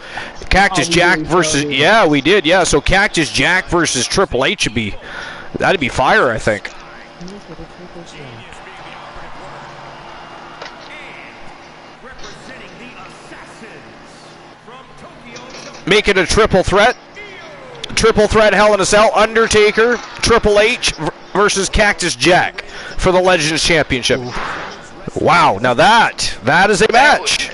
Cactus Jack versus... Yeah, we did, yeah. So Cactus Jack versus Triple H would be... That'd be fire, I think. Make it a triple threat. Triple threat Hell in a Cell, Undertaker, Triple H versus Cactus Jack for the Legends Championship. Wow, now that is a match.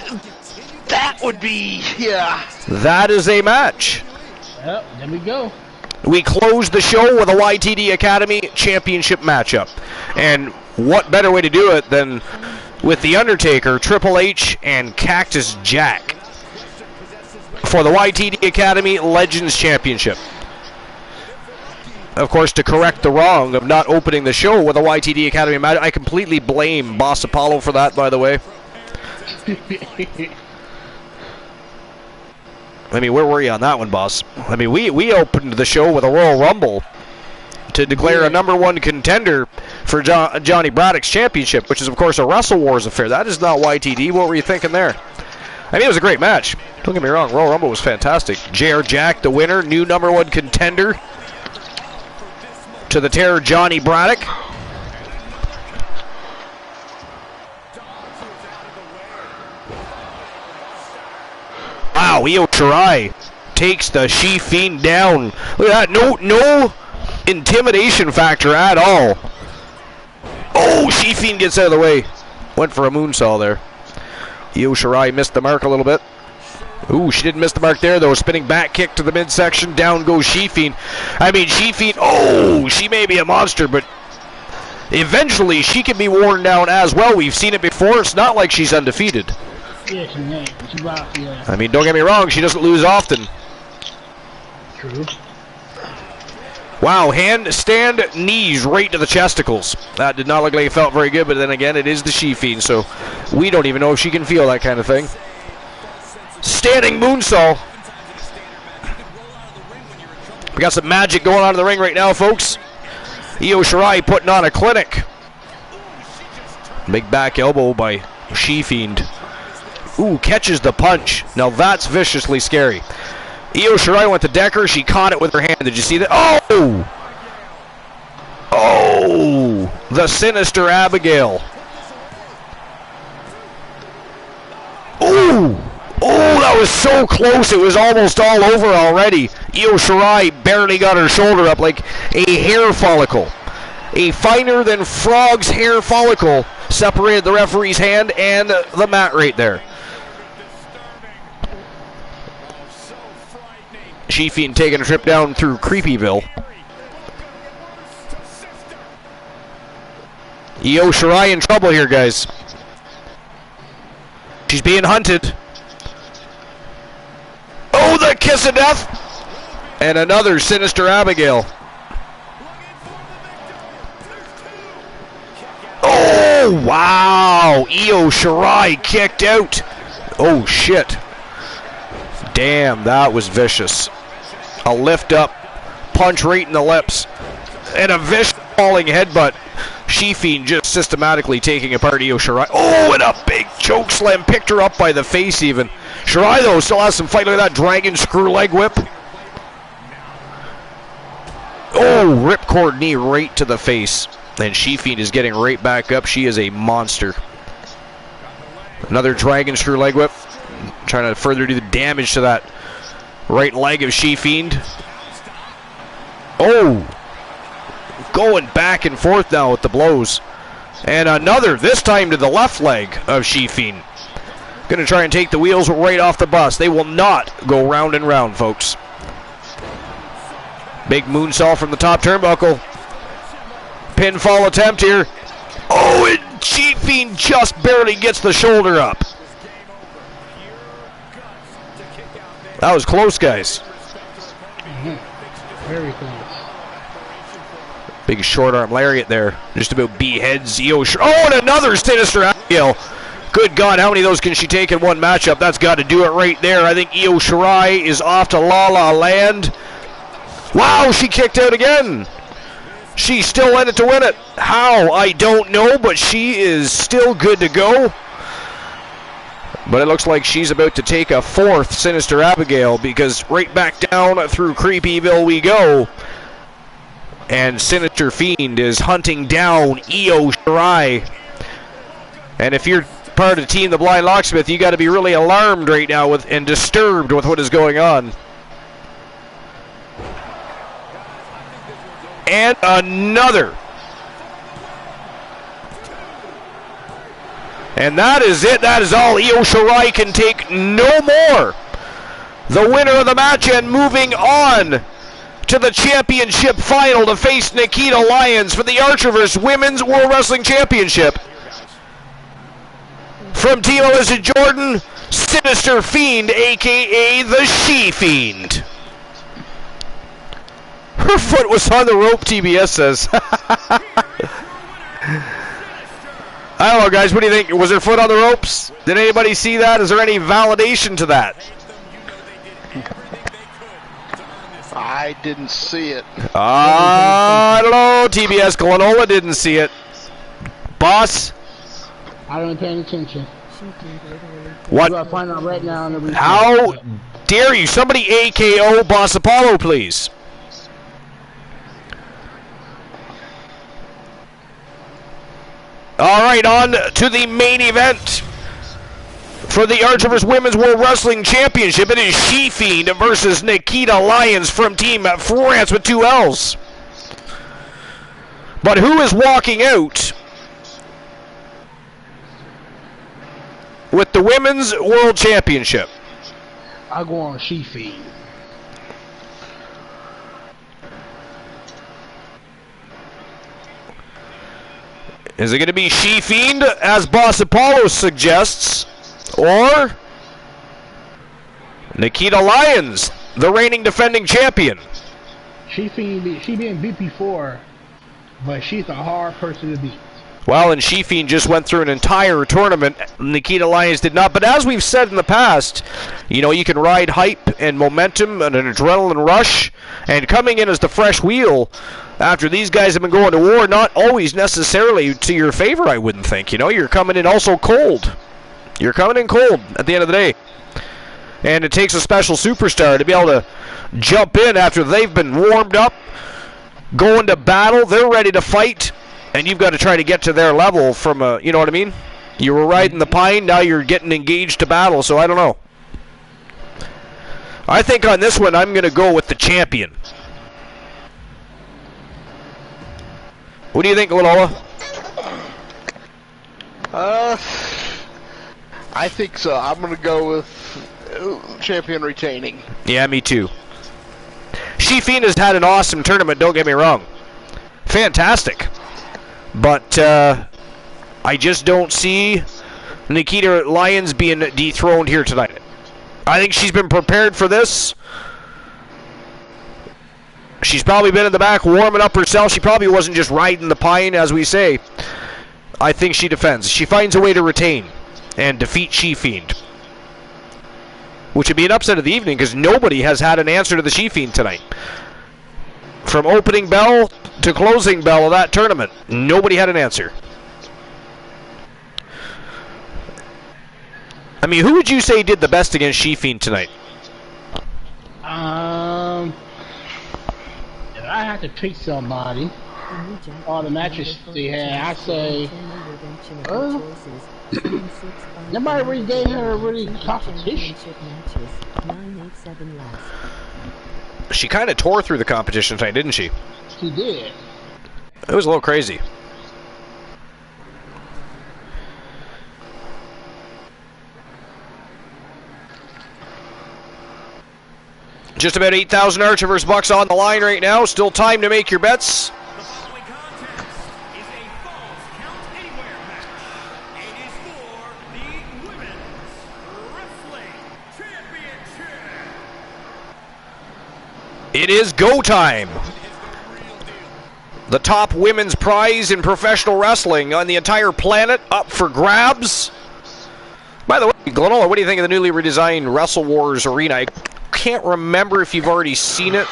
That would be, yeah. That is a match. Yep, there we go. We close the show with a YTD Academy Championship matchup. And what better way to do it than with The Undertaker, Triple H, and Cactus Jack for the YTD Academy Legends Championship. Of course, to correct the wrong of not opening the show with a YTD Academy match, I completely blame Boss Apollo for that, by the way. I mean, where were you on that one, boss? I mean, we opened the show with a Royal Rumble to declare a #1 contender for Johnny Braddock's championship, which is, of course, a Wrestle Wars affair. That is not YTD. What were you thinking there? I mean, it was a great match. Don't get me wrong, Royal Rumble was fantastic. JR Jack, the winner, new #1 contender to the Terror, Johnny Braddock. Wow, Io Shirai takes the She-Fiend down. Look at that, no intimidation factor at all. Oh, She-Fiend gets out of the way. Went for a moonsault there. Io Shirai missed the mark a little bit. Ooh, she didn't miss the mark there, though. Spinning back kick to the midsection. Down goes She-Fiend. I mean, She-Fiend, oh, she may be a monster, but eventually she can be worn down as well. We've seen it before. It's not like she's undefeated. Yeah, she's about, yeah. I mean, don't get me wrong. She doesn't lose often. True. Wow, handstand knees right to the chesticles. That did not look like it felt very good, but then again, it is the She-Fiend, so we don't even know if she can feel that kind of thing. Standing moonsault. We got some magic going on in the ring right now, folks. Io Shirai putting on a clinic. Big back elbow by She-Fiend. Ooh, catches the punch. Now that's viciously scary. Io Shirai went to Decker. She caught it with her hand. Did you see that? Oh! Oh! The Sinister Abigail. Ooh! Oh, that was so close. It was almost all over already. Io Shirai barely got her shoulder up like a hair follicle. A finer than frog's hair follicle separated the referee's hand and the mat right there. She-Fiend taking a trip down through Creepyville. Io Shirai in trouble here, guys. She's being hunted. Oh, the kiss of death! And another Sinister Abigail. Oh, wow! Io Shirai kicked out. Oh, shit. Damn, that was vicious. A lift up, punch right in the lips, and a vicious falling headbutt. She-Fiend just systematically taking apart Io Shirai. Oh, and a big choke slam, picked her up by the face even. Shirai, though, still has some fight. Look at that dragon screw leg whip. Oh, ripcord knee right to the face. And She-Fiend is getting right back up. She is a monster. Another dragon screw leg whip. Trying to further do the damage to that right leg of She-Fiend. Oh! Going back and forth now with the blows. And another, this time to the left leg of She-Fiend. Gonna try and take the wheels right off the bus. They will not go round and round, folks. Big moonsault from the top turnbuckle. Pinfall attempt here. Oh, and She-Fiend just barely gets the shoulder up. That was close, guys. Very close. Big short arm lariat there. Just about beheads Io Shirai. Oh, and another Sinister Abigail. Good God, how many of those can she take in one matchup? That's got to do it right there. I think Io Shirai is off to La La Land. Wow, she kicked out again. She's still in it to win it. How? I don't know, but she is still good to go. But it looks like she's about to take a fourth Sinister Abigail, because right back down through Creepyville we go. And Sinister Fiend is hunting down Io Shirai. And if you're part of Team the Blind Locksmith, you got to be really alarmed right now and disturbed with what is going on. And another. And that is it. That is all. Io Shirai can take no more. The winner of the match and moving on to the championship final to face Nikita Lyons for the Archerverse Women's World Wrestling Championship. From Team Elizabeth Jordan, Sinister Fiend, a.k.a. the She-Fiend. Her foot was on the rope, TBS says. I don't know, guys. What do you think? Was her foot on the ropes? Did anybody see that? Is there any validation to that? I didn't see it. I don't know. TBS Glenola didn't see it. Boss? I don't pay attention. What? I'll find out right now on the replay. How dare you? Somebody AKO Boss Apollo, please. All right, on to the main event for the Archivers Women's World Wrestling Championship. It is She-Fiend versus Nikita Lyons from Team France with 2 L's. But who is walking out with the Women's World Championship? I'll go on She-Fiend. Is it going to be She-Fiend, as Boss Apollo suggests, or Nikita Lyons, the reigning defending champion? She-Fiend, she been beat before, but she's a hard person to beat. Well, and She-Fiend just went through an entire tournament. Nikita Lyons did not. But as we've said in the past, you know, you can ride hype and momentum and an adrenaline rush. And coming in as the fresh wheel after these guys have been going to war, not always necessarily to your favor, I wouldn't think. You know, you're coming in also cold. You're coming in cold at the end of the day. And it takes a special superstar to be able to jump in after they've been warmed up, going to battle, they're ready to fight. And you've got to try to get to their level from a, you know what I mean? You were riding the pine, now you're getting engaged to battle, so I don't know. I think on this one, I'm going to go with the champion. What do you think, Lanola? I think so. I'm going to go with champion retaining. Yeah, me too. She-Fiend has had an awesome tournament, don't get me wrong. Fantastic. But I just don't see Nikita Lyons being dethroned here tonight. I think she's been prepared for this. She's probably been in the back warming up herself. She probably wasn't just riding the pine, as we say. I think she defends. She finds a way to retain and defeat She-Fiend, which would be an upset of the evening because nobody has had an answer to the She-Fiend tonight. From opening bell to closing bell of that tournament, nobody had an answer. I mean, who would you say did the best against She-Fiend tonight? If I had to pick somebody, all the matches they had, I'd say, nobody really gave her really competition. She kind of tore through the competition tonight, didn't she? She did. It was a little crazy. Just about 8,000 Archivers bucks on the line right now. Still time to make your bets. The following contest is a Falls Count Anywhere match. It is for the Women's Wrestling Championship. It is go time. The top women's prize in professional wrestling on the entire planet up for grabs. By the way, Glenola, what do you think of the newly redesigned Wrestle Wars Arena? I can't remember if you've already seen it.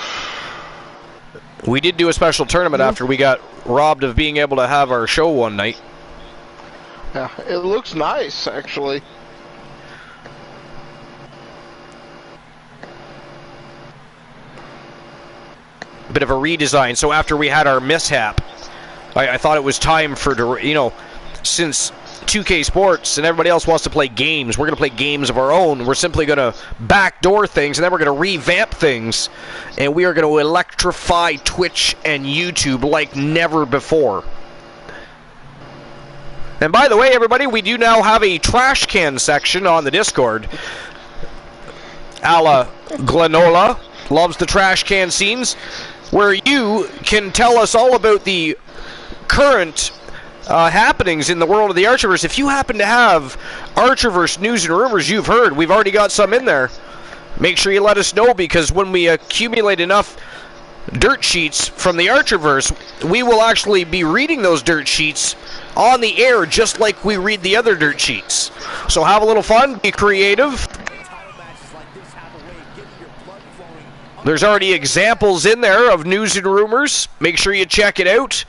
We did do a special tournament after we got robbed of being able to have our show one night. Yeah, it looks nice, actually. Bit of a redesign. So after we had our mishap, I thought it was time for, you know, since 2K Sports and everybody else wants to play games, we're going to play games of our own. We're simply going to backdoor things, and then we're going to revamp things, and we are going to electrify Twitch and YouTube like never before. And by the way, everybody, we do now have a trash can section on the Discord. A la Glenola loves the trash can scenes, where you can tell us all about the current happenings in the world of the Archivers. If you happen to have Archiverse news and rumors you've heard, we've already got some in there. Make sure you let us know, because when we accumulate enough dirt sheets from the Archiverse, we will actually be reading those dirt sheets on the air just like we read the other dirt sheets. So have a little fun, be creative. There's already examples in there of news and rumors. Make sure you check it out.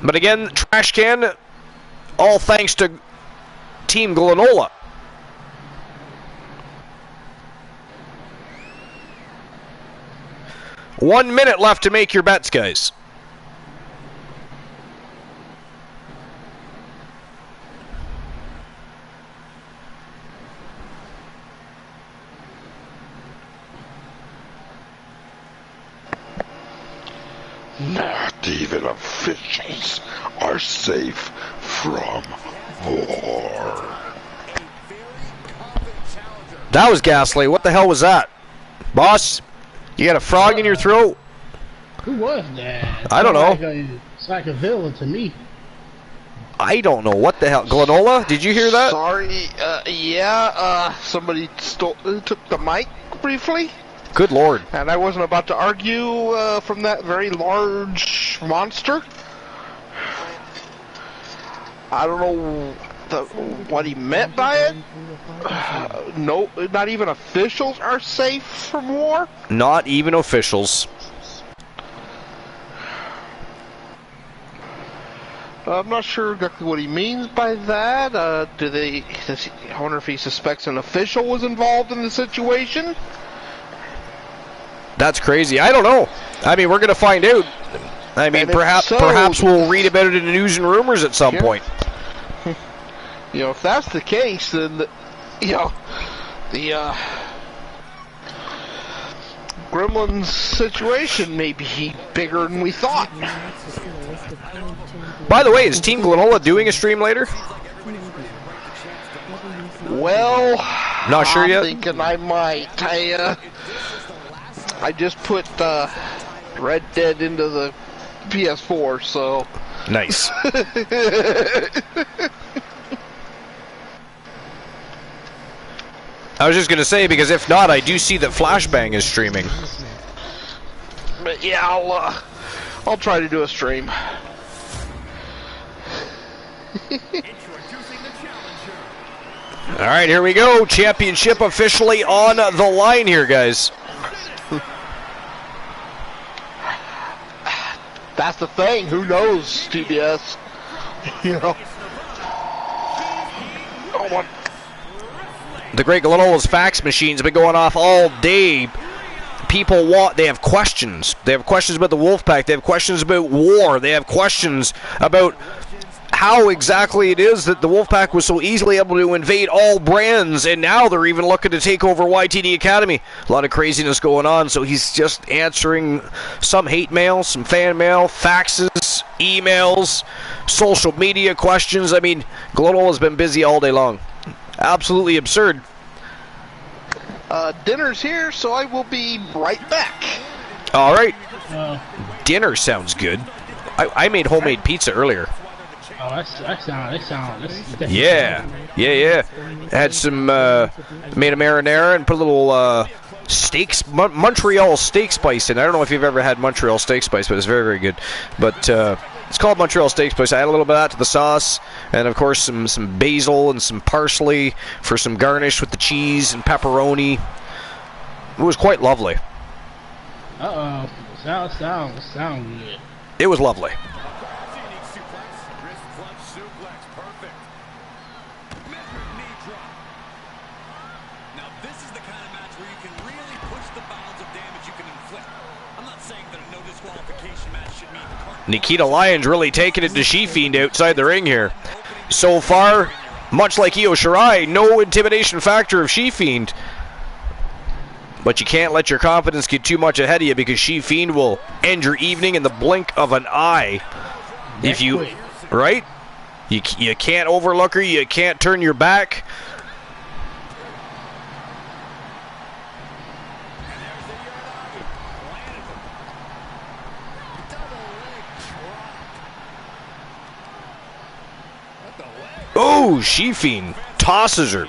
But again, trash can, all thanks to Team Glenola. One minute left to make your bets, guys. Not even officials are safe from war. That was ghastly. What the hell was that? Boss, you got a frog in your throat? Who was that? I don't know. It's like a villain to me. I don't know. What the hell? Glenola, did you hear that? Sorry, somebody took the mic briefly. Good Lord. And I wasn't about to argue from that very large monster. I don't know what he meant by it. No, not even officials are safe from war. Not even officials. I'm not sure exactly what he means by that. I wonder if he suspects an official was involved in the situation. That's crazy. I don't know. I mean, we're going to find out. I mean, perhaps we'll read about it in the news and rumors at some point. You know, if that's the case, then the Gremlins situation may be bigger than we thought. By the way, is Team Glenola doing a stream later? Well, not sure yet. I'm thinking I might. I just put Red Dead into the PS4, so nice. I was just gonna say, because if not, I do see that Flashbang is streaming. But yeah, I'll try to do a stream. All right, here we go. Championship officially on the line here, guys. That's the thing. Who knows, TBS? You know. Oh, what? The great Glenola's fax machine's been going off all day. People they have questions. They have questions about the Wolfpack. They have questions about war. They have questions about how exactly it is that the Wolfpack was so easily able to invade all brands, and now they're even looking to take over YTD Academy. A lot of craziness going on, so he's just answering some hate mail, some fan mail, faxes, emails, social media questions. I mean, Global has been busy all day long. Absolutely absurd. Dinner's here, so I will be right back. All right. Dinner sounds good. I made homemade pizza earlier. Oh, that sounds. Yeah. Had some, made a marinara and put a little steaks, Montreal steak spice in. I don't know if you've ever had Montreal steak spice, but it's very, very good. But it's called Montreal steak spice. I add a little bit of that to the sauce, and of course some basil and some parsley for some garnish with the cheese and pepperoni. It was quite lovely. Sound good. It was lovely. Nikita Lyons really taking it to She-Fiend outside the ring here. So far, much like Io Shirai, no intimidation factor of She-Fiend. But you can't let your confidence get too much ahead of you, because She-Fiend will end your evening in the blink of an eye. If you, right? You can't overlook her, you can't turn your back. Oh, She-Fiend tosses her.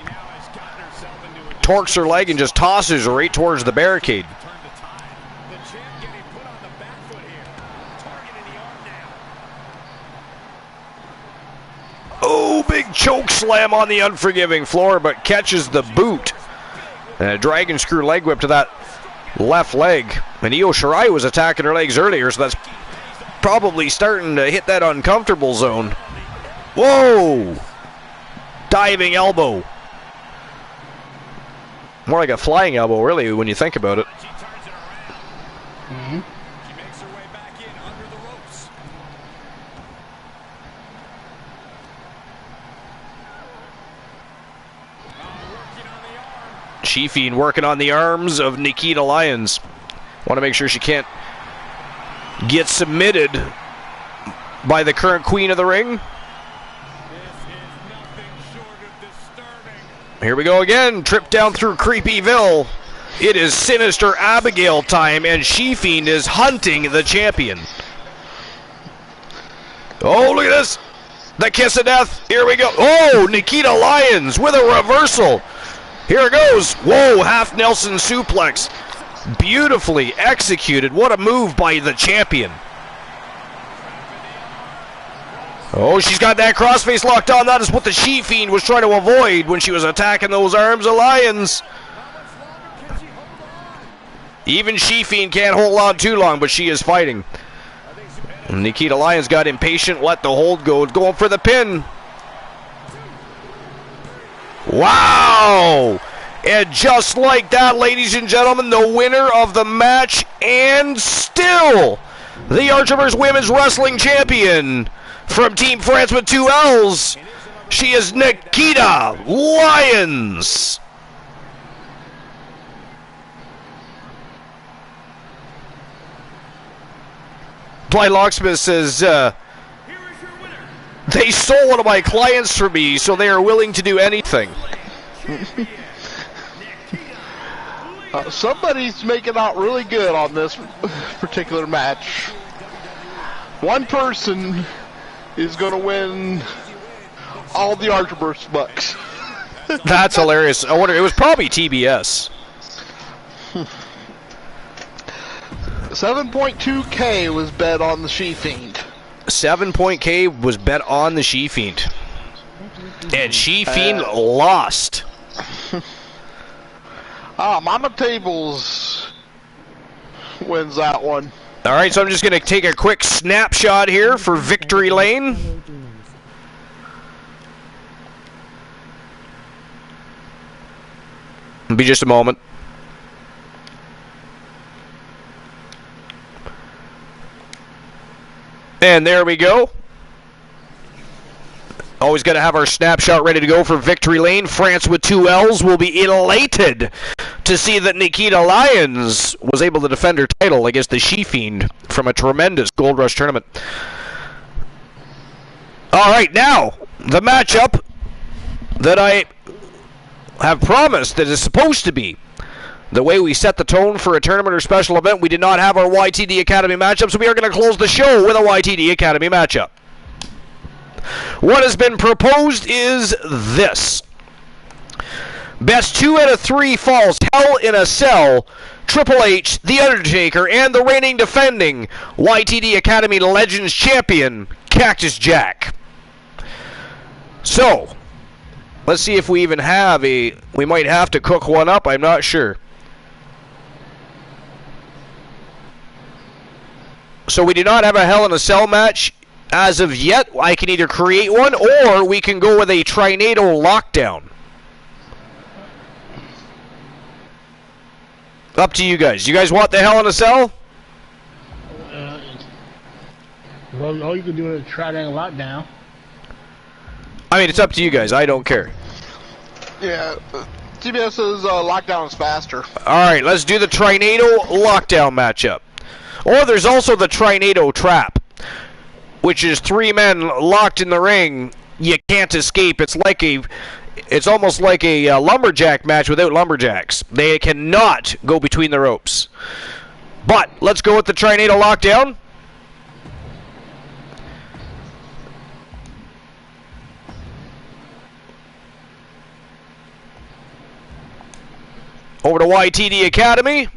Torques her leg and just tosses her right towards the barricade. Oh, big choke slam on the unforgiving floor, but catches the boot. And a dragon screw leg whip to that left leg. And Io Shirai was attacking her legs earlier, so that's probably starting to hit that uncomfortable zone. Whoa! Diving elbow. More like a flying elbow, really, when you think about it. She turns it around. She makes her way back in under the ropes. Working on the arm. She-Fiend working on the arms of Nikita Lyons. Want to make sure she can't get submitted by the current queen of the ring. This is nothing short of disturbing. Here we go again. Trip down through Creepyville. It is Sinister Abigail time, and She-Fiend is hunting the champion. Oh, look at this. The kiss of death. Here we go. Oh, Nikita Lyons with a reversal. Here it goes. Whoa, half Nelson suplex. Beautifully executed. What a move by the champion. Oh, she's got that crossface locked on. That is what the She-Fiend was trying to avoid when she was attacking those arms of Lyons. Even She-Fiend can't hold on too long, but she is fighting. Nikita Lyons got impatient, let the hold go, going for the pin. Wow! And just like that, ladies and gentlemen, the winner of the match, and still the Archerverse Women's Wrestling Champion from Team France with 2 L's, she is Nikita Lyons. Bly Locksmith says, they stole one of my clients from me, so they are willing to do anything. Somebody's making out really good on this particular match. One person is going to win all the Archerverse bucks. That's hilarious. I wonder, it was probably TBS. 7.2K was bet on the She-Fiend. 7.K was bet on the She-Fiend. And She-Fiend lost. Mama Tables wins that one. All right, so I'm just going to take a quick snapshot here for Victory Lane. It'll be just a moment. And there we go. Always got to have our snapshot ready to go for Victory Lane. France with 2 L's will be elated to see that Nikita Lyons was able to defend her title against the She-Fiend from a tremendous Gold Rush tournament. All right, now the matchup that I have promised that is supposed to be the way we set the tone for a tournament or special event. We did not have our YTD Academy matchup, so we are going to close the show with a YTD Academy matchup. What has been proposed is this. Best 2 out of 3 falls. Hell in a Cell, Triple H, The Undertaker, and the reigning defending YTD Academy Legends Champion, Cactus Jack. So, let's see if we even have a... We might have to cook one up, I'm not sure. So we do not have a Hell in a Cell match as of yet. I can either create one, or we can go with a Trinado Lockdown. Up to you guys. You guys want the Hell in a Cell? Well, all you can do is try that lockdown. I mean, it's up to you guys. I don't care. Yeah, TBS's lockdown is faster. Alright, let's do the Trinado Lockdown matchup. Or there's also the Trinado Trap, which is 3 men locked in the ring. You can't escape. It's almost like a lumberjack match without lumberjacks. They cannot go between the ropes. But let's go with the Trinado Lockdown. Over to YTD Academy.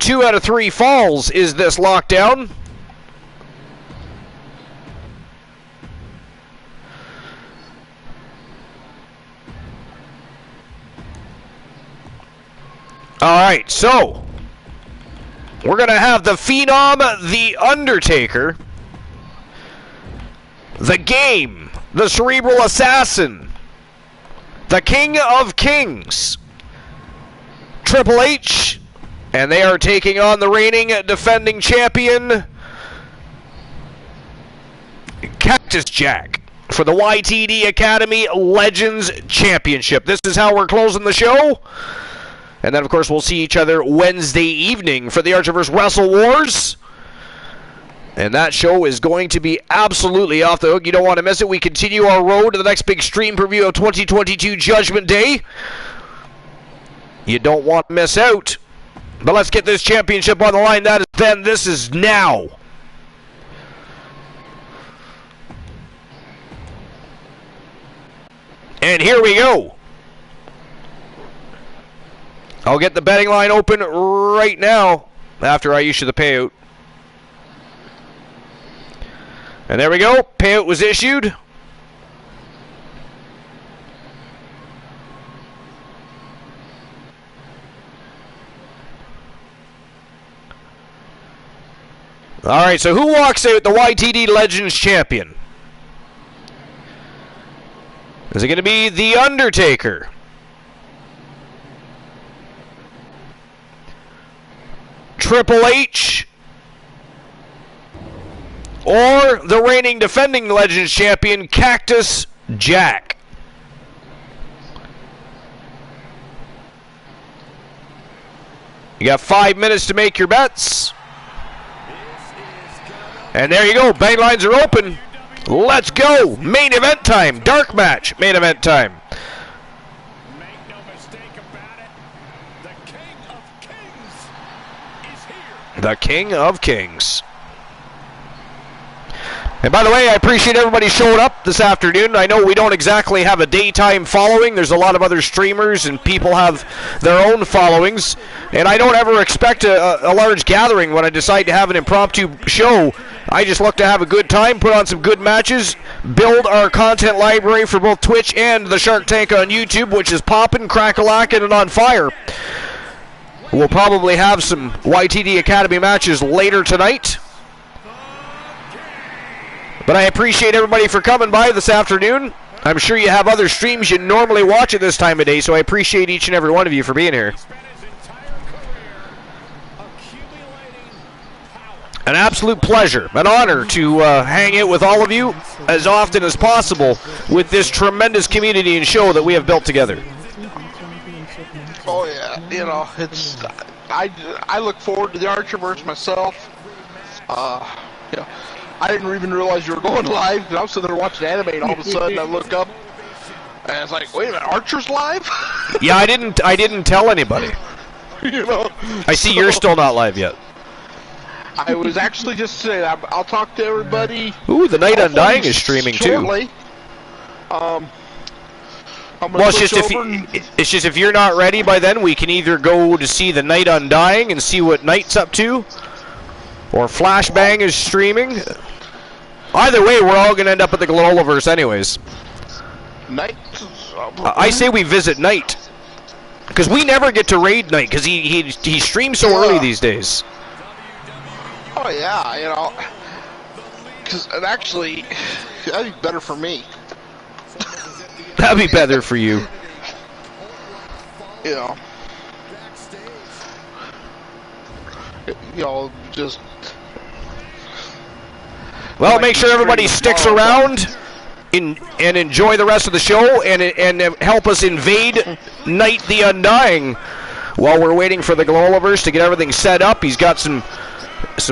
2 out of 3 falls is this lockdown. Alright, so we're going to have the Phenom, The Undertaker, the Game, the Cerebral Assassin, the King of Kings, Triple H, and they are taking on the reigning defending champion, Cactus Jack, for the YTD Academy Legends Championship. This is how we're closing the show. And then, of course, we'll see each other Wednesday evening for the Archiverse Wrestle Wars. And that show is going to be absolutely off the hook. You don't want to miss it. We continue our road to the next big stream preview of 2022 Judgment Day. You don't want to miss out. But let's get this championship on the line. That is then. This is now. And here we go. I'll get the betting line open right now after I issue the payout. And there we go. Payout was issued. All right, so who walks out the YTD Legends Champion? Is it going to be The Undertaker? Triple H? Or the reigning defending Legends Champion, Cactus Jack? You got 5 minutes to make your bets. And there you go. Betting lines are open. Let's go. Main event time. Dark match. Main event time. Make no mistake about it. The King of Kings is here. The King of Kings. And by the way, I appreciate everybody showing up this afternoon. I know we don't exactly have a daytime following. There's a lot of other streamers and people have their own followings. And I don't ever expect a large gathering when I decide to have an impromptu show. I just look to have a good time, put on some good matches, build our content library for both Twitch and the Shark Tank on YouTube, which is popping, crack-a-lacking, and on fire. We'll probably have some YTD Academy matches later tonight. But I appreciate everybody for coming by this afternoon. I'm sure you have other streams you normally watch at this time of day, so I appreciate each and every one of you for being here. An absolute pleasure, an honor to hang out with all of you as often as possible with this tremendous community and show that we have built together. Oh yeah, you know, it's I look forward to the Archiverse myself. You know, I didn't even realize you were going live because I was sitting there watching anime, and all of a sudden I look up and it's like, wait a minute, Archer's live? Yeah, I didn't tell anybody. You know, I see you're still not live yet. I was actually just saying, I'll talk to everybody. Ooh, the Night Undying is streaming shortly. too. I'm gonna Well, it's switch just over it's just if you're not ready by then, we can either go to see the Night Undying and see what Night's up to, or Flashbang is streaming. Either way, we're all gonna end up at the Gloriverse anyways. Night. I say we visit Night, because we never get to raid Night because he streams so early these days. Oh yeah, you know, because actually, that'd be better for me. That'd be better for you. You know, just. Well, make sure everybody sticks around and enjoy the rest of the show and help us invade Night the Undying while we're waiting for the Gloriverse to get everything set up. He's got some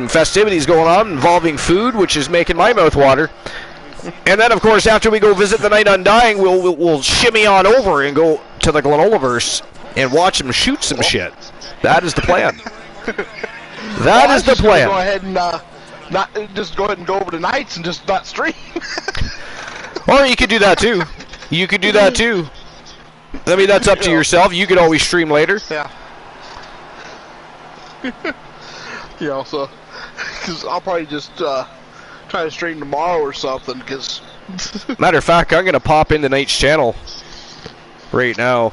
festivities going on involving food, which is making my mouth water. And then, of course, after we go visit the Night Undying, we'll shimmy on over and go to the Gloriverse and watch him shoot some shit. That is the plan. That is the plan. Go ahead and go ahead and go over to Nights and just not stream. Or you could do that too. You could do that too. I mean, that's up to yourself. You could always stream later. Yeah. You know, so because I'll probably just try to stream tomorrow or something. Because matter of fact, I'm gonna pop into Night's channel right now.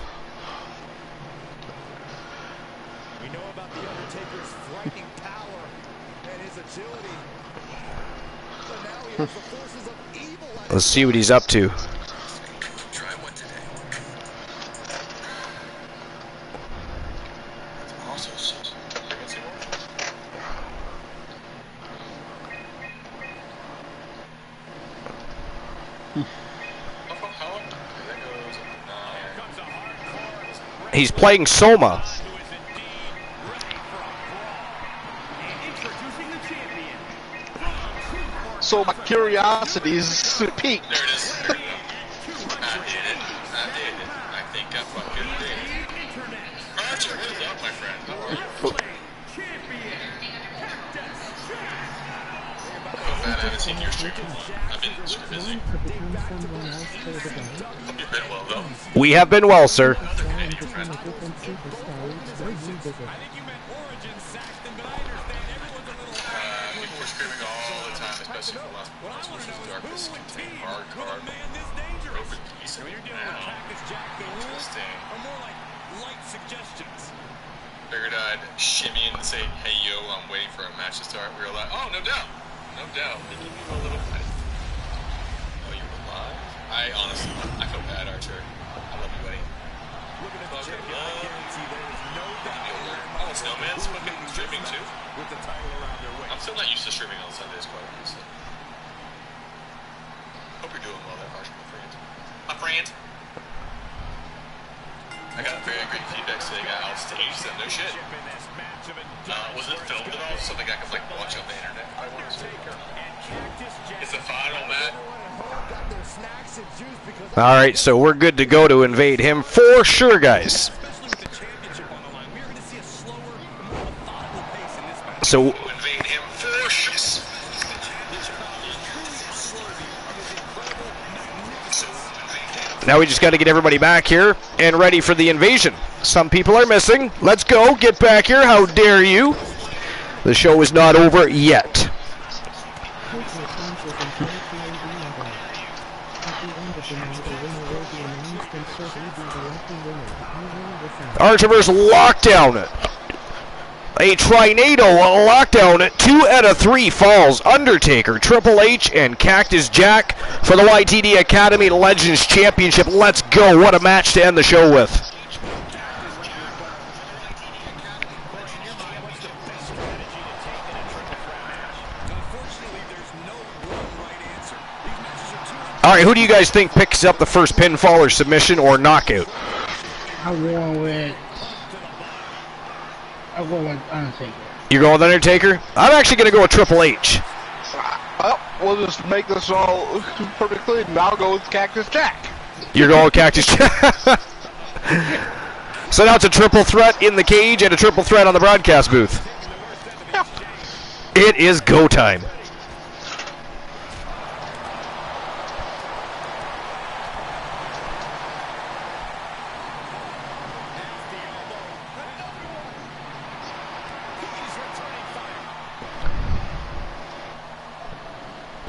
We know about the Undertaker's frightening power and his agility. But now he has the forces of evil. Let's see what he's up to. He's playing Soma. So my curiosity's peaked. There it is. There you go. I did it. I think I fucking did. Archer, what is up, my friend? How are you? Oh, man, I haven't seen your stream. I've been super busy. You've been well, though. We have been well, sir. People were screaming all the time, especially for the last months, which was darkness contain hard card. Over decent now. Interesting. Figured I'd shimmy and say, hey yo, I'm waiting for a match to start. We were like, oh, no doubt. No doubt. They give you a little bit. Oh, you were live? I honestly, I feel bad, Archer. I love you, buddy. Look at the champion. I guarantee there is no doubt. Oh, Snowman's fucking streaming too? With the title around their waist. I'm still not used to streaming on Sundays, quite honestly. Hope you're doing well there, Archer, my friend. My friend. I got very great feedback saying I outstaged them. No shit. Was it filmed at all? Something I could like watch on the internet? It's the final match. All right, so we're good to go to invade him for sure, guys. So Invade him for sure. now we just got to get everybody back here and ready for the invasion. Some people are missing. Let's go. Get back here. How dare you? The show is not over yet. Archiver's lockdown. A Trinado lockdown. 2 out of 3 falls. Undertaker, Triple H, and Cactus Jack for the YTD Academy Legends Championship. Let's go. What a match to end the show with. All right, who do you guys think picks up the first pinfall or submission or knockout? I'm going with Undertaker. You're going with Undertaker? I'm actually going to go with Triple H. Well, we'll just make this all perfectly, and I'll go with Cactus Jack. You're going with Cactus Jack. So now it's a triple threat in the cage and a triple threat on the broadcast booth. Yeah. It is go time.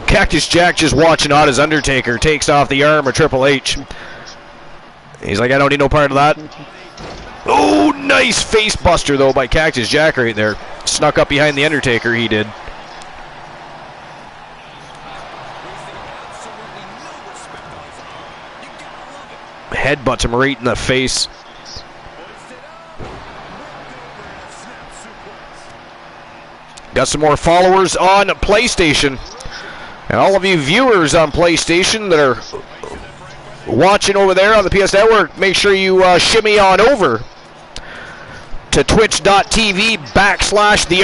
Cactus Jack just watching on as Undertaker takes off the arm of Triple H. He's like, I don't need no part of that. Oh, nice face buster, though, by Cactus Jack right there. Snuck up behind the Undertaker, he did. Headbutts him right in the face. Got some more followers on PlayStation. And all of you viewers on PlayStation that are watching over there on the PS Network, make sure you shimmy on over to twitch.tv/The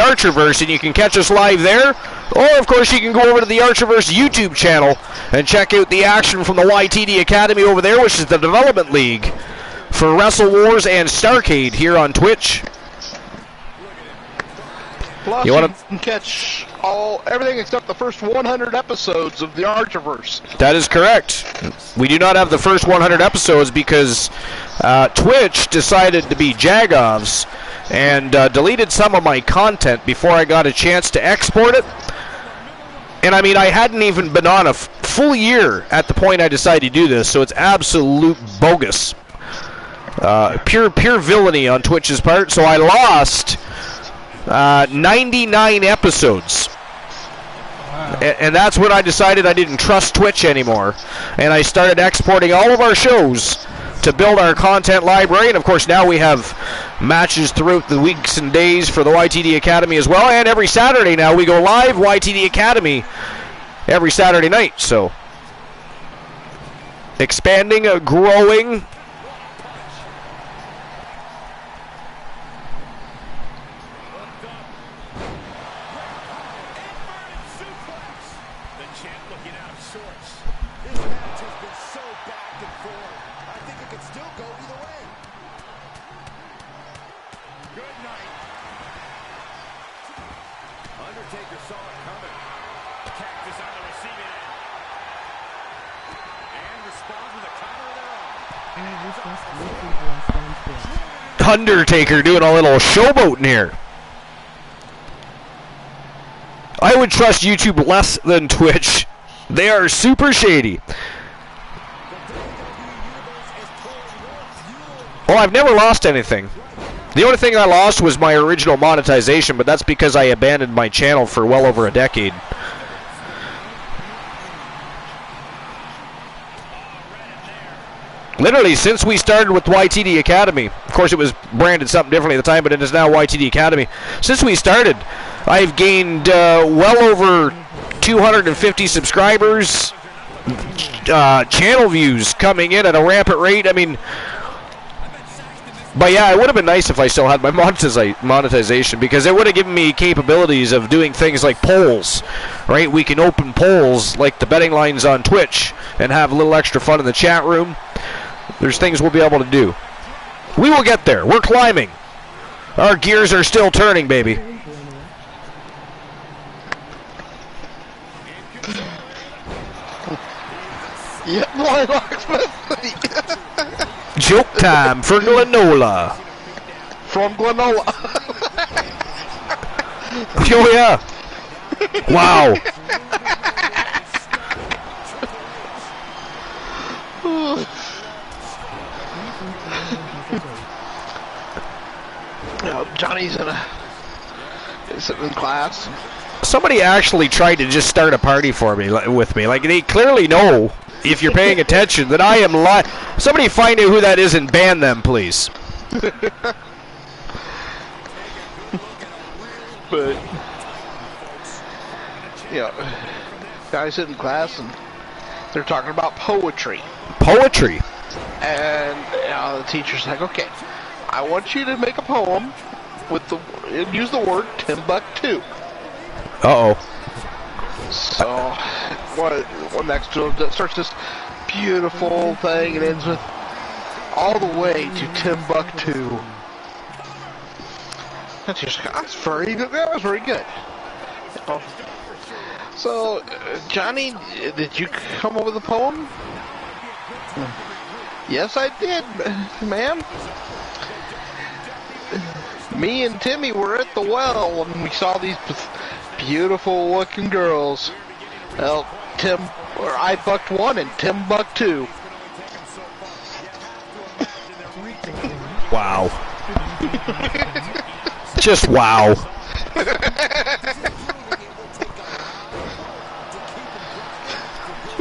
Archerverse, and you can catch us live there. Or, of course, you can go over to the Archerverse YouTube channel and check out the action from the YTD Academy over there, which is the development league for Wrestle Wars and Starcade here on Twitch. Plus, you can catch everything except the first 100 episodes of the Archerverse. That is correct. We do not have the first 100 episodes because Twitch decided to be jagoffs and deleted some of my content before I got a chance to export it. And I mean, I hadn't even been on a full year at the point I decided to do this, so it's absolute bogus. Pure villainy on Twitch's part. So I lost 99 episodes. Wow. And that's when I decided I didn't trust Twitch anymore. And I started exporting all of our shows to build our content library. And of course now we have matches throughout the weeks and days for the YTD Academy as well. And every Saturday now we go live YTD Academy every Saturday night. So expanding, growing. Undertaker doing a little showboating here. I would trust YouTube less than Twitch. They are super shady. Oh, I've never lost anything. The only thing I lost was my original monetization, but that's because I abandoned my channel for well over a decade. Literally, since we started with YTD Academy, of course it was branded something differently at the time, but it is now YTD Academy. Since we started, I've gained well over 250 subscribers, channel views coming in at a rampant rate. I mean, but yeah, it would have been nice if I still had my monetization, because it would have given me capabilities of doing things like polls, right? We can open polls like the betting lines on Twitch and have a little extra fun in the chat room. There's things we'll be able to do. We will get there. We're climbing. Our gears are still turning, baby. Yeah, boy, locksmith. Joke time for Glenola. From Glenola. Oh, yeah. Wow. Johnny's sitting in class. Somebody actually tried to just start a party for me, with me. Like, they clearly know, if you're paying attention, that I am lying. Somebody find out who that is and ban them, please. But, yeah, guys sit in class and they're talking about poetry. Poetry? And the teacher's like, okay, I want you to make a poem with use the word Timbuktu. Uh-oh. So, one next to him starts this beautiful thing and ends with, all the way to Timbuktu. And she's like, that's very good. That was very good. So, Johnny, did you come up with a poem? Yes, I did, ma'am. Me and Timmy were at the well and we saw these beautiful looking girls. Well, I bucked one and Tim bucked two. Wow. Just wow.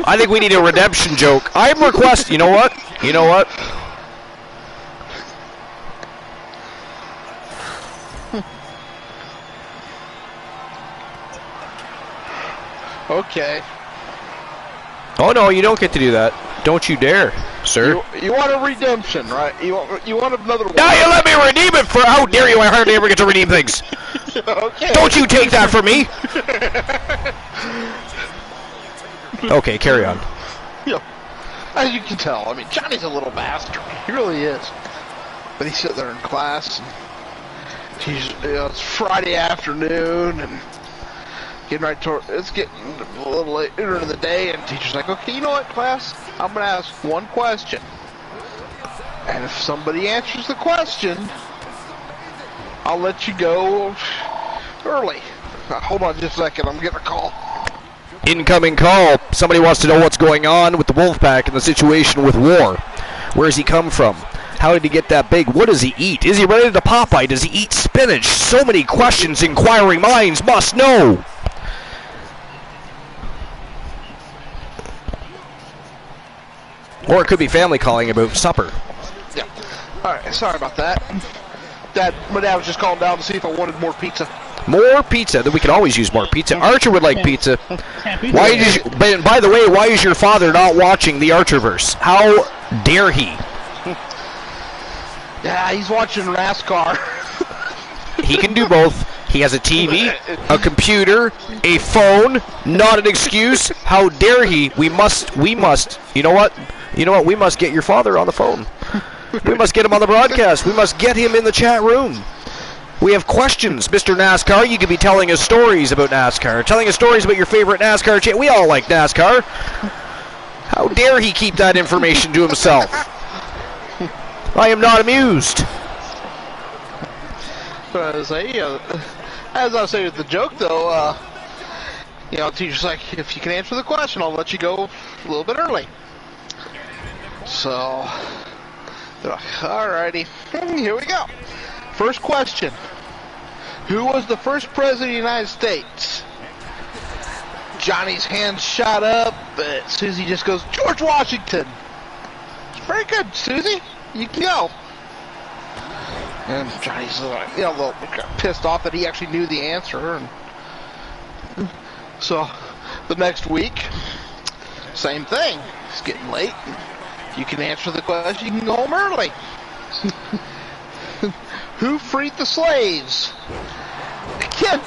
I think we need a redemption joke. I'm requesting. You know what? You know what? Okay. Oh no, you don't get to do that. Don't you dare, sir. You want a redemption, right? You want another one. Now you let me redeem it for. How dare you? I hardly ever get to redeem things. Okay. Don't you take that from me. Okay, carry on. Yeah. As you can tell, I mean, Johnny's a little bastard. He really is. But he's sitting there in class, and it's Friday afternoon, and it's getting a little later in the day, and the teacher's like, okay, you know what, class? I'm going to ask one question. And if somebody answers the question, I'll let you go early. Hold on just a second, I'm getting a call. Incoming call. Somebody wants to know what's going on with the Wolfpack and the situation with War. Where does he come from? How did he get that big? What does he eat? Is he related to Popeye? Does he eat spinach? So many questions inquiring minds must know. Or it could be family calling about supper. Yeah. Alright, sorry about that. My dad was just calling down to see if I wanted more pizza. More pizza. Then we can always use more pizza. Archer would like pizza. Why is? By the way, why is your father not watching the Archerverse? How dare he? Yeah, he's watching NASCAR. He can do both. He has a TV, a computer, a phone. Not an excuse. How dare he? We must. You know what? We must get your father on the phone. We must get him on the broadcast. We must get him in the chat room. We have questions, Mr. NASCAR. You could be telling us stories about NASCAR, telling us stories about your favorite NASCAR. We all like NASCAR. How dare he keep that information to himself? I am not amused. As I was saying with the joke, though, teacher's like, if you can answer the question, I'll let you go a little bit early. So, they're like, alrighty, here we go. First question. Who was the first president of the United States? Johnny's hand shot up, but Susie just goes, George Washington. It's very good, Susie. You can go. And Johnny's a little pissed off that he actually knew the answer. And so the next week, same thing. It's getting late. If you can answer the question, you can go home early. Who freed the slaves? Again,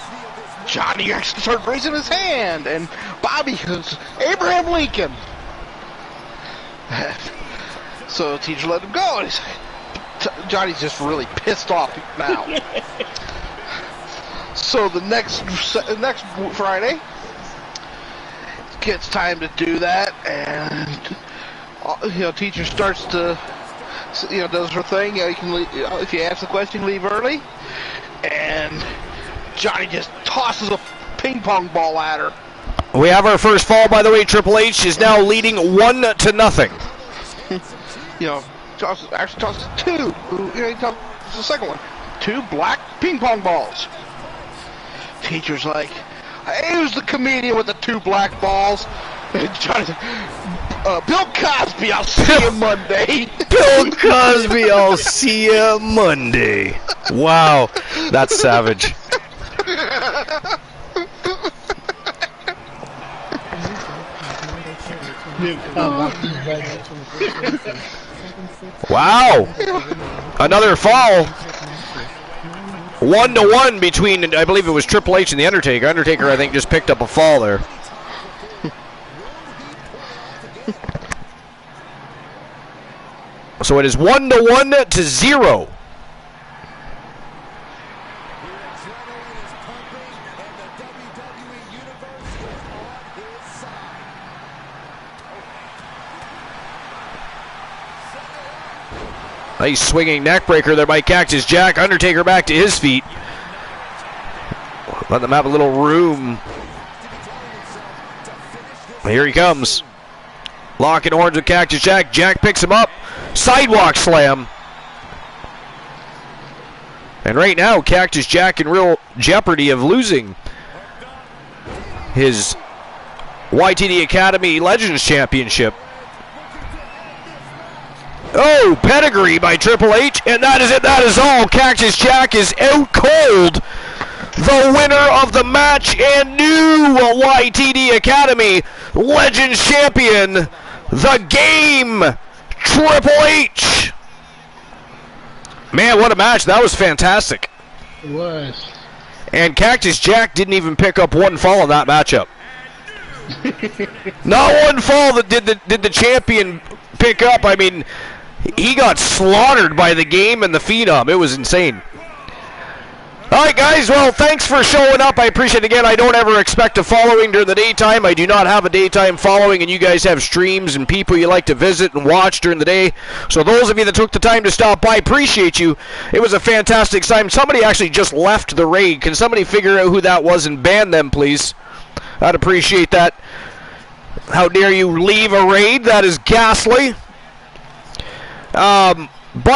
Johnny actually started raising his hand, and Bobby goes, Abraham Lincoln. So the teacher let him go, and he's like, Johnny's just really pissed off now. So the next Friday, gets time to do that, and teacher starts to, does her thing. You can leave, if you ask the question, leave early, and Johnny just tosses a ping pong ball at her. We have our first fall, by the way. Triple H is now leading 1-0. Actually tosses two. He tosses the second one. 2 black ping pong balls. Teacher's like, hey, who's the comedian with the 2 black balls? And Johnny's like, Bill Cosby, I'll see you Monday. Bill Cosby, I'll see you Monday. Wow, that's savage. Wow, another fall. 1-1 between, I believe it was Triple H and the Undertaker. Undertaker, I think, just picked up a fall there. So it is 1-1-0. Nice swinging neck breaker there by Cactus Jack. Undertaker back to his feet. Let them have a little room. Here he comes. Locking horns with Cactus Jack. Jack picks him up. Sidewalk slam. And right now, Cactus Jack in real jeopardy of losing his YTD Academy Legends Championship. Oh, pedigree by Triple H, and that is it. That is all. Cactus Jack is out cold. The winner of the match and new YTD Academy Legends Champion, the Game, Triple H. Man, what a match. That was fantastic. It was. And Cactus Jack didn't even pick up one fall in that matchup. Not one fall that did the champion pick up. I mean, he got slaughtered by the Game and the Phenom. It was insane. All right, guys. Well, thanks for showing up. I appreciate it. Again, I don't ever expect a following during the daytime. I do not have a daytime following, and you guys have streams and people you like to visit and watch during the day. So those of you that took the time to stop by, appreciate you. It was a fantastic time. Somebody actually just left the raid. Can somebody figure out who that was and ban them, please? I'd appreciate that. How dare you leave a raid? That is ghastly. But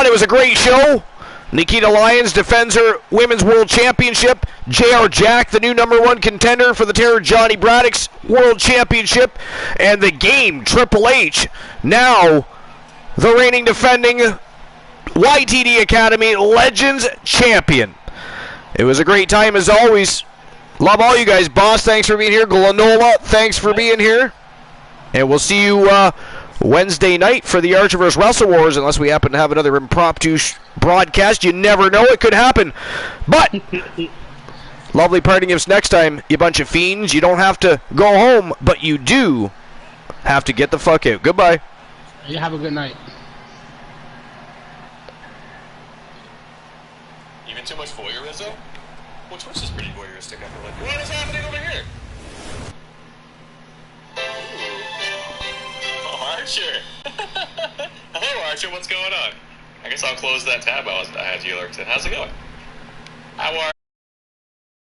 it was a great show. Nikita Lyons defends her Women's World Championship. J.R. Jack, the new #1 contender for the Terror Johnny Braddock's World Championship. And the Game, Triple H, now the reigning defending YTD Academy Legends Champion. It was a great time as always. Love all you guys. Boss, thanks for being here. Glenola, thanks for being here. And we'll see you Wednesday night for the Archer vs. Wrestle Wars, unless we happen to have another impromptu broadcast. You never know. It could happen. But lovely parting gifts next time, you bunch of fiends. You don't have to go home, but you do have to get the fuck out. Goodbye. You have a good night. Even too much voyeurism? Well, Twitch is pretty voyeuristic, I feel like. What is happening over here? Ooh. Oh, Archer. Hello, Archer. What's going on? I guess I'll close that tab I had you alerted. How's it going? How are